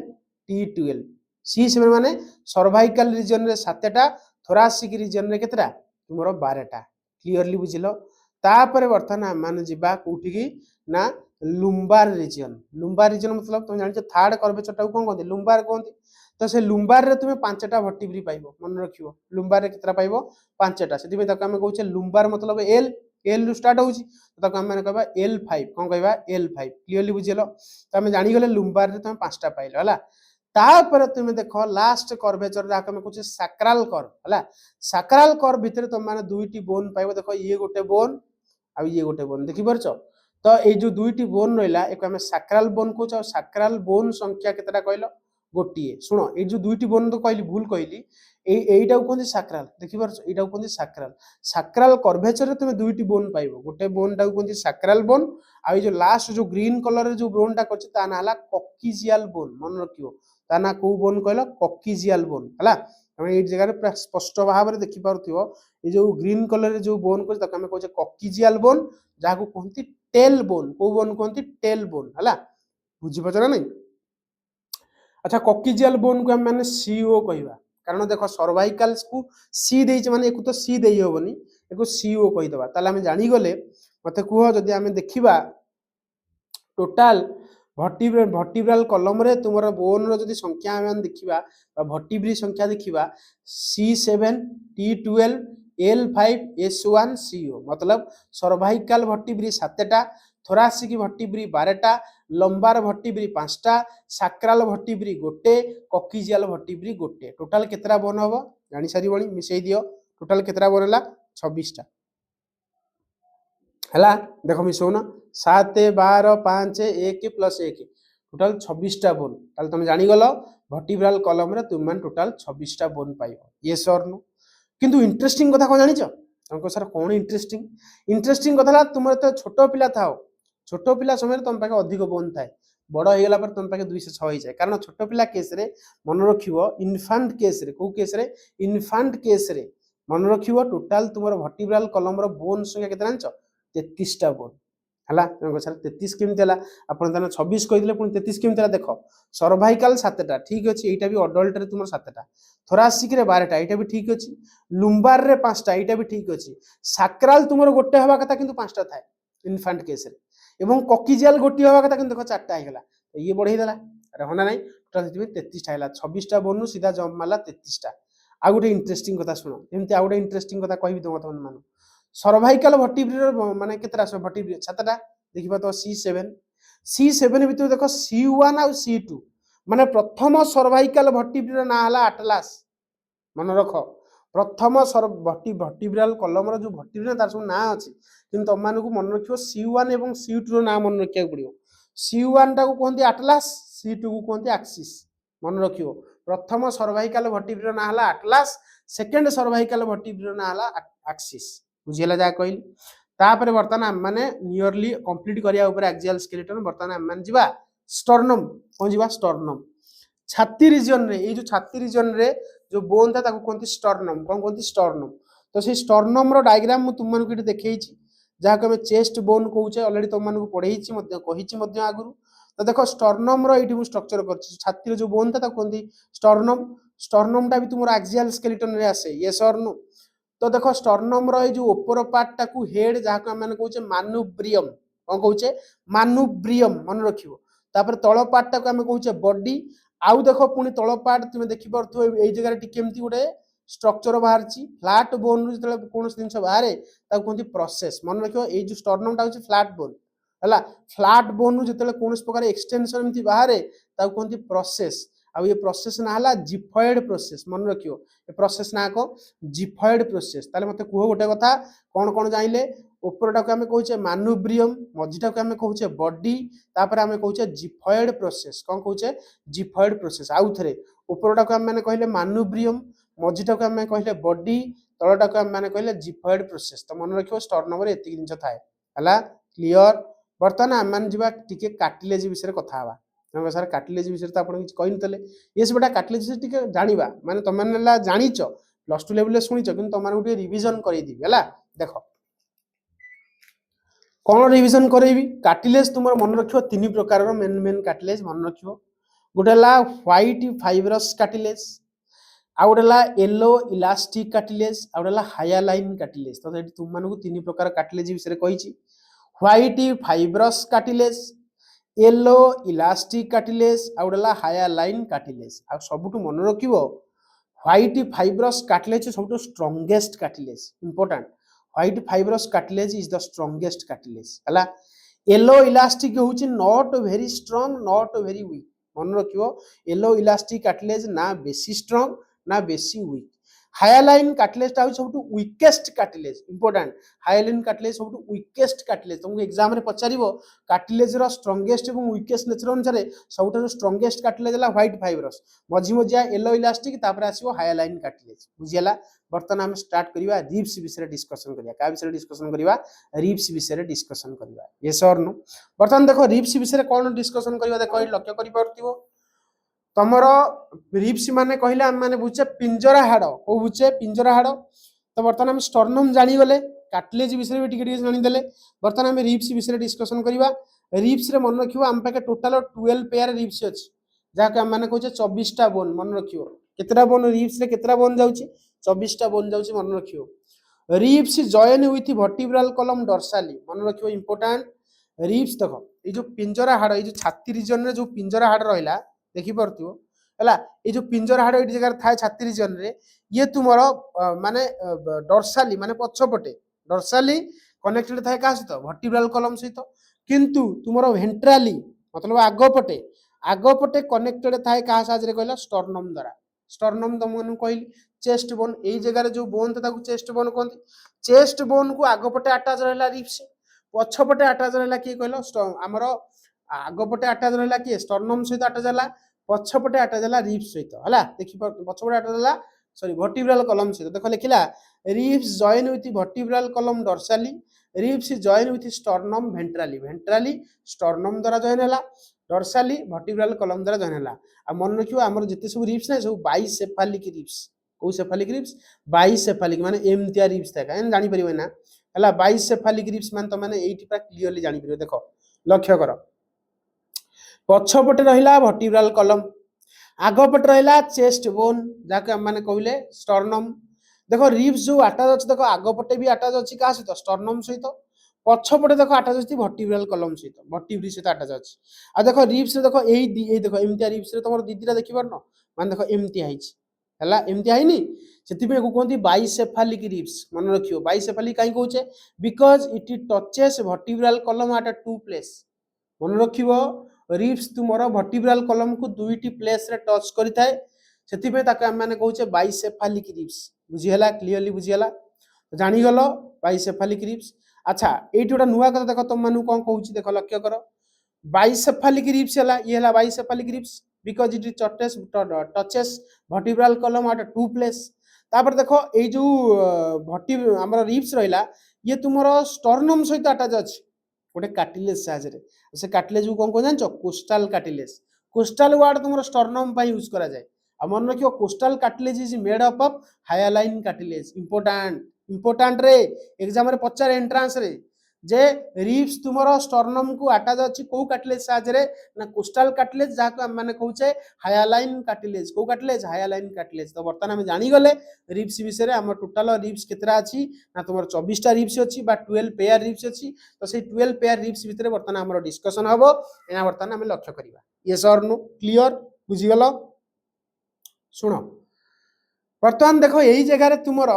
T12 C7 माने सर्वाइकल रीजन रे 7टा थोरासिक रीजन रे केतरा तुमरो 12टा क्लियरली बुझिलो तापर वर्तमान मान जिबा कोठी की ना लुम्बार रीजन मतलब तुम जानि थर्ड कर्वेचर टा कोन कहंती लुम्बार कहंती तो से लुम्बार रे तुमे 5टा वर्टिब्री पाइबो मन रखियो लुम्बार रे केतरा पाइबो 5टा सेति में ताको हम कहउछे लुम्बार मतलब एल रु स्टार्ट होउची तो ताको हम माने कहबा L5 कोन कहबा L5 क्लियरली बुझिलो तो हम जानि गले लुम्बार रे तुमे 5टा पाइलो हला तापर तुम देख लास्ट कर्वेचर जहाँ कह कहे सैक्रल कर्व है सैक्रल कर्व भितर तुम मैंने दुईटी बोन पाइब देख ये गोटे बोन आ ये गोटे बोन देखि पारछ तो ये जो दुईटी बोन रहा एक आम सैक्रल बोन कह सैक्रल बोन संख्या केतटा कहल गोटे शुण ये जो दुईटी बोन तो कहली भूल कहली এইটা कहते सैक्रल देखि पारछ এইটা कहते सैक्रल सैक्रल कर्वेचर रे तुम दुईटी बोन पाइबो गोटे बोन टा कहते सैक्रल बोन आ जो लास्ट जो ग्रीन कलर रे जो बोन टा करछि ता ना हला कॉक्सिजियल बोन मन रखियो ता ना को बोन कहला कॉक्सिजियल बोन हला हम ए जगह रे पूरा स्पष्ट भाव रे देखि पारुथिबो ए जो ग्रीन कलर रे जो बोन करछि ताको हम कहै छै कॉक्सिजियल बोन जा को कहंती टेल बोन को बोन कहंती टेल बोन हला बुझि पछ ना नहीं अच्छा कॉक्सिजियल बोन को हम माने सीओ कहबा कारण देखो सर्वाइकल्स को सी देइछ माने एको तो सी देइ होबनी एको सीओ कहि दबा ताले हम जानि गले मते कुहो जदी हम देखिबा टोटल भर्टिब्रल कलम रे तुमर बोन रो जदी संख्या हम देखिबा बा भर्टिब्री संख्या देखिबा C7 T12 L5 S1 CO मतलब सर्वाइकल भर्टिब्री 7टा थोरासिक भर्टिब्री 12टा लंबार भर्टिब्री 5टा सैक्रल भर्टिब्री गोटे कॉक्सिजियल भर्टिब्री गोटे टोटल केतरा बोन हबो जानि सारी बणी मिसई दियो टोटल केतरा बोन हला 26टा हला देखो मिसौना 7 12 5 1 प्लस 1 टोटल 26टा बोन ताल तुम जानि गलो भर्टिब्रल कलम रे तुम मान टोटल 26टा बोन पाइबो यस और नो किंतु इंटरेस्टिंग कथा को जानिछ तुमको सर कोन इंटरेस्टिंग कथा तुम तो छोटो पिला थाओ छोटो पिला समय तुम पाके अधिक बोन थाए बड़ हो गला पर तुम पाके 206 हो जाए कारण छोटो पिला केस रे मन रखिवो इन्फांट केस रे को केस रे इन्फांट केस रे मन रखिवो टोटल तुमर भर्टिब्रल कलम रो बोन संख्या केतना जानछ 33टा बोन हला तुमको सर 33 केमति हला आपण तने 26 कहि दिले पुनी 33 केमति हला देखो सर्वाइकल 7टा ठीक अछि एटा भी अडल्ट रे तुमर 7टा थोरासिक रे 12टा एटा भी ठीक अछि लुम्बार रे 5टा एटा भी ठीक अछि सैक्रल तुमर गोटे हवा कथा किंतु 5टा थाए इन्फांट केस रे एवं कॉक्सिजियल गोटी हवा कथा किंतु देखो 4टा हे गला ये बढ़ई देला अरे होना नहीं टोटल 33टा हैला 26टा बोनू सीधा जंप मारला 33टा आ गोटे इंटरेस्टिंग कथा सुनो एमति आ गोटे इंटरेस्टिंग कथा कहबी तुम तमन मानो सर्वाइकल भर्टिब्री माने केतरा भर्टिब्री 7टा देखिबा तो C7 भितर देखो C1 आ C2 माने प्रथम सर्वाइकल भर्टिब्री ना हला एटलास मन रखो प्रथम भर्टिब्रल कलम रो जो भर्टिब्री तार सब ना अछि किंतु तुम मानकु मन रखियो C1 एवं C2 रो ना मन रखिया पड़ियो C1 टा को कहंती एटलास C2 को कहंती एक्सिस मन रखियो प्रथम सर्वाइकल भर्टिब्री रो ना हला एटलास सेकंड सर्वाइकल भर्टिब्री रो ना हला एक्सिस बुझिला जा कहली तापर वर्तमान हम माने नियरली कंप्लीट करिया ऊपर एक्सियल स्केलेटन वर्तमान हम मान जिबा स्टर्नम कोन जिबा स्टर्नम छाती रीजन रे ए जो छाती रीजन रे जो बोन था ताको कोनती स्टर्नम कोन कोनती स्टर्नम तो से स्टर्नम रो डायग्राम मु तुम मानको इटे देखैछि जहा को हम चेस्ट बोन कहउछे ऑलरेडी तुम मानको पढैछि मध्य कहिछि मध्य आगुरु तो देखो स्टर्नम रो एठी मु स्ट्रक्चर करछि छाती रो जो बोन था ताको कोनती स्टर्नम स्टर्नम टा भी तुम एक्सियल स्केलेटन रे आसे यस और नो तो देखो स्टर्नम रो जो ऊपर पार्ट टाकू हेड जहाँ को आम कहे मानुब्रियम कौन कहे मानुब्रियम मन रखियो तापर तल पार्ट टाक आम कहे बॉडी आउ देख पुणी तल पार्ट तुम देखिपो ये जगह केमती गोटे स्ट्रक्चर बाहर फ्लाट बोन रु जो कौन जिन बाहर कहते प्रोसेस मन रखियो ये जो स्टर्नम टा फ्लाट बोन है फ्लाट बोन रु जो कौन प्रकार एक्सटेंशन एमती बाहर कहते प्रोसेस आ ये प्रोसेस ना है जिफॉइड प्रोसेस मन रखियो ये प्रोसेस ना को जिफॉइड प्रोसेस ताले मते कुह गोटे कथा कौन कौन जाइले ऊपरटा को आम कहे मानुब्रियम मझीटा को आम कहे बॉडी तापर आम कहे जिफॉइड प्रोसेस कौन कहे जिफॉइड प्रोसेस आउ थे ऊपरटा को आम कहले मानुब्रियम मझीटा को आम कहले बॉडी तलटा को आम कहले जिफॉइड प्रोसेस तो मन रखियो स्टर्नम रे एतिक जिंस थाए हला क्लियर बर्तमान आम मान जिबा टिके कार्टिलेज विषय कथा हवा सर कार्टिलेज विषय तो आपन किछ कहि नतले ये सबटा कार्टिलेज विषय टिके जानिबा माने तुम माने जानिचो प्लस 2 लेवल रे सुनिचो किंतु तुम माने रिवीजन करै दिबी हला देखो कौन रिवीजन करेबी कार्टिलेज तुम मन रखियो तीन प्रकार मेन मेन कार्टिलेज मन रखियो गोटे ला व्हाइट फाइब्रस कार्टिलेज आ गोटे ला येलो इलास्टिक कार्टिलेज आ गोटे ला हायालाइन कार्टिलेज तो एटी तुम मानकु तीन प्रकार कार्टिलेज विषय कहिची white fibrous cartilage yellow elastic cartilage आ गोटे ला हायालाइन कार्टिलेज आ सबुठु मन रखियो व्हाइट फाइब्रस कार्टिलेज सबुठु strongest cartilage important white fibrous cartilage is the strongest cartilage हला येलो इलास्टिक होची not very strong not very weak मन रखियो येलो इलास्टिक कार्टिलेज ना बेसी स्ट्रांग ना बेसी वीक हायालाइन कार्टिलेज टा सबुठु weakest cartilage important hyaline cartilage सबुठु वीकेस्ट कार्टिलेज तुमको एग्जाम रे पचारिबो कार्टिलेज रो स्ट्रांगेस्ट एवं वीकेस्ट नेचर अनुसार सबुठु स्ट्रांगेस्ट कार्टिलेज ला व्हाइट फाइब्रस मझी मझिया येलो इलास्टिक तापर आसीबो हायालाइन कार्टिलेज बुझियला बर्तमान हम स्टार्ट करिवा रिब्स विषय डिस्कशन करिया का विषय डिस्कशन करिवा रिब्स विषय डिस्कशन करिवा यस और नो बर्तमान देखो रिब्स विषय कोन डिस्कशन करिवा देखो लक्ष्य करि परतिबो तमर रिब्स माने कहले हम माने बुझे पिंजरा हाड़ को बुझे पिंजरा हाड़ तो बर्तमान हम स्टर्नम जानी गले कार्टिलेज विषय भी टिके टिके जानि देले बर्तमान हम रिब्स विषय डिस्कशन करिवा रिब्स रे मन रखियो हम पाके टोटल 12 पेयर रिब्स अछि जाके हम माने कहचे 24 टा बोन मन रखियो केतरा बोन रिब्स रे केतरा बोन जाउची 24 टा बोन जाउची मन रखियो ribs join with vertebral column dorsally मन रखियो इंपोर्टेंट रिब्स देखो ए जो पिंजरा हाड़ ए जो छाती रीजन रे जो पिंजरा हाड़ रहला देखि परतियो हला ए जो पिंजरा हाड़ ए जगह थाए छाती रीजन रे ये तुमरो माने डॉर्साली माने पछपटे डॉर्साली कनेक्टेड थाए का सहित वर्टिब्रल कॉलम सहित किंतु तुमरो वेंट्राली मतलब आगपटे कनेक्टेड थाए का साज रे कहला स्टर्नम द्वारा स्टर्नम तुमन कहली चेस्ट बोन ए जगह जो बोन ताकू चेस्ट बोन कहती चेस्ट बोन को आगपटे अटैच रहला रिब्स पछपटे अटैच रहला कि कहलो हमर आगपटे अटैच रहला कि स्टर्नम सहित अटैच रहला पछपटे अटैच रहला रिब्स सहित हला देखि पछपटे अटैच रहला सॉरी वर्टिब्रल कॉलम सहित देखो लिखिला ribs join with vertebral column dorsally ribs join with sternum ventrally ventrally sternum द्वारा जॉइन हला डॉर्साली वर्टिब्रल कॉलम द्वारा जॉइन हला आ मन रखियो हमर जते सब रिब्स नै सब बाइसेफालिक रिब्स को सेफालिक रिब्स बाइसेफालिक माने एमतिया रिब्स था काहे जानि परिबे ना हला बाइसेफालिक रिब्स माने त माने एठी पूरा क्लियरली जानि परिबे देखो लक्ष्य करो पछपटे रहिला वर्टिब्रल कॉलम आगपटे रहिला चेस्ट बोन जाके हम माने कहले स्टर्नम देखो रिब्स जो अटैच अछि देखो आगपटे भी अटैच अछि का सहित स्टर्नम सहित पछपटे देखो अटैच अछि वर्टिब्रल कॉलम सहित वर्टिब्री सहित अटैच अछि आ देखो रिब्स देखो एई देखो एमतिया रिब्स रे तमर दीदीरा देखि परनो माने देखो एमतिया हिच हला एमतिया हिनी सेति पे को कोंती बाइसेफालिक रिब्स मन रखियो बाइसेफालिक काई कहूचे because it touches vertebral column at two place मन रखियो रिब्स तुमरो वर्टिब्रल कॉलम को दुईटी प्लेस रे टच करि थाए सेति पे ताके हम माने कहूचे बाइसेफालिक रिब्स बुझी हला क्लियरली बुझी हला जानि गलो बाइसेफालिक रिब्स अच्छा एठी ओटा नुवा कथा देखो तुम मानु कोन कहूची देखो लक्ष्य करो बाइसेफालिक रिब्स हला ये हला bicephalic ribs because it touches vertebral column at two place तापर देखो ए जो हमर रिब्स रहिला ये तुमरो स्टर्नम सहित अटैच अछि गोटे कार्टिलेज साज रे से कार्टिलेज को कोन जानचो कोस्टल कार्टिलेज कोस्टल वर्ड तुमरो स्टर्नम पई यूज करा जाय आ मन रखियो costal cartilage is made up of hyaline cartilage important रे एग्जाम रे पचार एंट्रेंस रे जे रिब्स तुमर स्टर्नम को अटैच अछि को कार्टिलेज साहाय्य ना कोस्टल कार्टिलेज जहाँ को हम माने कहूचे हायालाइन कार्टिलेज को कार्टिलेज हायालाइन कार्टिलेज। तो बर्तमान हम जानी गले रिब्स विषय रे हमर टोटल रिब्स केतरा अछि ना तुमर 24 टा रिब्स अछि बा 12 पेयर रिब्स अछि। तो से 12 पेयर रिब्स भितरे बर्तमान हमर डिस्कशन हबो एना बर्तमान हम लक्ष्य करिवा। यस और नो क्लियर बुझी गलो सुनो बर्तमान देखो यही जगह रे तुमर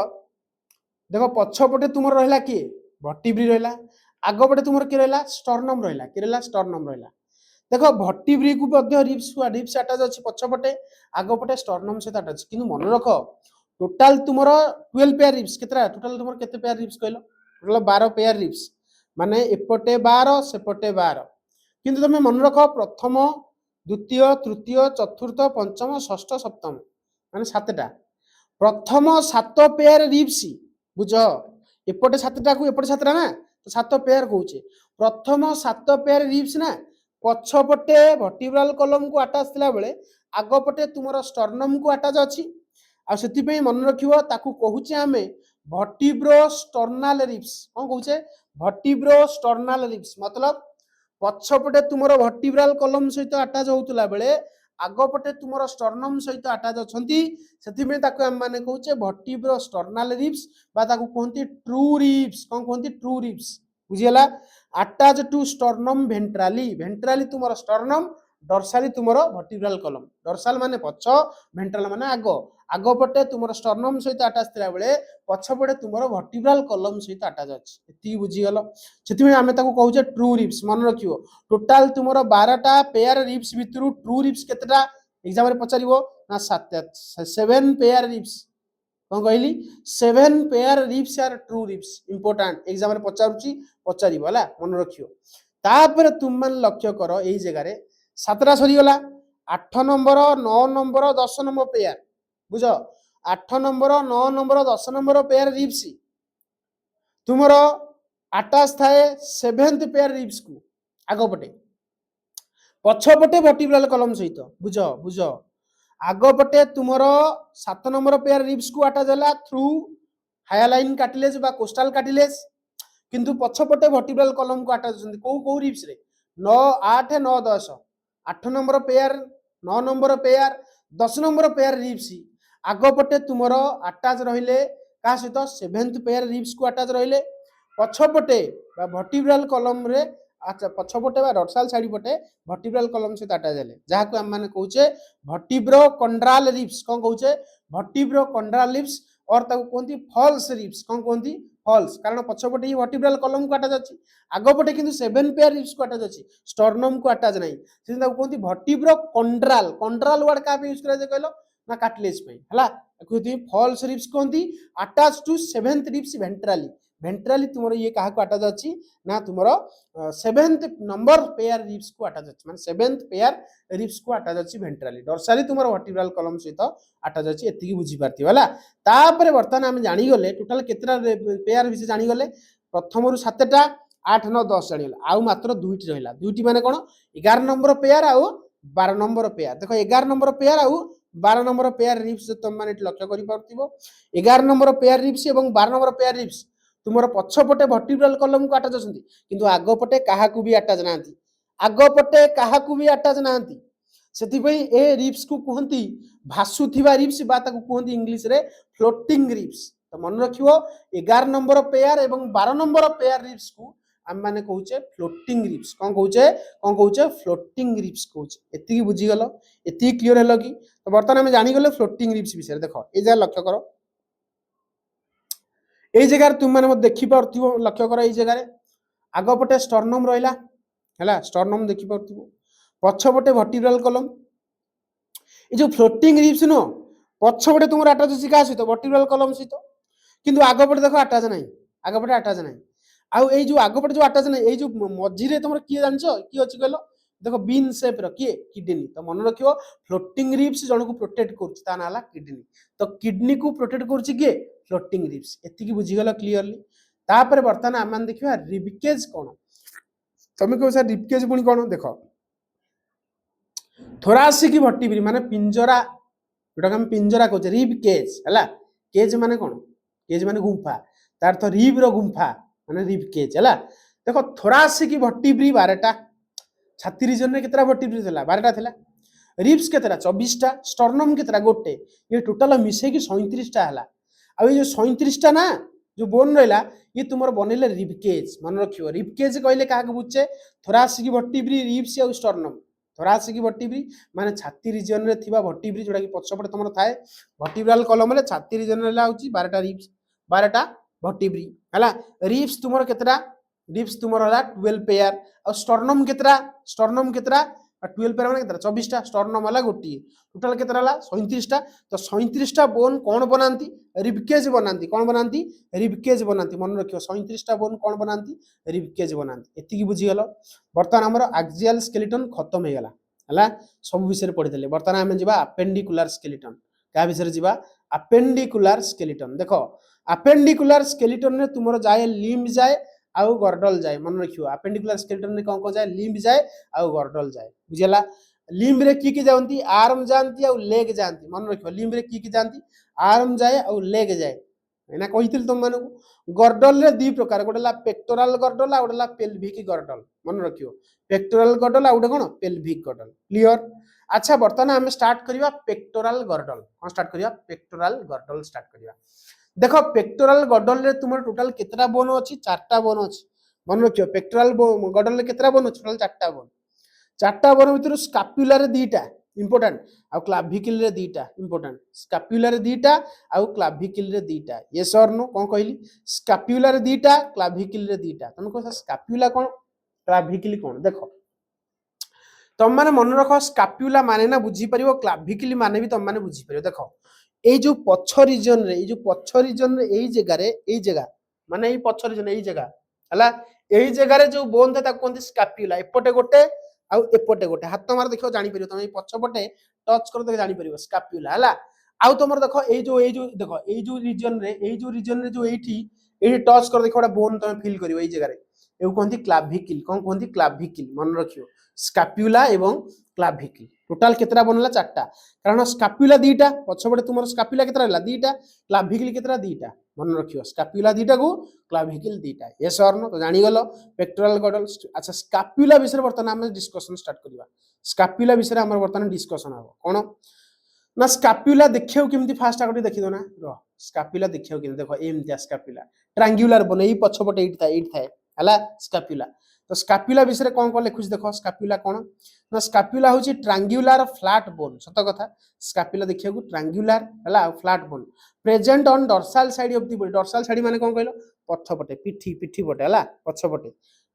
देखो पछपटे तुमर रहला कि वर्टिब्री रहला आगपटे तुमर कि रहला स्टर्नम रहला कि रहला स्टर्नम रहला। देखो वर्टिब्री को मध्य रिब्स अटैच अछि पछपटे आगपटे स्टर्नम से अटैच किंतु मन रखो टोटाल तुमर 12 पेयर रिब्स केतरा टोटाल तुमर केते पेयर रिब्स कहलो टोटाल 12 पेयर रिब्स माने एपटे 12 सेपटे 12 किंतु तुम मन रखो प्रथम द्वितीय तृतीय चतुर्थ पंचम षष्ठ सप्तम माने 7टा प्रथम 7 पेयर रिब्स बुझ एपटे 7टा को एपटे 7टा ना तो 7 पेयर कहूचे प्रथम 7 पेयर रिब्स ना पछपटे वर्टिब्रल कॉलम को अटैच थिला बेले आगपटे तुमर स्टर्नम को अटैच अछि आ सेति पे मन रखिबो ताकू कहूचे हमें वर्टिब्रो स्टर्नाल रिब्स कोन कहूचे वर्टिब्रो स्टर्नाल रिब्स मतलब पछपटे तुमर वर्टिब्रल कॉलम सहित अटैच होउतला बेले आगपटे तुमर स्टर्नम सहित अटैच अछंती सेति पे ताकू हम माने कहूचे वर्टिब्रो स्टर्नाल रिब्स बा ताकू कहंती ट्रू रिब्स कोन कहंती ट्रू रिब्स बुझियला अटैच टू स्टर्नम वेंट्राली तुमर स्टर्नम डॉर्साली तुमर वर्टिब्रल कॉलम डॉर्साल माने पछ वेंट्राल माने आगो पटे तुमर स्टर्नम सहित अटैच थिला बेले पछपटे तुमर वर्टिब्रल कॉलम सहित अटैच अछि एति बुझी गलो सेति में हमें ताकू कहूचे ट्रू रिब्स मन रखियो टोटल तुमर 12 टा पेयर रिब्स भितरु ट्रू रिब्स केतेटा एग्जाम रे पचारिबो ना 7 पेयर रिब्स कौन कहली 7 pair ribs are true ribs important exam रे पचारिबो हला मन रखियो तापर तुम मन लक्ष्य करो एई जगह रे 7टा सरी गला 8 नंबर 9 नंबर 10 नंबर पेयर बुझ 8 number 9 number 10 number pair ribs तुमरो अटैच थाए 7th पेयर रिब्स को आगपटे पछपटे वर्टिब्रल कॉलम सहित बुझ बुझ आगपटे तुमरो 7 नंबर पेयर रिब्स को अटैच होला थ्रू हायालाइन कार्टिलेज बा कोस्टल कार्टिलेज किंतु पछपटे वर्टिब्रल कॉलम को अटैच होती को रिब्स रे 9 8 9 10 8 number pair 9 number pair 10 number pair ribs आगपटे तुमरो अटैच रहिले का सहित 7th पेयर रिब्स को अटैच रहिले पछपटे बा वर्टिब्रल कॉलम रे अच्छा पछपटे बा डॉर्साल साइड पटे वर्टिब्रल कॉलम से अटैच हेले जहा को हम माने कहूचे वर्टिब्रो कंड्राल रिब्स कोन कहूचे वर्टिब्रो कंड्राल रिब्स और ताको कोंती फॉल्स रिब्स कोन कोंती फॉल्स कारण पछपटे ही वर्टिब्रल कॉलम को अटैच अछि आगपटे किंतु 7 पेयर रिब्स को अटैच अछि स्टर्नम को अटैच नाही से ताको कोंती वर्टिब्रो कंड्राल वर्ड का पे यूज करे जे कहलो ना कार्टिलेज पे हला कहती फॉल्स रिब्स कोंती attach to 7th ribs ventrally तुमरो ये काहा को अटैच अछि ना तुमरो 7th नंबर पेयर रिब्स को अटैच अछि माने 7th पेयर रिब्स को अटैच अछि वेंट्राली डॉर्साली तुमरो वर्टिब्रल कॉलम सहित अटैच अछि एति की बुझी पारती हला तापर वर्तमान हम जानि गले टोटल केतरा पेयर विषय जानि गले प्रथम रु 7टा 8 9 10 जानि गले आउ मात्र दुईटी रहिला दुईटी माने कोन 11 नंबर पेयर आउ 12 नंबर पेयर देखो 11 नंबर पेयर आउ 12 नंबर पेयर रिब्स तुम माने लक्ष्य करि पारतिबो 11 नंबर पेयर रिब्स एवं 12 नंबर पेयर रिब्स तुमर पछपटे वर्टिब्रल कॉलम को अटैच अछंती किंतु आगपटे काहाकू भी अटैच नांती आगपटे काहाकू भी अटैच नांती सेति पई ए रिब्स को कहंती भासुथिबा रिब्स बा ताकू कहंती इंग्लिश रे फ्लोटिंग रिब्स तो मन रखियो 11 नंबर पेयर एवं 12 नंबर पेयर रिब्स को हम माने कहूचे फ्लोटिंग रिब्स कोन कहूचे फ्लोटिंग रिब्स कहूचे एति बुझी गलो एति क्लियर हेलो कि तो बर्तमान हम जानि गले फ्लोटिंग रिब्स विषय देखो ए जा लक्ष्य करो एई जगह तुम माने देखि पारथिबो लक्ष्य करो एई जगह रे आगपटे स्टर्नम रहिला हैला स्टर्नम देखि पारथिबो पछपटे वर्टिब्रल कॉलम ए जो फ्लोटिंग रिब्स नो पछपटे तुमर अटैच अछि का सहित वर्टिब्रल कॉलम सहित किंतु आगपटे देखो अटैच नाही आगपटे अटैच नाही आउ एई जो आगपटे जो अटैच नाही एई जो मझी रे तुमर की जानछो की अछि कहलो देखो बीन शेप रो की किडनी तो मन रखियो फ्लोटिंग रिब्स जण को प्रोटेक्ट करछ ता नाला किडनी तो किडनी को प्रोटेक्ट करछ के फ्लोटिंग रिब्स एति की बुझी गलो क्लियरली तापर वर्तमान आमान देखिबा रिबकेज कोन तमे को सर रिबकेज पुनी कोन देखो थोरासिक वर्टिब्री माने पिंजरा जोटा हम पिंजरा कहछ रिबकेज हला केज माने कोन केज माने गुंफा तार तो रिब रो गुंफा माने रिबकेज हला देखो थोरासिक वर्टिब्री 12टा छाती रीजन में केतरा वर्टिब्री थिला 12टा थिला रिब्स केतरा 24टा स्टर्नम केतरा गोटे ये टोटल मिसे की 37टा हला आ ये जो 37टा ना जो बोन रहला ये तुमर बनेले रिबकेज मन रखियो रिबकेज कहले काहा बुझे थोरासिक वर्टिब्री रिब्स या स्टर्नम थोरासिक वर्टिब्री माने छाती रीजन रे थिबा वर्टिब्री जोडा कि पछपटे तुमर थाए वर्टिब्रल कॉलम रे छाती रीजन रे लाउची 12टा रिब्स 12टा वर्टिब्री हला रिब्स तुमर केतरा रिब्स तुमर हला 12 पेयर और स्टर्नम केतरा 12 पेयर माने केतरा 24टा स्टर्नम हला गोटी टोटल केतरा हला 37टा तो 37टा बोन कोन बनांती रिबकेज बनांती कोन बनांती रिबकेज बनांती मन रखियो 37टा बोन कोन बनांती रिबकेज बनांती एति की बुझी गेलो वर्तमान हमर एक्सियल स्केलेटन खत्म हे गेला हला सब विषय पढितले वर्तमान हम जिबा अपेंडिकुलर स्केलेटन का विषय जिबा अपेंडिकुलर स्केलेटन देखो अपेंडिकुलर स्केलेटन रे तुमरो जाय लिम्ब जाय आउ गर्डल जाए मन रखियो अपेंडिकुलर स्केलेटन रे कोन जाए लिम्ब जाए आउ गर्डल जाए बुझला लिम्ब रे की जानती आर्म जानती आउ लेग जानती मन रखियो लिम्ब रे की जानती आर्म जाए आउ लेग जाए एना कहितिल तुम माने गर्डल रे दी प्रकार गोटेला पेक्टोरल गर्डल आ गोटेला पेल्विक गर्डल मन रखियो पेक्टोरल गर्डल आ गोटे कोन पेल्विक गर्डल क्लियर अच्छा वर्तमान हम स्टार्ट करिवा पेक्टोरल गर्डल हम स्टार्ट करिवा पेक्टोरल गर्डल स्टार्ट करिवा देखो पेक्टोरल गर्डल रे तुमर टोटल केतरा बोन अछि चारटा बोन अछि मन रखियो पेक्टोरल गर्डल रे केतरा बोन अछि टोटल चारटा बोन भितर स्कापुला रे दीटा इंपोर्टेंट आ क्लाविकल रे दीटा इंपोर्टेंट स्कापुला रे दीटा आ क्लाविकल रे दीटा यस और नो कोन कहली स्कापुला रे दीटा क्लाविकल रे दीटा तुम को स्कापुला कोन क्लाविकल कोन देखो तुम माने मन रखो स्कापुला माने ना बुझी परिबो क्लाविकल माने भी तुम माने बुझी परिबो देखो ए जो पछ रीजन रे ए जो पछ रीजन रे एई जगह रे एई जगह माने एई पछ रीजन एई जगह हला एई जगह रे जो बोन थे ताको कोनती स्कापुला एपटे गोटे आ एपटे गोटे हाथ मार देखो जानि परिबो तुम ए पछ पटे टच कर देख जानि परिबो स्कापुला हला आ तुमर देखो ए जो देखो ए जो रीजन रे जो एठी एठी टच कर देखो बोन तुम फील करिवो एई जगह रे एउ कोनती क्लाविकल कोन कोनती क्लाविकल मन रखियो स्कापुला एवं क्लाविकल टोटल केतरा बनला चारटा कारण स्कापुला दीटा पछपटे तुमर स्कापुला केतरा हला दीटा क्लाविकल केतरा दीटा मन रखियो स्कापुला दीटा को क्लाविकल दीटा यस और नो तो जानि गलो पेक्टोरल गर्डल अच्छा स्कापुला विषय वर्तमान हम डिस्कशन स्टार्ट करबा स्कापुला विषय हमर वर्तमान डिस्कशन हबो कोन ना स्कापुला देखियो केमती फास्ट आगटी देखि दो ना रो स्कापुला देखियो केमती देखो एमती स्कापुला ट्रायंगुलर बने ई पछपटे एट थाए हला स्कापुला तो स्कापुला विषय कोन कोन लिखुछ देखो स्कापुला कोन ना स्कापुला होची ट्रायंगुलर फ्लैट बोन सत कथा स्कापुला देखियो को ट्रायंगुलर हला flat bone present on dorsal side of the body dorsal side माने कोन कहलो पछपटे पिठी पटे हला पछपटे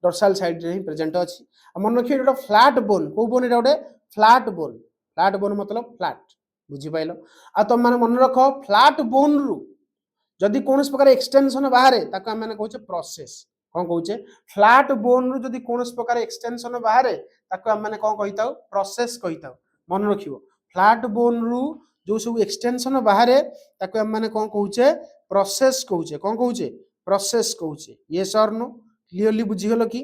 डोर्सल साइड रे ही प्रेजेंट अछि मन रखियो एटा फ्लैट बोन को बोन एटा फ्लैट बोन मतलब फ्लैट बुझी पाइलो आ तुम माने मन रखो फ्लैट बोन रु जदि कोनस प्रकार एक्सटेंशन बाहरे ताको हम माने कहूचे प्रोसेस कोन कहूचे फ्लैट बोन रु जदि कोनस प्रकार एक्सटेंशन बाहरे ताको हम माने कोन कहिताउ प्रोसेस कहिताउ मन रखियो फ्लैट बोन रु जो सब एक्सटेंशन बाहरे ताको हम माने कोन कहूचे प्रोसेस कहूचे यस और नो क्लियरली बुझी गलो कि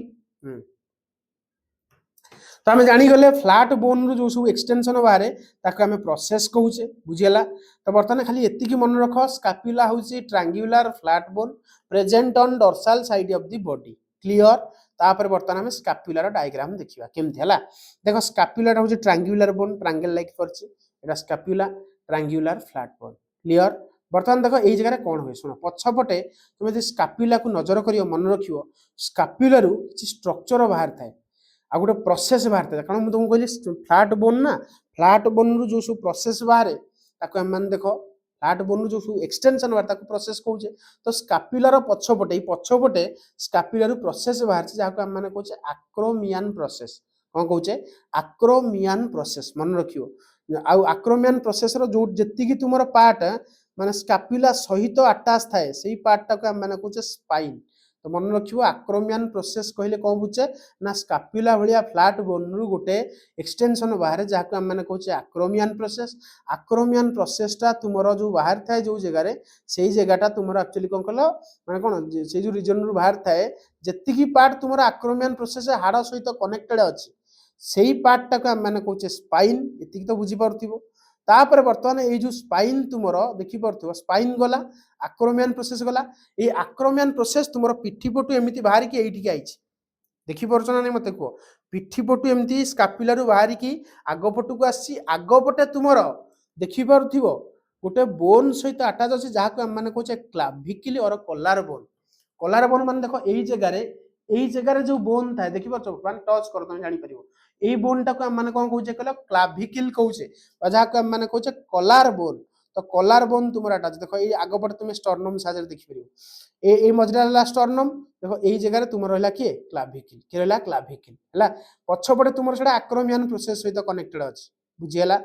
तो आम जानीगले फ्लैट बोन रु जो सब एक्सटेंशन बाहरे ताको आम प्रोसेस कहूचे बुझीगला तो बर्तमान खाली एतिकी मन रख स्कापुला होची triangular flat bone present on dorsal side of the body clear तापर बर्तमान आम स्कापुलार डायग्राम देखिबा केमथि हला देखो स्कापुला होची ट्रायंगुलर बोन ट्रायंगल लाइक करछि एटा scapula triangular flat bone clear बर्तमान देखो एई जगह कोन होय सुनो पछपटे तुम जे स्कापुला को नजर करियो मन रखियो स्कापुला रु किछि स्ट्रक्चर बाहर थाए आ गोटे प्रोसेस बाहर था कारण तुमको कहली फ्लैट बोन ना फ्लैट बोन रु जो सब प्रोसेस बाहर ताको हम मान देखो फ्लैट बोन रु जो सब एक्सटेंशन बाहर ताको प्रोसेस कहूचे तो स्कापुलार पछपटे स्कापुला रु प्रोसेस बाहर जाको हम माने कहूचे आक्रोमियन प्रोसेस कोन कहूचे आक्रोमियन प्रोसेस मन रखियो आ आक्रोमियन प्रोसेस रो जो जति की तुमरो पार्ट माने स्कापुला सहित अटैच थाए सेही पार्ट ताको हम माने कहूचे स्पाइन तो मन रखियो आक्रोमियन प्रोसेस कहले कोन बुझे ना स्कापुला भलिया फ्लैट बोन रु गोटे एक्सटेंशन बाहर जाको हम माने कहूचे आक्रोमियन प्रोसेसटा तुमरो जो बाहर थाए जो जगह रे सेही जगहटा तुमरो एक्चुअली कोन कलो माने कोन से जो रीजन रु बाहर थाए जति पार्ट तुमरो आक्रोमियन प्रोसेस हाड़ सहित कनेक्टेड अछि सेही पार्टटा को हम माने कहूचे स्पाइन एतिक तो बुझी परथिबो तापर वर्तमान ए जो स्पाइन तुमरो देखि परथिबो स्पाइन गला आक्रोमियन प्रोसेस गला ए आक्रोमियन प्रोसेस तुमरो पिठी पटु एमिति बाहर कि एठी आइछि देखि पारुछ ना नहीं मते को पिठी पटु एमती स्कापुला रु बाहरी की आग पटु को आसी आग पटे तुमर देखि पारुथिबो गोटे बोन सहित अटैच अछि जहा को हम माने कहूचे क्लाविकल और कलार बोन माने देखो एई जगह रे जो बोन थाए देखि पारुछ माने टच कर तुम जानि परिबो एई बोन टा को हम माने कोन कहूचे कहलो क्लाविकल कहूचे जहा को हम माने कहूचे कलार बोन तो कलार बोन तुमर अटैच देखो एई आग पटे तुम स्टर्नम साजर देखि परिबो ए मजरा हला स्टर्नम देखो एई जगह रे तुमर रहला के क्लाविकल के रहला क्लाविकल हला पछपटे तुमर सेडा आक्रोमियन प्रोसेस सहित कनेक्टेड अछि बुझी हला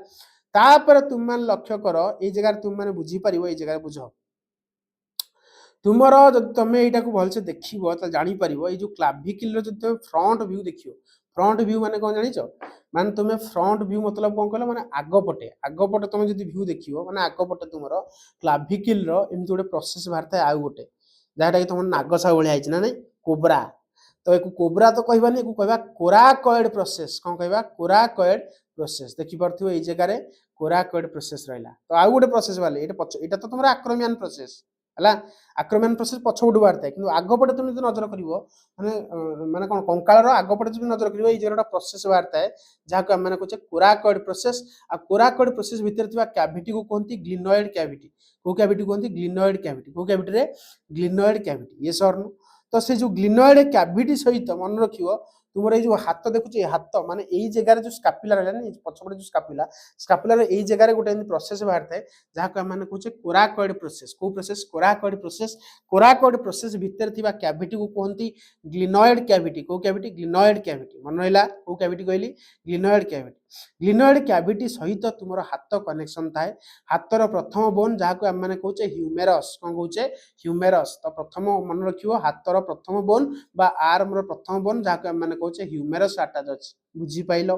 तापर तुम मान लक्ष्य कर एई जगह रे तुम माने बुझी परिबो एई जगह रे बुझो तुमर जब तुम एटा को भलसे देखिबो त जानि परिबो ए जो क्लाविकल रो जब फ्रंट व्यू देखियो फ्रंट व्यू माने कोन जानिचो माने तुम फ्रंट व्यू मतलब कोन कहलो माने आग पटे तुम जदी व्यू देखिबो माने आग पटे तुमर क्लाविकल रो एमति गोटे प्रोसेस बारता आ गोटे जाटा कि तुम नागसा भलिया आइछ ना नै कोब्रा तो एक कोब्रा तो कहबानी को कहबा कोराकॉइड प्रोसेस कोन कहबा कोराकॉइड प्रोसेस देखि परथिबो ए जगह रे कोराकॉइड प्रोसेस रहला तो आ गोटे प्रोसेस वाले एटा तो तुमरा आक्रोमियन प्रोसेस हला आक्रोमियन प्रोसेस पछपटु बारता किंतु आग पटे तुम जदी नजर करिवो माने माने कोन कंकाल रो आग पटे जदी नजर करिवो ए जगहटा प्रोसेस बारता है जहा को हम माने कहचे कोराकॉइड प्रोसेस आ कोराकॉइड प्रोसेस भीतर थिबा कैविटी को कोनती ग्लिनॉइड कैविटी को कैविटी कोनती ग्लिनॉइड कैविटी को कैविटी रे ग्लिनॉइड कैविटी ये सरनु तो से जो ग्लिनॉइड कैविटी सहित मन रखियो तुमर ए जो हाथ देखुचे हाथ माने एई जगह रे जो स्कापुला रहला नै पछपटे जो स्कापुला रे एई जगह रे गोटे प्रोसेस बाहरता है जहा को हम माने कहचे कोराकॉइड प्रोसेस कोराकॉइड प्रोसेस भीतर थिबा कैविटी को कोनती ग्लिनॉइड कैविटी मन रहला को कैविटी कहली ग्लिनॉइड कैविटी सहित तुमर हाथ कनेक्शन थाए हाथर प्रथम बोन जहा को हम माने कहचे ह्यूमेरस कोन कहचे ह्यूमेरस तो प्रथम मन रखियो हाथर प्रथम बोन बा आर्म रो प्रथम बोन जहा को हम माने कहचे ह्यूमेरस अटैच अछि बुझी पाइलो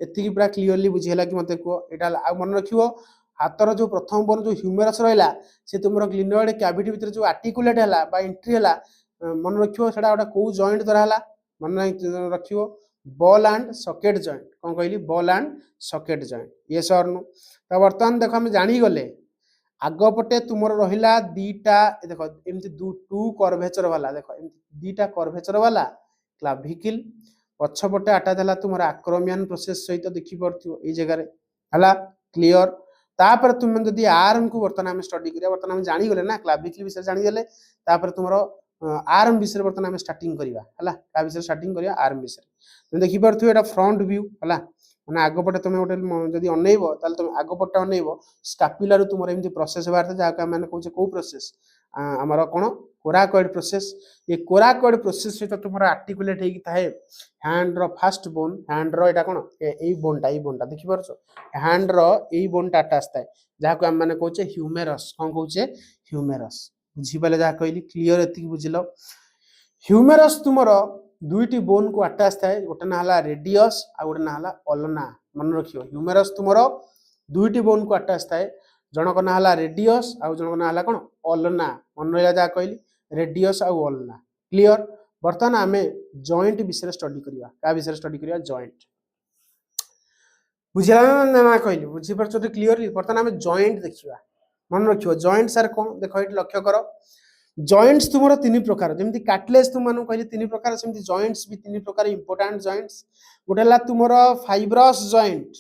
एतिकी पूरा क्लियरली बुझी हला कि मते को एटा आ मन रखियो हाथर जो प्रथम बोन जो ह्यूमेरस रहला से तुमरो ग्लिनॉइड कैविटी भीतर जो आर्टिकुलेट हला बा एंट्री हला मन रखियो सेडा ओटा को जॉइंट द्वारा हला मन रखियो बॉल एंड सॉकेट जॉइंट कोन कहली बॉल एंड सॉकेट जॉइंट ये सरनु तो वर्तमान देखो हम जानि गले आग पटे तुमर रहिला दीटा देखो एमति टू कर्वेचर वाला देखो एमति दीटा कर्वेचर वाला क्लाविकल पछपटे आटा देला तुमर आक्रोमियन प्रोसेस सहित देखि परथियो ए जगह रे हला क्लियर तापर तुम जदी आर्म को वर्तमान हम स्टडी करिया वर्तमान हम जानि गले ना क्लाविकल विषय जानि गले तापर तुमर आर्म विषय वर्तमान हम स्टार्टिंग करिया हला का विषय स्टार्टिंग करिया आर्म विषय तुम देखि परथियो एटा फ्रंट व्यू हला माने आग पटे तुम गोटे जदी अनैबो ताल तुम आग पटे अनैबो स्कापुला रु तुमर एमति प्रोसेस बारता जहा का माने कहूचे को प्रोसेस हमर कोन कोराकॉइड प्रोसेस ये कोराकॉइड प्रोसेस से तुमर आर्टिकुलेट हेकी थाए hand row first bone hand रो एटा कोन एई बोनटा देखि परछो हैंड रो एई बोनटा अटैच थाए जहा को हम माने कहूचे ह्यूमेरस कोन कहूचे ह्यूमेरस बुझी पाले जहा कहली क्लियर एतिकी बुझिलो ह्यूमेरस तुमर दुईटी बोन को अटैच थाए गोटे ना हला रेडियस आ गोटे ना हला अल्ना मन रखियो ह्यूमेरस तुमर दुईटी बोन को अटैच थाए जनक ना हला रेडियस आ जनक ना हला कोन अल्ना मन रहला जा कहली रेडियस आ अल्ना क्लियर वर्तमान आमे जॉइंट विषय स्टडी करिया का विषय स्टडी करिया जॉइंट बुझिला ना कहली बुझी परछो तो क्लियरली वर्तमान आमे जॉइंट देखिबा मन रखियो जॉइंट सर कोन देखो एट लक्ष्य करो जॉइंट्स तुमरो तीन प्रकार जेमति कार्टिलेज तुम मानु कहली तीन प्रकार सेमति जॉइंट्स भी तीन प्रकार इंपोर्टेंट जॉइंट्स गोटेला तुमरो फाइब्रस जॉइंट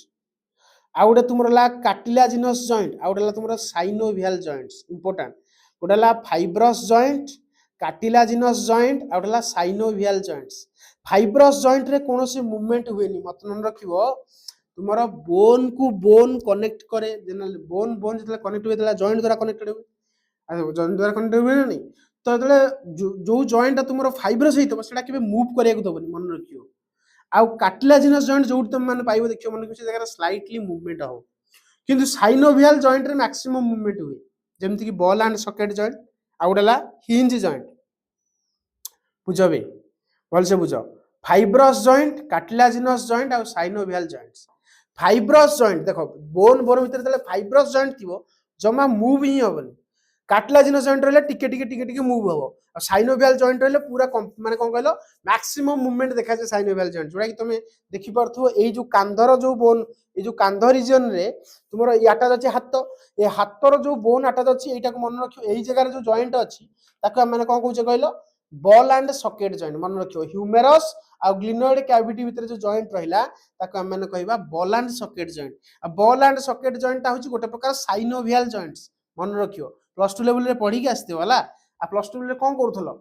आ गोटे तुमरो ला कार्टिलाजिनस जॉइंट आ गोटेला तुमरो साइनोवियल जॉइंट्स इंपोर्टेंट गोटेला फाइब्रस जॉइंट कार्टिलाजिनस जॉइंट आ गोटेला साइनोवियल जॉइंट्स फाइब्रस जॉइंट रे कोनोसी मूवमेंट हुएनी मत मन रखिबो तुमरो बोन को बोन कनेक्ट करे जनरल बोन जतला कनेक्ट हुए तला जॉइंट द्वारा कनेक्टेड हुए जॉइंट द्वारा कनेक्टेड हुए नहीं तो जो जॉइंट तुम फाइब्रस होता है केबे मूव करिया को दबनी मन रखियो आ कार्टिलाजिनस जॉइंट जो तुम माने पाइबो देखियो मन किसी जगह स्लाइटली मूवमेंट हो किंतु साइनोवियल जॉइंट रे मैक्सिमम मूवमेंट हुए जेमति कि बॉल एंड सॉकेट जॉइंट आ गोटेला हिंज जॉइंट बुझबे भल से बुझ फाइब्रस जॉइंट कार्टिलाजिनस जॉइंट आ साइनोवियल जॉइंट्स फाइब्रस जॉइंट देखो बोन भीतर तले फाइब्रस जॉइंट थिबो जमा मूव ही होबनी कार्टिलाजिनस जॉइंट रहले टिके मूव हो और साइनोवियल जॉइंट रहले पूरा माने कोन कहलो मैक्सिमम मूवमेंट देखा जाय साइनोवियल जॉइंट जोडा कि तुमे देखि परथो एई जो कांधर जो बोन ए जो कांध रीजन रे तुमरो याटा जाची हाथ ए हाथर जो बोन आटा जाची एटा को मन रखियो एई जगह रे जो जॉइंट अछि ताको हम माने कोन कहउचे कहलो बॉल एंड सॉकेट जॉइंट मन रखियो ह्यूमेरस आ ग्लिनोइड कैविटी भितर जो जॉइंट रहिला ताको हम माने कहबा बॉल एंड सॉकेट जॉइंट आ बॉल एंड सॉकेट जॉइंट ता होची गोटे प्रकार साइनोवियल जॉइंट्स मन रखियो प्लस 2 लेवल रे पढ़ी के आस्ते वाला आ प्लस 2 रे कोन करथलो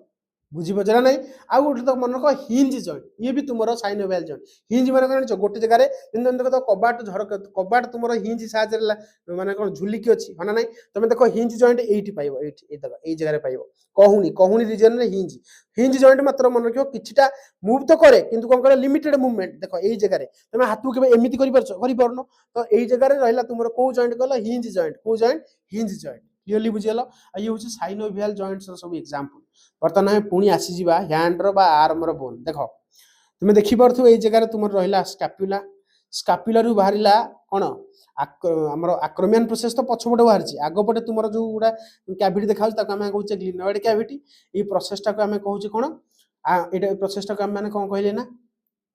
बुझी पजरा नहीं आ गोटे तो मन रखो हिंज जॉइंट ये भी तुमरो साइनोवियल जॉइंट हिंज माने कोन गोटे जगह रे देखो तो कबाट झरक कबाट तुमरो हिंज साहाय्य रे माने कोन झुली की अछि हना नहीं तमे देखो हिंज जॉइंट एठी पाइबो एठी ए देखो ए जगह रे पाइबो कहूनी कहूनी रीजन रे हिंज हिंज जॉइंट मात्र मन रखियो किछटा मूव तो करे किंतु कोन करे लिमिटेड मूवमेंट देखो ए जगह रे तमे हाथू केबे एमिति करि परनो तो ए जगह रे रहला तुमरो को जॉइंट कहला हिंज जॉइंट को जॉइंट हिंज जॉइंट क्लियरली बुझियलो आ ये होची साइनोवियल जॉइंट्स रो सब एग्जांपल बर्तमान हम पुणी आसी जीवा हैंड रो बा आर्म रो बोन देखो तुमे देखि परथु ए जगह रे तुमर रहिला स्कैपुला स्कैपुला रु बाहरिला कोन हमर आक्रोमियन प्रोसेस तो पछपटे बाहरची आगो पटे तुमर जो गुडा कैविटी देखाउ ताको हम कहउचे ग्लिनोइड कैविटी ई प्रोसेस टा को हम कहउचे कोन एटा प्रोसेस टा को हम माने कोन कहले ना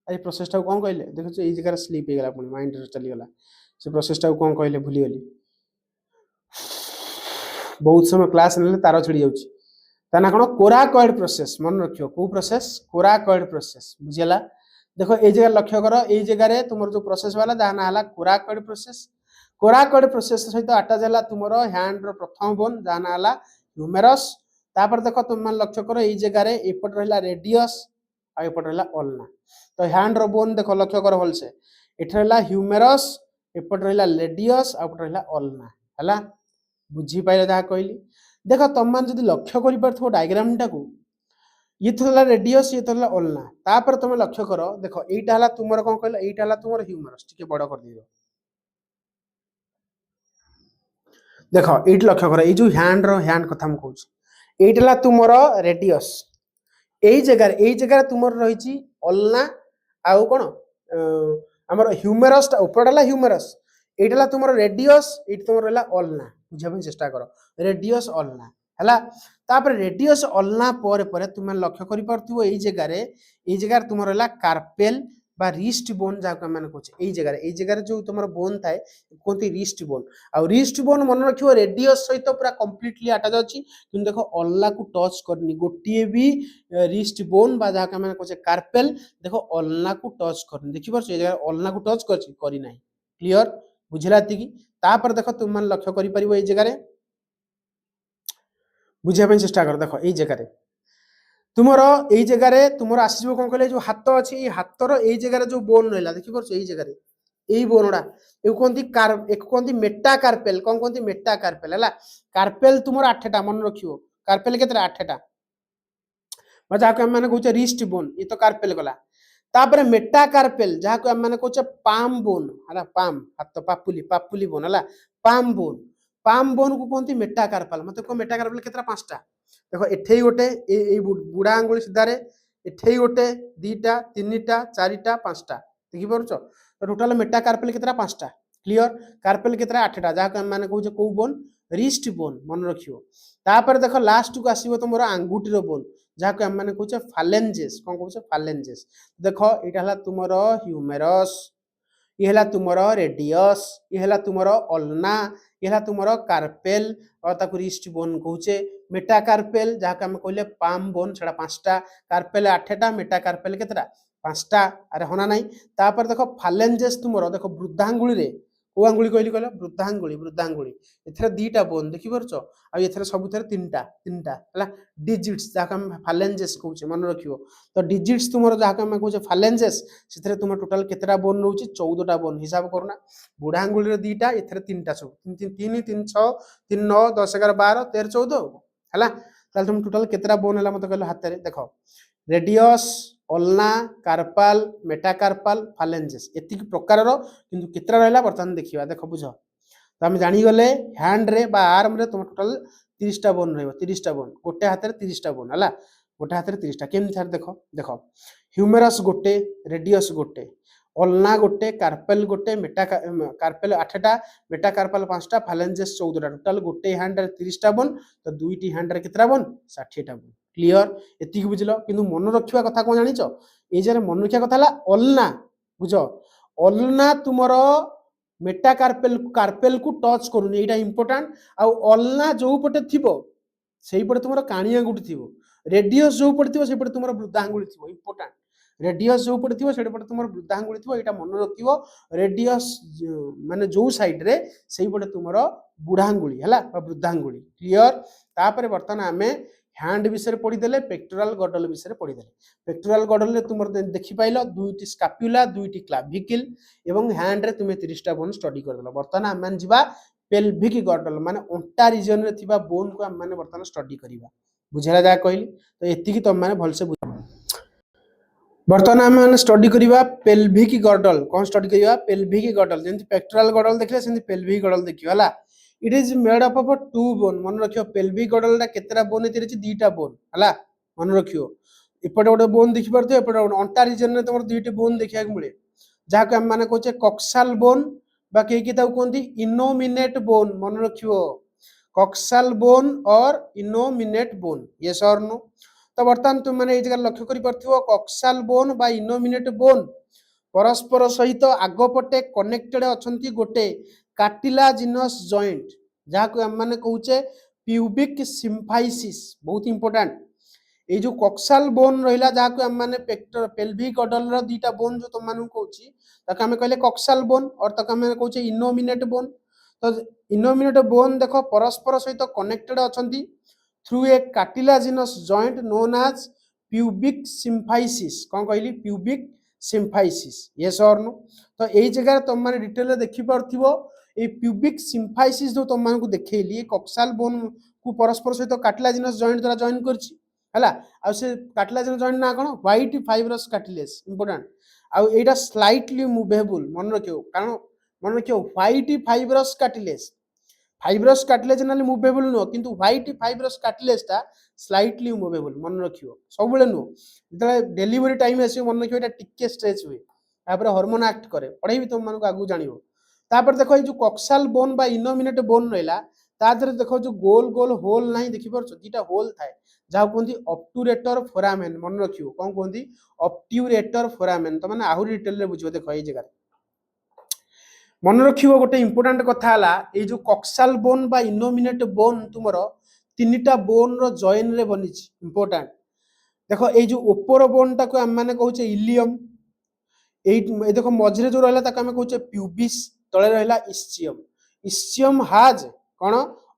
ए प्रोसेस टा को कोन कहले देखो ए जगह रे स्लीप हे गेला पुणी माइंड रे चली गेला से प्रोसेस टा को कोन कहले भूली गेली बहुत समय क्लास नेले तार छड़ी जाउची ताना कोन कोराकॉइड प्रोसेस मन रखियो को प्रोसेस कोराकॉइड प्रोसेस बुझियला देखो ए जगह लक्ष्य करो ए जगह रे तुमर जो प्रोसेस वाला दाना हला कोराकॉइड प्रोसेस सहित अटैच हला तुमर हैंड रो प्रथम बोन दाना हला ह्यूमेरस तापर देखो तुम लक्ष्य करो ए जगह रे एपट रहला रेडियस आ एपट रहला अल्ना तो हैंड रो बोन देखो लक्ष्य करो होल से एठ रहला ह्यूमेरस एपट रहला रेडियस आ एपट रहला अल्ना हला बुझी पाइले दा कहली देखो तुम मान जदि लक्ष्य करि परथो डायग्राम टा को ये थला रेडियस ये थला अल्ना तापर तुम लक्ष्य करो देखो एटा हला तुमर कोन कहला एटा हला तुमर ह्यूमरस ठीक है बड़ कर दियो देखो एट लक्ष्य करो ए जो हैंड रो हैंड कथा हम कहूछ एटा हला तुमर रेडियस ए जगह तुमर रहिची अल्ना आउ कोन हमर ह्यूमरस ऊपर हला ह्यूमरस एटा हला तुमर रेडियस एटा तुमर हला अल्ना बुझाबे चेष्टा करो रेडियस अल्ना हला तापर रेडियस अल्ना पर तुम लक्ष्य करि परथुओ एई जगह तुमर हला कार्पेल बा रिस्ट बोन जा के माने कहछ एई जगह जो तुमर बोन थाए कोनती रिस्ट बोन आ रिस्ट बोन मन रखियो रेडियस सहित पूरा कंप्लीटली अटैच अछि किन देखो अल्ला को टच करनी गोटिए भी रिस्ट बोन बा जा के माने कहछ कार्पेल देखो अल्ला को टच करनी देखि परछ ए जगह अल्ला को टच करछि करि नाही क्लियर बुझिलाती की तापर देखो तुम लक्ष्य करि परिबो एई जगह रे बुझिया पे चेष्टा कर देखो एई जगह रे तुमर आसीबो कोन कहले जो हाथ अछि ए हाथर एई जगह रे जो बोन रहला देखि परछ एई जगह रे एई बोनडा ए कोनती एक कोनती मेटा कार्पेल कोन कोनती मेटा कार्पेल हला कार्पेल तुमर 8टा मन रखियो कार्पेल केतरा 8टा मजा को हम माने कहउछ रिस्ट बोन ये तो कार्पेल गला तापर मेटा कार्पेल जहा को हम माने कहउछ पाम बोन हला पाम हाथ पापुली बोन हला पाम बोन को कोनती मेटा कार्पेल मते को मेटा कार्पेल केतरा 5टा देखो एठेई गोटे ए बुढ़ा आंगुली सीधारे एठेई गोटे दीटा तीनटा चारिटा पांचटा देखि परछ तो टोटल मेटा कार्पेल केतरा 5टा क्लियर कार्पेल केतरा 8टा जा हम माने कहउछ को बोन रिस्ट बोन मन रखियो तापर देखो लास्ट को आसीबो तुमरो आंगुठी रो बोन जा हम माने कहउछ फालेंजेस कोन कहउछ फालेंजेस देखो एटा हला तुमरो ह्यूमेरस ये हला तुमरो रेडियस ये हला तुमरो अल्ना ये हला तुमरो कार्पेल और ताकु रिस्ट बोन कहउचे मेटा कार्पेल जहा हम कहले पाम बोन छडा 5टा कार्पेल 8टा मेटा कार्पेल केतरा 5टा अरे होना नाही तापर देखो फालेंजेस तुमरो देखो वृद्धांगुली रे को आंगुली कहली कहले वृद्धांगुली एथरे दीटा बोन देखि परछ आ एथरे सबुथरे तीनटा हला डिजिट्स जहा हम फालेंजेस कहउचे मन रखियो तो डिजिट्स तुमरो जहा हम कहउचे फालेंजेस सेथरे तुम टोटल केतरा बोन रहउची 14टा बोन हिसाब करना बुढ़ा आंगुली रे दीटा एथरे तीनटा सब 3 3 6 3 9 10 11 12 13 14 हला ताल तुम टोटल केतरा बोन हला मते कहलो हाथ रे देखो रेडियस अल्ना कार्पाल मेटाकार्पाल फालेंजेस एतिक प्रकार रो किंतु केतरा रहला बर्तन देखिबा देखो बुझ तो हम जानि गले हैंड रे बा आर्म रे तुम टोटल 30टा बोन रहबो 30टा बोन गोटे हाथ रे 30टा बोन हला गोटे हाथ रे 30टा केम थार देखो देखो ह्यूमेरस गोटे रेडियस गोटे अल्ना गोटे कार्पेल गोटे मेटा कार्पेल 8टा मेटा कार्पाल 5टा फालेंजेस 14टा टोटल गोटे हैंड रे 30टा बोन तो दुईटी हैंड रे केतरा बोन 60टा बोन क्लियर एति बुझलो किंतु मन रखिबा कथा कोन जानिचो ए जे मन रखिया कथा हला अल्ना बुझो अल्ना तुमरो मेटा कार्पेल को टच करूनी एटा इंपोर्टेंट आ अल्ना जो पटे थिबो सेही पटे तुमरो काणी आंगुठी थिबो रेडियस जो पड़िथिबो से पटे तुमर वृद्धांगुली थिबो इंपोर्टेंट रेडियस जो पड़िथिबो से पटे तुमर वृद्धांगुली थिबो एटा मन रखिबो रेडियस माने जो साइड रे सेही पटे तुमर बुढ़ांगुली हला बा वृद्धांगुली क्लियर तापर वर्तमान आमे हैंड विषय पढ़ी देले पेक्टोरल गडल विषय पढ़ी देले पेक्टोरल गडल रे तुमर देखि पाइलो दुईटी स्कापुला दुईटी क्लाविकल एवं हैंड रे तुमे 30 टा बोन स्टडी कर देलो वर्तमान हम मान जिबा पेल्विक गडल माने ओंटा रीजन रे थिबा बोन को हम माने वर्तमान स्टडी करिबा बुझला जा कहली तो एति की तुम माने भल से वर्तमान हम माने स्टडी करिबा पेल्विक गडल कोन स्टडी करिबा पेल्विक गडल जेंति पेक्टोरल गडल देखले सेंति पेल्विक गडल देखियो हला it is made up of two bone मन रखियो पेल्विक गडल टा केतरा बोन एति रछि दीटा बोन हला मन रखियो एपटे गोटे बोन देखि परथि एपटे अंटा रीजन रे तमर दुईटी बोन देखिया मिले जहा को हम माने कहचे कॉक्साल बोन बा के की ताऊ कोंती इनोमिनेट बोन मन रखियो कॉक्साल बोन और इनोमिनेट बोन यस और नो तो वर्तमान तुम माने ए जगह लक्ष्य करि परथिबो कॉक्साल बोन बा इनोमिनेट बोन परस्पर सहित आगपटे कनेक्टेड अछंती गोटे कार्टिलाजिनस जॉइंट जहा को हम माने कहूचे प्यूबिक सिम्फाइसिस बहुत इंपोर्टेंट ए जो कॉक्साल बोन रहिला जहा को हम माने पेल्विक गडल रो दीटा बोन जो तुम मानु कहूची ताके हम कहले कॉक्साल बोन और ताके हम कहूचे इनोमिनेट बोन तो इनोमिनेट बोन देखो परस्पर सहित कनेक्टेड अछंती through a cartilaginous joint known as pubic symphysis कोन कहली प्यूबिक सिम्फाइसिस यस और नो तो एई जगह तुम माने डिटेल रे देखि परथिबो ए प्यूबिक सिम्फाइसिस जो तुम मानकु देखैली कॉक्साल बोन को परस्पर सहित कार्टिलाजिनस जॉइंट द्वारा जॉइन करछि हला आ से कार्टिलाजिनस जॉइंट ना कोन व्हाइट फाइब्रस कार्टिलेज इंपोर्टेंट आ एटा स्लाइटली मूवेबल मन रखियो कारण मन रखियो व्हाइट फाइब्रस कार्टिलेज नाले मूवेबल नो किंतु व्हाइट फाइब्रस कार्टिलेज ता स्लाइटली मूवेबल मन रखियो सब बेले नो जतले डिलीवरी टाइम आसी मन रखियो एटा टिके स्ट्रेच हुए तापर हार्मोन एक्ट करे पढ़ाई भी तुम मन को आगु जानिबो तापर देखो जो कॉक्साल बोन बा इनोमिनेट बोन रहला ता दरे देखो जो गोल गोल होल नाही देखि परछो दीटा होल थाए जहा कोंती ऑब्टुरेटर फोरामेन मन रखियो कोन कोंती ऑब्टुरेटर फोरामेन तो माने आहुरी डिटेल रे बुझियो देखो ए जगह मन रखियो गोटे इंपोर्टेंट कथा हला ए जो कॉक्साल बोन बा इनोमिनेट बोन तुमरो तीनटा बोन रो जॉइन रे बनिछि इंपोर्टेंट देखो ए जो ऊपर बोन टा को हम माने कहूचे इलियम ए देखो मझरे जो रहला ताका हम कहूचे प्यूबिस तळे रहला इस्चियम हाज कोन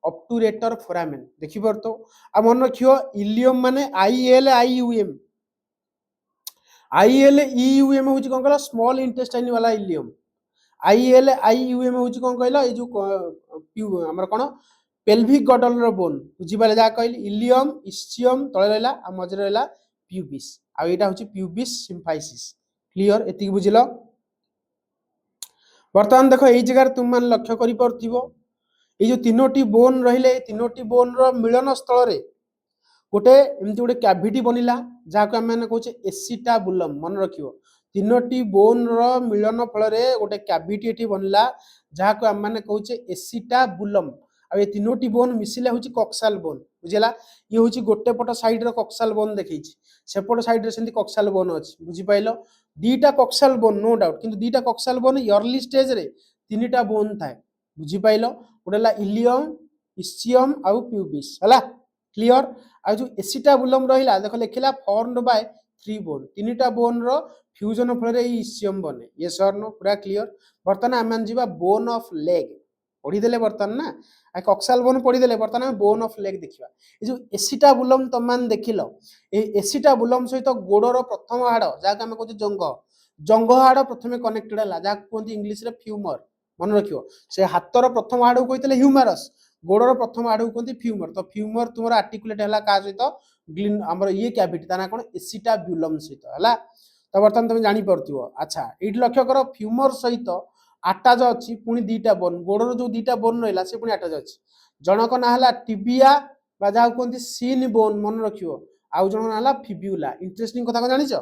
ऑब्टुरेटर फोरामेन देखि परतो आ मन रखियो इलियम माने आईएलईयूएम होची कोन कहला स्मॉल इंटेस्टाइन वाला इलियम आईएलईयूएम होची कोन कहला ए जो हमर कोन पेल्विक गडल रो बोन बुझी पाले जा कहली इलियम इस्चियम तळे रहला आ मझरे रहला प्यूबिस आ एटा होची प्यूबिस सिम्फाइसिस क्लियर एति बुझिलो वर्तमान देखो एई जगह तुम मान लक्ष्य करि परथिबो ए जो तीनोटी बोन रहिले तीनोटी बोन रो मिलन स्थल रे गोटे एमती गोटे कैविटी बनिला जहा को हम माने कहूचे एसिटाबुलम मन रखियो तीनोटी बोन रो मिलन फल रे गोटे कैविटी एठी बनिला जहा को हम माने कहूचे एसिटाबुलम आ ए तीनोटी बोन मिसिले होची कॉक्साल बोन बुझिला ये होची गोटे पट साइड रो कॉक्साल बोन देखैछि सेपट साइड रे सेंती कॉक्साल बोन अछि बुझि पाइलो दीटा कॉक्साल बोन नो डाउट किंतु दीटा कॉक्साल बोन अर्ली स्टेज रे तीनटा बोन थाए बुझि पाइलो गोटेला इलियम इस्चियम आ प्यूबिस हला क्लियर आ जो एसिटाबुलम रहिला देखो लेखिला फॉर्मड बाय 3 बोन तीनटा बोन रो फ्यूजन फल रे इस्चियम बने ये सर नो पूरा क्लियर वर्तमान हम जीवा बोन ऑफ लेग पढ़ी देले वर्तमान ना आ कॉक्साल बोन पढ़ी देले वर्तमान हम बोन ऑफ लेग देखिबा ए जो एसिटाबुलम तमान देखिलो ए एसिटाबुलम सहित गोडर प्रथम हाड़ जहा हम कहू जंग हाड़ प्रथमे कनेक्टेड हला जहा कहते इंग्लिश रे फ्यूमर मन रखियो से हातर प्रथम हाड़ को कहते ह्यूमरस गोडर प्रथम हाड़ को कहते फ्यूमर तो फ्यूमर तुमर आर्टिकुलेट हला का सहित ग्लिन हमर ये कैविटी ता ना कोन एसिटाबुलम सहित हला तो वर्तमान तुम जानि परथिबो अच्छा एठी लक्ष्य करो फ्यूमर सहित अटैच अछि पुनी दीटा बोन गोडर जो दीटा बोन रहला से पुनी अटैच अछि जनक ना हला टिबिया बा जाउ कोंती सीन बोन मन रखियो आउ जन ना हला फिब्यूला इंटरेस्टिंग कथा को जानिछो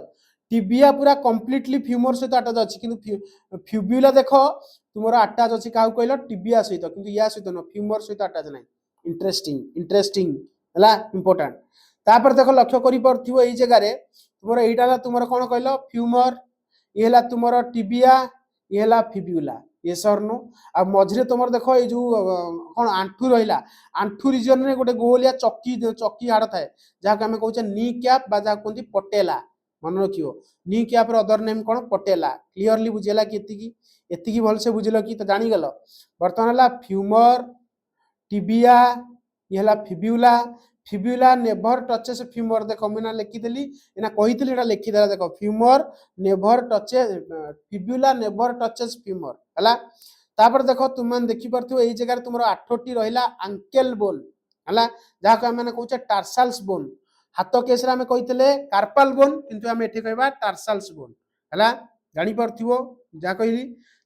टिबिया पूरा कंप्लीटली फ्यूमर सहित अटैच अछि किंतु फिब्यूला देखो तुमरो अटैच अछि काउ कहलो टिबिया सहित किंतु या सहित न फ्यूमर सहित अटैच नै इंटरेस्टिंग हला इंपोर्टेंट तापर देखो लक्ष्य करि परथिबो एई जगह रे तुमरो एइटा तुमरो कोन कहलो फ्यूमर ये हला तुमरो टिबिया ये हला फिब्यूला यस और नो आ मझिरे तुमर देखो ये जो कौन आंठू रहिला आंठू रीजन रे गोटे गोलिया चक्की चक्की हाड़ थाए जहाँ आम कहे नी कैप बा जहाँ कहते पटेला मन रखियो नी कैप अदर नेम कौन पटेला क्लीयरली बुझेगा कि एतिकी भलसे बुझल कि तो जानीगल बर्तमान है फ्यूमर टिबिया ये है fibula fibula never touches femur देख मुझे लिखिदेली एना कही लिखिदेला देख femur never touches fibula never touches femur है तापर देख तुम देखिपो ये जगह तुम 8टी रहा आंकेल बोन है जहाँ को आम कहे टार्साल्स बोन हाथ केस कही कार्पाल बोन किंतु आम ये कह टार्साल्स बोन है जापर जहाँ कहली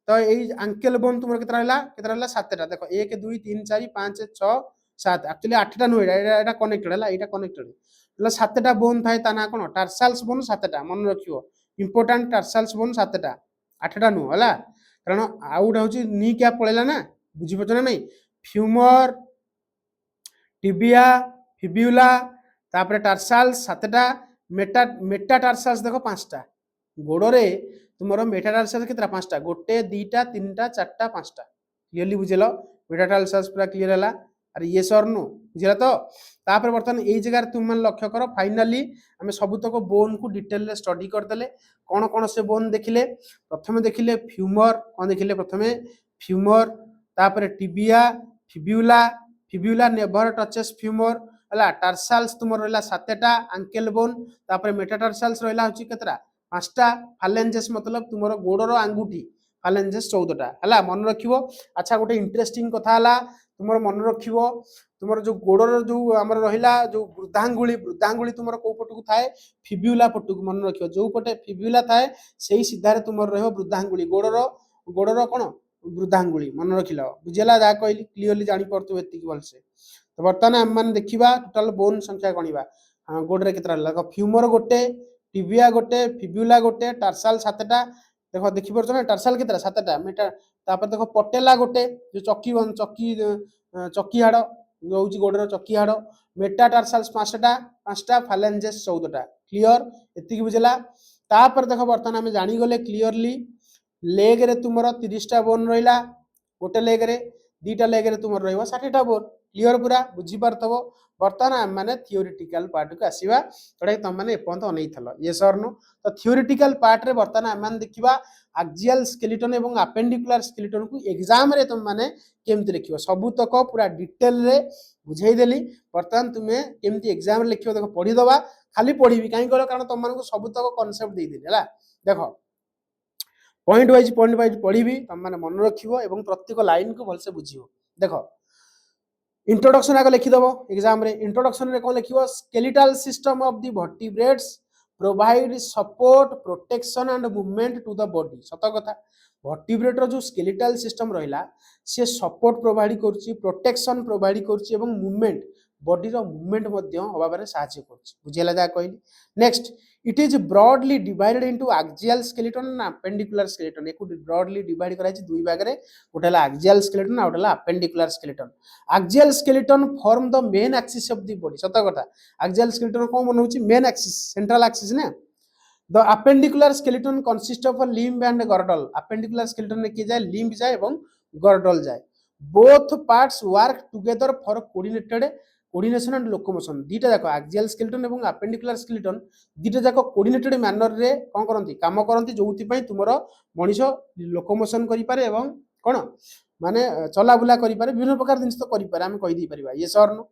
तो यही आंकेल बोन तुम के रहा 7टा देख 1 2 3 4 5 6 7 एक्चुअली 8टा नुह यहाँ कनेक्टेड है यहाँ कनेक्टेड 7टा बोन थाए ता ना कौन टार्साल्स बोन 7टा मन रखियो इंपोर्टाट टार्साल्स बोन 7टा 8टा नुह है कारण आउ गोटे हूँ नी क्या पड़ेगा ना बुझीपार ना नहीं फ्यूमर टिबिया फिब्यूला तापर टार्साल्स 7टा मेटा मेटा टार्साल्स देख 5टा गोड़े तुम मेटाटार्साल्स के 5टा 1 2 3 4 5टा क्लीयरली बुझेल मेटाटार्साल्स पूरा क्लीयर है अरे ये सर नो बुझेगा तो तापर बर्तमान ये जगह तुम लक्ष्य कर फाइनाली आम सबुतक बोन को डिटेल स्टडी करदे कौन कौन से बोन देखिले प्रथम देखिले फ्यूमर कौन देखिले प्रथम फ्यूमर तापर tibia fibula fibula never touches femur है टार्साल्स तुम रहा 7टा आंकेल बोन तापर मेटाटार्साल्स रहा हूँ केतटा 5टा फालेंजेस मतलब तुम गोड़र आंगुठी फालेंजेस 14टा है मन रखियो अच्छा गोटे इंटरेस्टिंग कथा है तुम मन रखियो तुम जो गोड़र जो आम रहा जो वृद्धांगुली तुम कौ पटक थाए फिब्यूला पटक मन रखियो जो पटे फिब्यूला थाए से सीधार तुम रह वृद्धांगुली गोड़र कौन वृद्धांगुली मन रखिल बुझेगा जहाँ कहली क्लीयरली जापे ये भलसे तो बर्तमान आम मैंने देखा टोटाल बोन संख्या गणवा गोड़े के फ्यूमर गोटे टिबिया गोटे फिब्यूला गोटे टार्साल 7टा देख देखिपार ना टार्साल के 7टा मेटा तापर देख पटेला गोटे जो चक्की चक्की चक्की हाड़ जो हूँ गोड़र चक्की हाड़ मेटा टार्साल्स 5टा फालेंजेस 14टा क्लीयर एति बुझेगा तापर देख बर्तमान आम जानीगले क्लीयरली लेग रे तुम 30टा बोन रहा गोटे लेग रे 2टा लेग रे तुम रहा 60टा बोन क्लीयर पूरा बुझीपारथब बर्तमान आम मैंने थियोरिटिकल पार्ट को आसवा जोटा तुम मैंने एपर्त अनईल ये सर नो तो थियोरिटिकल पार्ट रे बर्तमान आम देखा आक्सियल स्केलेटन और आपेंडिकुलर स्केलेटन को एग्जाम रे तुम मैंने केमती लिख सबुतक पूरा डिटेल रे बुझेदेली बर्तमान तुम्हें केमती एग्जाम लिख देख पढ़ीदबा खाली पढ़ी कहीं कारण तुम मानक सबुतक कनसेप्ट देदेली है देख पॉइंट वाइज पढ़ी तुम मैंने मन रखियो एवं प्रत्येक लाइन को भलसे बुझियो देख इंट्रोडक्शन आगे लिखिदेव एग्जाम रे इंट्रोडक्शन रे कौन लिखियो skeletal system of the vertebrates provide support protection and movement to the body सत कथा वर्टिब्रेट जो स्केलेटल सिस्टम रहा सी सपोर्ट प्रोवाइड करुच्ची प्रोटेक्शन प्रोवाइड करुच्ची एवं मूवमेंट बॉडी रो मूवमेंट हवाबार साहाय्य बुझेगा जहाँ कहली next it is broadly divided into axial skeleton and appendicular skeleton एक ब्रॉडली डिवाइड कराई दुई भाग में गोटे आक्सियल स्केलेटन आ गोटे appendicular skeleton axial skeleton form the main axis of the body सत कथा आक्सियल स्केलेटन कौन बनाऊँ मेन एक्सिस सेंट्रल एक्सिस ना the appendicular skeleton consist of limb and girdle appendicular skeleton में किए जाए लिम्ब जाए और गर्डल जाए both parts work together for coordination and locomotion दीटा जाक आक्सियल स्केलेटन और आपेंडिकुलर स्केलेटन दीटा जाक कोऑर्डिनेटेड मैनर रे कौन करती काम करती जो तुम मनीष लोकोमोशन करें कौन माने चलाबुला करें विभिन्न प्रकार जिन तो करें आम कहीदेपर ये सर नो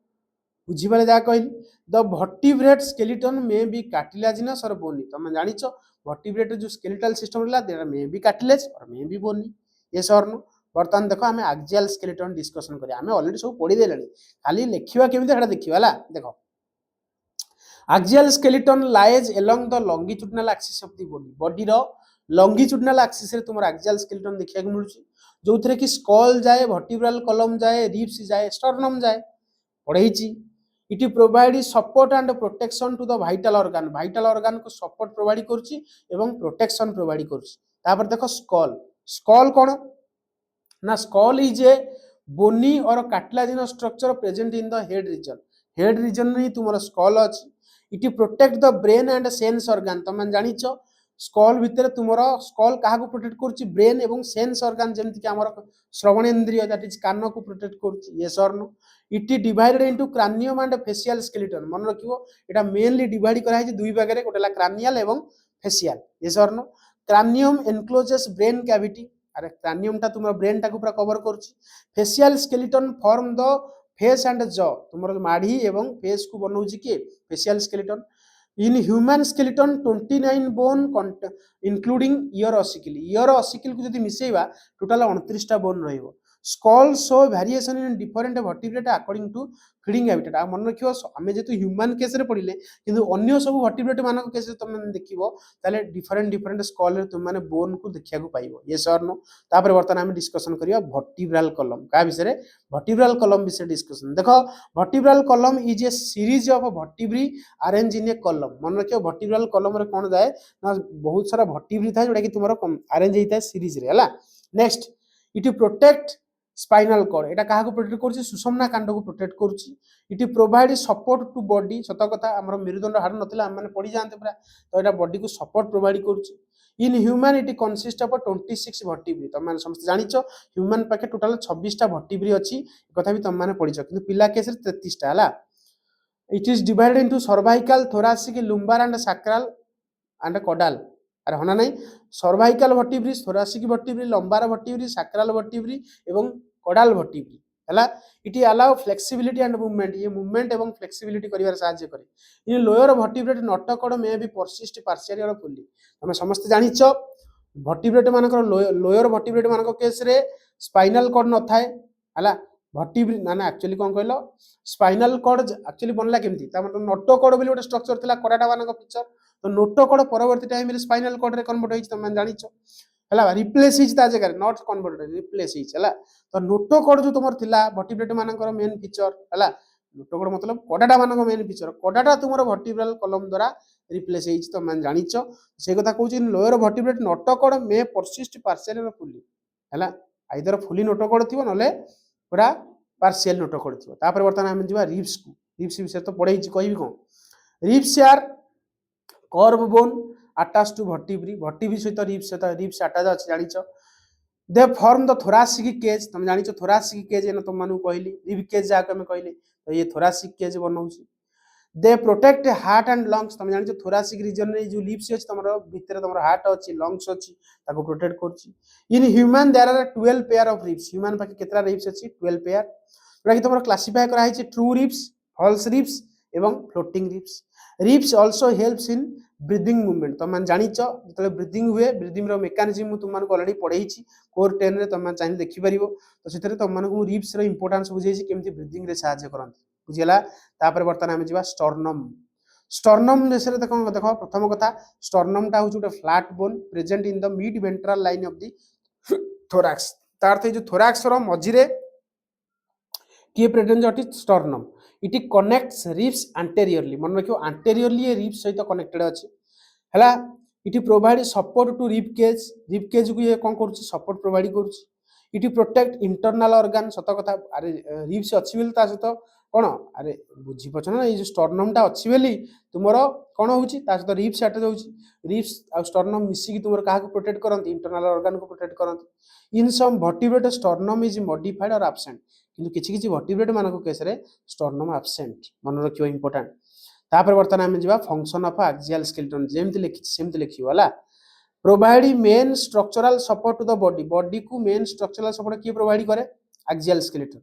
बुझीपारे जहाँ कहली the vertebrate skeleton may be cartilaginous और बोनी तुम जान वर्टिब्रेट जो स्केलेटल सिस्टम रहा मे बी कार्टिलेज और मे बी बोनी ये सर नो बर्तमान देख आम आक्सियल स्केलेटन डिस्कसन करें आम अलरेडी सब पढ़ी देले खाली लिखा केमी देखा देख axial skeleton lies along the longitudinal axis of the body बॉडीर लॉन्गिट्यूडिनल एक्सिस रे तुम आक्सियल स्केलेटन देखा मिलूँ जो थे कि स्कल जाए वर्टिब्रल कॉलम जाए रिब्स जाए स्टर्नम जाए पढ़ेची it provide support and protection to the vital organ को सपोर्ट प्रोवाइड करुच्ची एवं प्रोटेक्शन प्रोवाइड करुच्ची देख स्कल स्कल कौन ना skull is a bony or cartilaginous structure present in the head region ही तुम स्कल अच्छी it protect the brain and sense organ तुम जान स्कल भितर तुमर स्कल क्या प्रोटेक्ट करुच्ची ब्रेन एवं सेन्स ऑर्गन जेमती कि आमर श्रवणेन्द्रिय दैट इज कान को प्रोटेक्ट करुच्ची यस और no it is divided into cranium and facial skeleton मन रखिबो एटा मेनली डिवाइड करा है दुई भाग रे गोटेला क्रानियल एवं फेशियल यस और no cranium encloses brain cavity अरे क्रानियम टा तुम ब्रेन टा को पूरा कवर करुच्ची facial skeleton form the face and jaw तुम माढ़ी एवं फेस को बनाउची के facial skeleton in human skeleton 29 bone including ear ossicle को जदि मिसेइबा टोटल 29 टा बोन रहिबो skull show variation in different vertebrate according to feeding habitat आ मन रखियो आमे जेतु ह्यूमन केस रे पडिले किंतु अन्य सब वर्टिब्रेट मानक केस रे तुम देखिबो ताले डिफरेंट स्कल रे तुम माने बोन को देखिया को पाइबो यस और नो तापर वर्तमान आमे डिस्कशन करिया वर्टिब्रल कॉलम का विषय रे वर्टिब्रल कॉलम विषय डिस्कशन देखो vertebral column is a series of vertebrae arrange in A column मन रखियो वर्टिब्रल कॉलम रे कोन जाए ना बहुत सारा वर्टिब्री था जोटा कि तुमरो अरेंज हेता सीरीज रे हला next it protect spinal cord एटा काहा को प्रोटेक्ट करछि सुषुम्ना कांड को प्रोटेक्ट करछि it provide support to body सत कथा हमर मेरुदंड हाड़ नथिला हम माने पड़ी जानते पूरा तो एटा बॉडी को सपोर्ट प्रोवाइड करछि in human it consist of 26 vertebrae तुम माने समस्त जानिछो ह्यूमन पाके टोटल 26 टा वर्टिब्री अछि कथा भी तुम माने पड़िछो किंतु पिला केस रे 33 टा हला it is divided into cervical thoracic lumbar and sacral and caudal अरे होना नहीं cervical vertebrae thoracic vertebrae lumbar vertebrae sacral vertebrae एवं कॉडल वर्टिब्री हला it allow flexibility and movement ये मूवमेंट एवं फ्लेक्सिबिलिटी करिवार सहायता करे in lower vertebrate notochord may be persist partially or fully हम समस्त जानिछो वर्टिब्रेट मानकर लोअर वर्टिब्रेट मानक केस रे स्पाइनल कॉर्ड न थाए हला वर्टिब्री ना एक्चुअली कोन कहलो स्पाइनल कॉर्ड एक्चुअली बनला केमती ता मतलब नोटोकॉर्ड बोली गोटे स्ट्रक्चर थिला कोडाटा मानक फीचर तो नोटोकॉर्ड परवर्ती टाइम रे स्पाइनल कॉर्ड रे कन्वर्ट होई तुम जानिछो हला रिप्लेस हिज ता जगह नॉट कन्वर्टेड रिप्लेस हिज हला तो नोटोकॉर्ड जो तुमर थिला वर्टिब्रेट मानकर मेन फीचर हला नोटोकॉर्ड मतलब कोडाटा मानक मेन फीचर कोडाटा तुमर वर्टिब्रल कॉलम द्वारा रिप्लेस हिज तुम जानिछो से कथा कहूची lower vertebrate notochord may persist partially or fully हला आइदर फुल्ली नोटोकॉर्ड थिबो नले पूरा पार्शियल नोटोकॉर्ड थिबो तापर वर्तमान हम जिबा रिब्स को रिब्स विषय तो पढै छी कहबी कोन ribs are curve bone attach to vertebrae सहित रिब्स अटैच अछि जानिछो they form the thoracic cage तुम जानिछो थोरासिक केज एना तुम मानु कहली रिब केज जाके हम कहले तो ये थोरासिक केज बनौछि they protect heart and lungs तुम जानिछो थोरासिक रीजन रे जो लिप्स अछि तमरो भितर तमरो हार्ट अछि लंग्स अछि ताको प्रोटेक्ट करछि in human there are 12 pair of ribs human पाके केतरा रिब्स अछि 12 पेयर जोटा कि तमरो क्लासिफाई करा है ट्रू रिब्स फॉल्स रिब्स एवं floating ribs ribs also helps in breathing movement तुम जानिछो जतले ब्रीदिंग हुए ब्रीदिंग रो मेकानिज्म तुम मानको ऑलरेडी पढै छी कोर 10 रे तुम चाहि देखि परिबो तो सेतरे तुम मानको रिब्स रो इंपोर्टेंस बुझै छी केमति ब्रीदिंग रे सहायता करंती बुझिला तापर वर्तमान हम जिबा स्टर्नम देशरे देखो देखो प्रथम कथा स्टर्नम टा होछु flat bone present in the mid ventral line of the thorax तार अर्थ जो थोरैक्स रो मझिरे किए प्रेजेंट अटी sternum it connects ribs anteriorly मन रखियो एंटेरियरली रिब्स सहित कनेक्टेड अछि हला it provide support to rib cage को ये कोन करछि सपोर्ट प्रोवाइड करछि इट प्रोटेक्ट इंटरनल ऑर्गन सत कथा अरे रिब्स अछि बेल ता सहित कोन अरे बुझी पछ ना ये जो स्टर्नम टा अछि बेली तुमरो कोन होउछि ता सहित रिब्स अटैच होउछि रिब्स आ स्टर्नम मिसी कि तुमरो काहा को प्रोटेक्ट करंती इंटरनल ऑर्गन को प्रोटेक्ट करंती in some vertebrate sternum is modified or absent किंतु किछि किछि वर्टिब्रेट मानको केस रे स्टर्नम एब्सेंट मन रखियो इंपोर्टेंट तापर वर्तमान हम जिबा फंक्शन ऑफ एक्सियल स्केलेटन जेमति लिखि सेमति लिखियो हला provide main structural support to the body को मेन स्ट्रक्चरल सपोर्ट की प्रोवाइड करे axial skeleton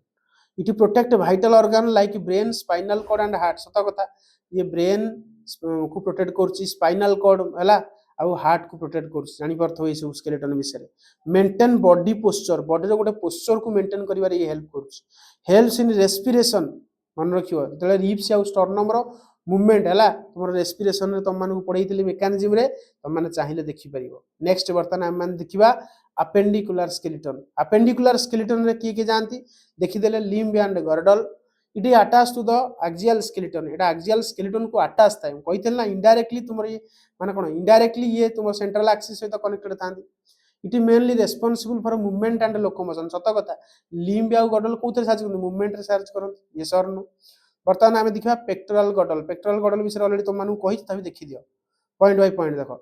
it protect vital organ like brain spinal cord and heart सत कथा ये ब्रेन को प्रोटेक्ट करछि स्पाइनल कॉर्ड हला आ हार्ट को प्रोटेक्ट करछि जानि परथो ए सब स्केलेटन विषय मेंटेन बॉडी पोस्चर बॉडी रो गोटे पोस्चर को मेंटेन करिवारे ये हेल्प करछि हेल्प्स इन रेस्पिरेशन मन रखियो जतले रिब्स आ स्टर्नम रो मूवमेंट हला तुमरो रेस्पिरेशन रे तुम मानू पढैतिली मेकानिज्म रे तुम माने चाहिले देखि परिबो नेक्स्ट वर्तन हम मान देखिबा अपेंडिकुलर स्केलेटन रे की जानती देखि देले limb and girdle it attach to the axial skeleton एटा एक्सियल स्केलेटन को अटैच थाए कहितल ना इनडायरेक्टली तुमरो ये माने कोन इनडायरेक्टली ये तुम सेंट्रल एक्सिस सहित कनेक्टेड थांती it mainly responsible for movement and locomotion सत कथा लिम्ब आ गर्डल कोथे सर्च करन मूवमेंट रे सर्च करन यस और नो वर्तमान आमे देखिबा पेक्टोरल गडल विषय ऑलरेडी तुम मानू कहि तभी देखि दियो पॉइंट बाय पॉइंट देखो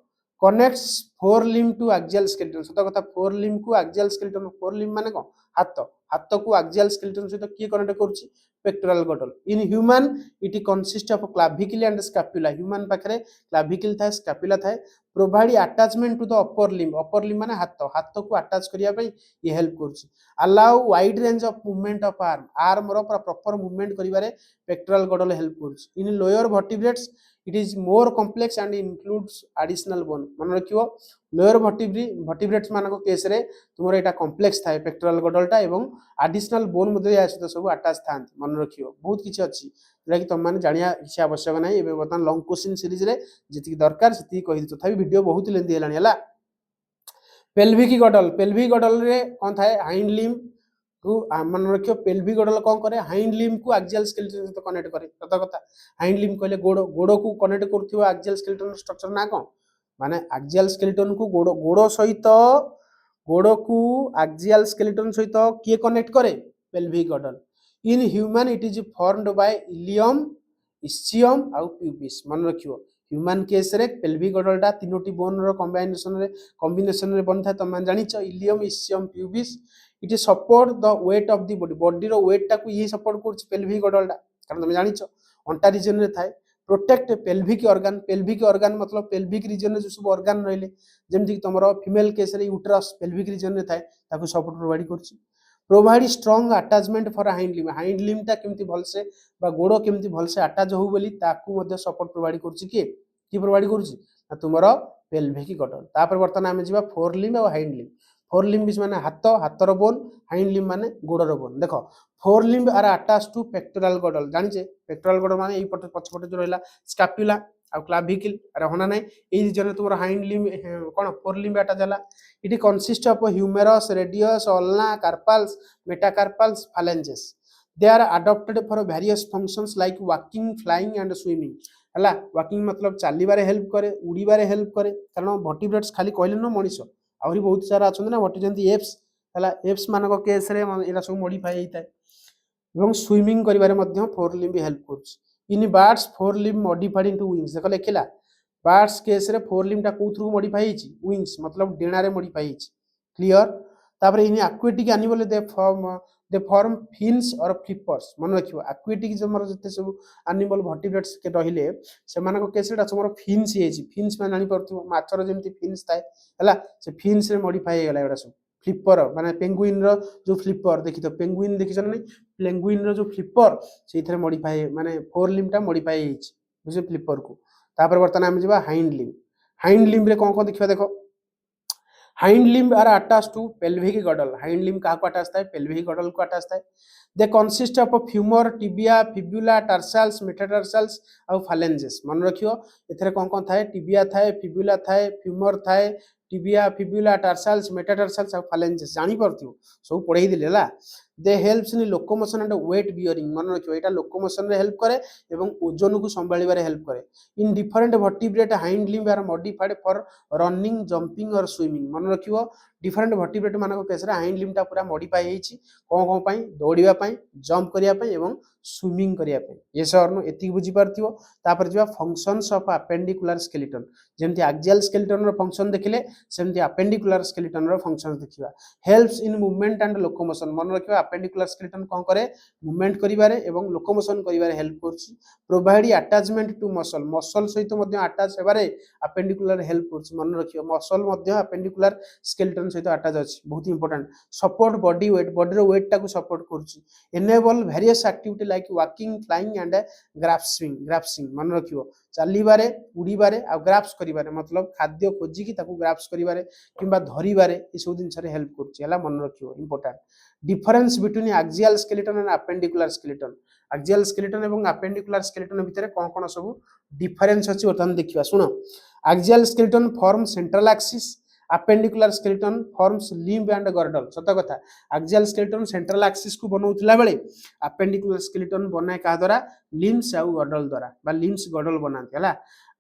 connects four limb to axial skeleton सत कथा फोर लिम्ब को एक्सियल स्केलेटन फोर लिम्ब माने कौन हाथ हाथ को एक्सियल स्केलेटन सहित किए कनेक्ट करूची pectoral girdle in human it consist of clavicle and scapula human पाखरे क्लाविकल थाए स्कैपुला थाए provide attachment to the upper limb माने हाथ हाथ को अटैच करिया पई ये हेल्प करूची allow wide range of movement of arm रो प्रॉपर मूवमेंट करिवारे पेक्टोरल गडल हेल्प करूची in lower vertebrates it is more complex and includes additional bone मन रखियो लोअर वर्टिब्रेट्स मानको केस रे तुमरो एटा कॉम्प्लेक्स थाए पेक्टोरल गडलटा एवं एडिशनल बोन मध्ये या सहित सब अटैच थान मन रखियो बहुत किछि अछि जेटा कि तुम माने जानिया इच्छा आवश्यक नाही एबे बर्तमान लॉन्ग क्वेश्चन सीरीज रे जति दरकार सति कहि तथापि वीडियो बहुत लेंदी हेलानी हला पेल्विक गडल रे कोन थाए हाइंड लिम्ब को मन रखियो पेल्विक गडल कौन करे हाइंड लिम्ब को एक्सियल स्केलेटन सहित कनेक्ट करे सत कथा हाइंड लिम्ब कहले गोड़ को कनेक्ट करथियो एक्सियल स्केलेटन स्ट्रक्चर ना कोन माने एक्सियल स्केलेटन को गोड़ सहित गोड़ को एक्सियल स्केलेटन सहित किए कनेक्ट करे pelvic girdle in human it is formed by ilium ischium आउ प्यूबिस मन रखियो ह्यूमन केस रे पेल्विक गडलटा तीनोटी बोन रो कॉम्बिनेशन रे बन थाए तुम जानिछ ilium ischium pubis it support the weight of the body रो वेट टाको ये सपोर्ट करछ पेल्विक गडलटा कारण तुम जानिछ अंटा रीजन रे थाए प्रोटेक्ट पेल्विक ऑर्गन मतलब पेल्विक रीजन रे जो सब ऑर्गन रहले जेमति तुमरो फीमेल केस रे यूट्रस पेल्विक रीजन रे थाए ताको सपोर्ट प्रोवाइड करछ provide strong attachment for hind limb टा केमति भलसे बा गोड़ो केमति भलसे अटैच हो बोली ताकू मध्ये सपोर्ट प्रोवाइड करछ की प्रोवाइड करछ ना तुमरो पेल्विक गडल तापर वर्तमान आमे जिबा fore limb or hind limb fore limb माने हाथर बोन हाइंड लिम्ब माने गोड़र बोन देखो fore limb are attach to pectoral girdle जानिचे पेक्टोरल गडल माने एई पटे पछपटे जो रहला स्कैपुला आ क्लाविकल अरे होना नै एई रीजन रे तुमरो हाइंड लिम्ब कोन फोर लिम्ब अटैच जाला it consist of humerus radius ulna carpals metacarpals phalanges they are adopted for various functions like walking flying and swimming हला वॉकिंग मतलब चालीबारे हेल्प करे उड़ीबारे हेल्प करे कारण वर्टिब्रेट्स खाली कहले न मनिषो आउरी बहुत सारा अछन ना व्हाट जेंति एप्स हला एप्स मानको केस रे एरा सब मॉडिफाई हेइताय एवं स्विमिंग करिबारे मध्ये फोर लिम्ब हेल्प करछ in birds fore limb modified into wings देखो लेखिला बर्ड्स केस रे फोर लिम्ब टा को थ्रू मॉडिफाई हेछि विंग्स मतलब डेना रे मॉडिफाई हेछि क्लियर तापर in aquatic animal they form fins or flippers मन रखियो एक्वेटिक जमर जते सब एनिमल वर्टिब्रेट्स के रहिले से मानको केस रे समर फिन्स हेछि फिन्स माने जानि परथिबो माछर जेमति फिन्स थाए हला से फिन्स रे मॉडिफाई हे गेला एडा सब फ्लिपर माने पेंगुइन रो जो फ्लिपर देखि तो पेंगुइन देखि छन नै पेंगुइन रो जो फ्लिपर सेइथरे मॉडिफाई माने फोर लिम्ब टा मॉडिफाई हेछि बुझे फ्लिपर को तापर वर्तमान हम जिबा हाइंड लिम्ब रे कोन देखिबा देखो hind limb are attach to pelvic girdle hind limb का को अटैच थाए पेल्विक गडल को अटैच थाए they consist of femur tibia fibula tarsals metatarsals or phalanges मन रखियो एथरे कोन थाए टिबिया थाए फिब्युला थाए फ्यूमर थाए tibia fibula tarsals metatarsals or फालेंजेस जानि परथियो सब पढाई दिलेला they helps in locomotion and weight bearing मन रखियो एटा लोकोमोशन रे हेल्प करे एवं ओजन को संभाळिबारे हेल्प करे in different vertebrate hind limb are modified for running jumping और स्विमिंग मन रखियो डिफरेंट वर्टिब्रेट मानको केस रे हाइंड लिम्ब टा पूरा मॉडिफाई हेछि कोन पई दौड़िबा पई जंप करिया पई एवं स्विमिंग करिया पई ये सरनो एति बुझी परथियो तापर जिबा फंक्शंस ऑफ अपेंडिकुलर स्केलेटन जेमति एक्सियल स्केलेटन रो फंक्शन देखिले सेमति अपेंडिकुलर स्केलेटन रो फंक्शंस देखिबा helps in movement and locomotion मन रखियो अपेंडिकुलर स्केलेटन कोन करे मूवमेंट करिबारे एवं लोकोमोशन करिबारे हेल्प करछि प्रोवाइड अटैचमेंट टू मसल सहित मध्ये अटैच हेबारे अपेंडिकुलर हेल्प करछि मन रखियो मसल मध्ये अपेंडिकुलर स्केलेटन सहित अटैच अछि बहुत इंपोर्टेंट सपोर्ट बॉडी रो वेट टाको सपोर्ट करछि enable various activity like walking flying and ग्राफ्सिंग मन रखियो चालीबारे उड़ीबारे आ ग्राफ्स करिबारे मतलब खाद्य खोजी की ताको ग्राफ्स करिबारे किबा धरिबारे ए सब दिन सारे हेल्प करछि हला मन रखियो important difference between axial skeleton and appendicular skeleton axial skeleton एवं अपेंडिकुलर स्केलेटन भितर कोन सब डिफरेंस अछि वर्तमान देखिबा सुनो axial skeleton form central axis appendicular skeleton forms limb and girdle सत कथा एक्सियल स्केलेटन सेंट्रल एक्सिस को बनौथिला बेले अपेंडिकुलर स्केलेटन बनाए का द्वारा लिम्ब्स आ गर्डल द्वारा बा लिम्ब्स गर्डल बनाते हला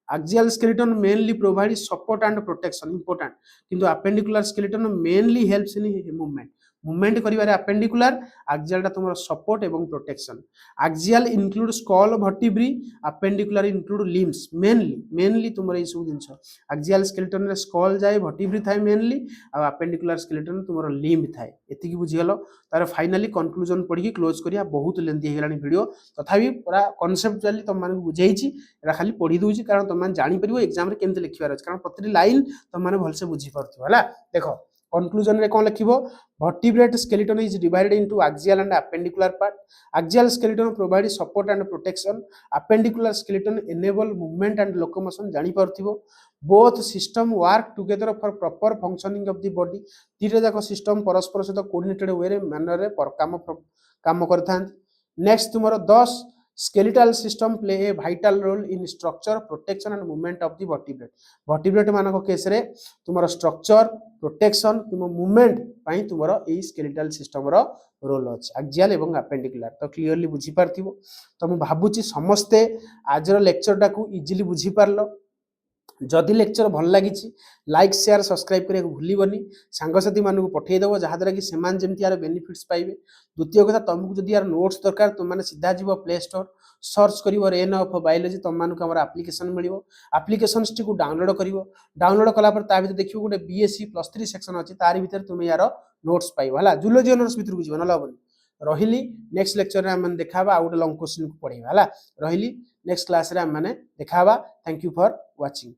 axial skeleton mainly provide support and protection important किंतु appendicular skeleton mainly helps in movement movement करिवारे अपेंडिकुलर एक्सियल तुम सपोर्ट एवं protection axial include skull vertebrae appendicular include limbs mainly तुम ये सब जिन एक्सियल स्केलेटन रे स्कल जाए वर्टिब्री थाए मेनली आ अपेंडिकुलर स्केलेटन तुम लिम्ब थाए एतिकी बुझीगल तार फाइनाली कंक्लूजन पढ़ी क्लोज करिया बहुत लेंथी हो वीडियो तथापि पूरा कॉन्सेप्चुअली तुम मानक बुझेइछि एरा खाली पढ़ी दूची कारण तुम मान जानि परिबो एग्जाम रे केमते लिखिबार अछि कारण प्रति लाइन तुम माने भलसे बुझी परथिबो हला देखो कंक्लूजन रे कोन लिखिबो vertebrate skeleton is divided into axial and appendicular part axial skeleton provide support and protection appendicular skeleton enable movement and locomotion जानि परथिबो both system work together for proper functioning of the body तीरे जाक system परस्पर सहित coordinated वे रे manner रे काम करथान next तुमरो 10 skeletal system play a vital role in structure protection and movement of the vertebrate मानक case रे तुमरो स्ट्रक्चर प्रोटेक्शन तुम मूवमेंट पई तुमरो ए skeletal system रो रोल अछि एक्सियल एवं अपेंडिकुलर तो क्लियरली बुझी पारथिबो तो मु भाबुची समस्ते आजर लेक्चर टाकू इजीली बुझी पारलो जदि लेक्चर भल लगी लाइक शेयर सब्सक्राइब करने भूलबनी सांगसाथी मानक पठेदेव जहाद्वारा कि सेमान जमी यार बेनिफिट्स पाइबे द्वितीय कथा तुमको जदि यार नोट्स दरकार तुमने सीधा जीव प्ले स्टोर सर्च कर रेन ऑफ बायोलॉजी तुम मानक एप्लिकेशन मिल एप्लिकेशन टी डाउनलोड कर डाउनलोड कलापर ता भीतर देखिए गोटे बीएससी +3 सेक्शन अच्छी तार भीतर तुम यार नोट्स पाइब है जूलॉजी ऑनर्स भीतर को जीव ना हेनी रही नेक्स्ट लेक्चर में देखा आउ गोटे लंग क्वेश्चन को पढ़ेगा रही नेक्स्ट क्लास रे देखा थैंक यू फॉर वाचिंग।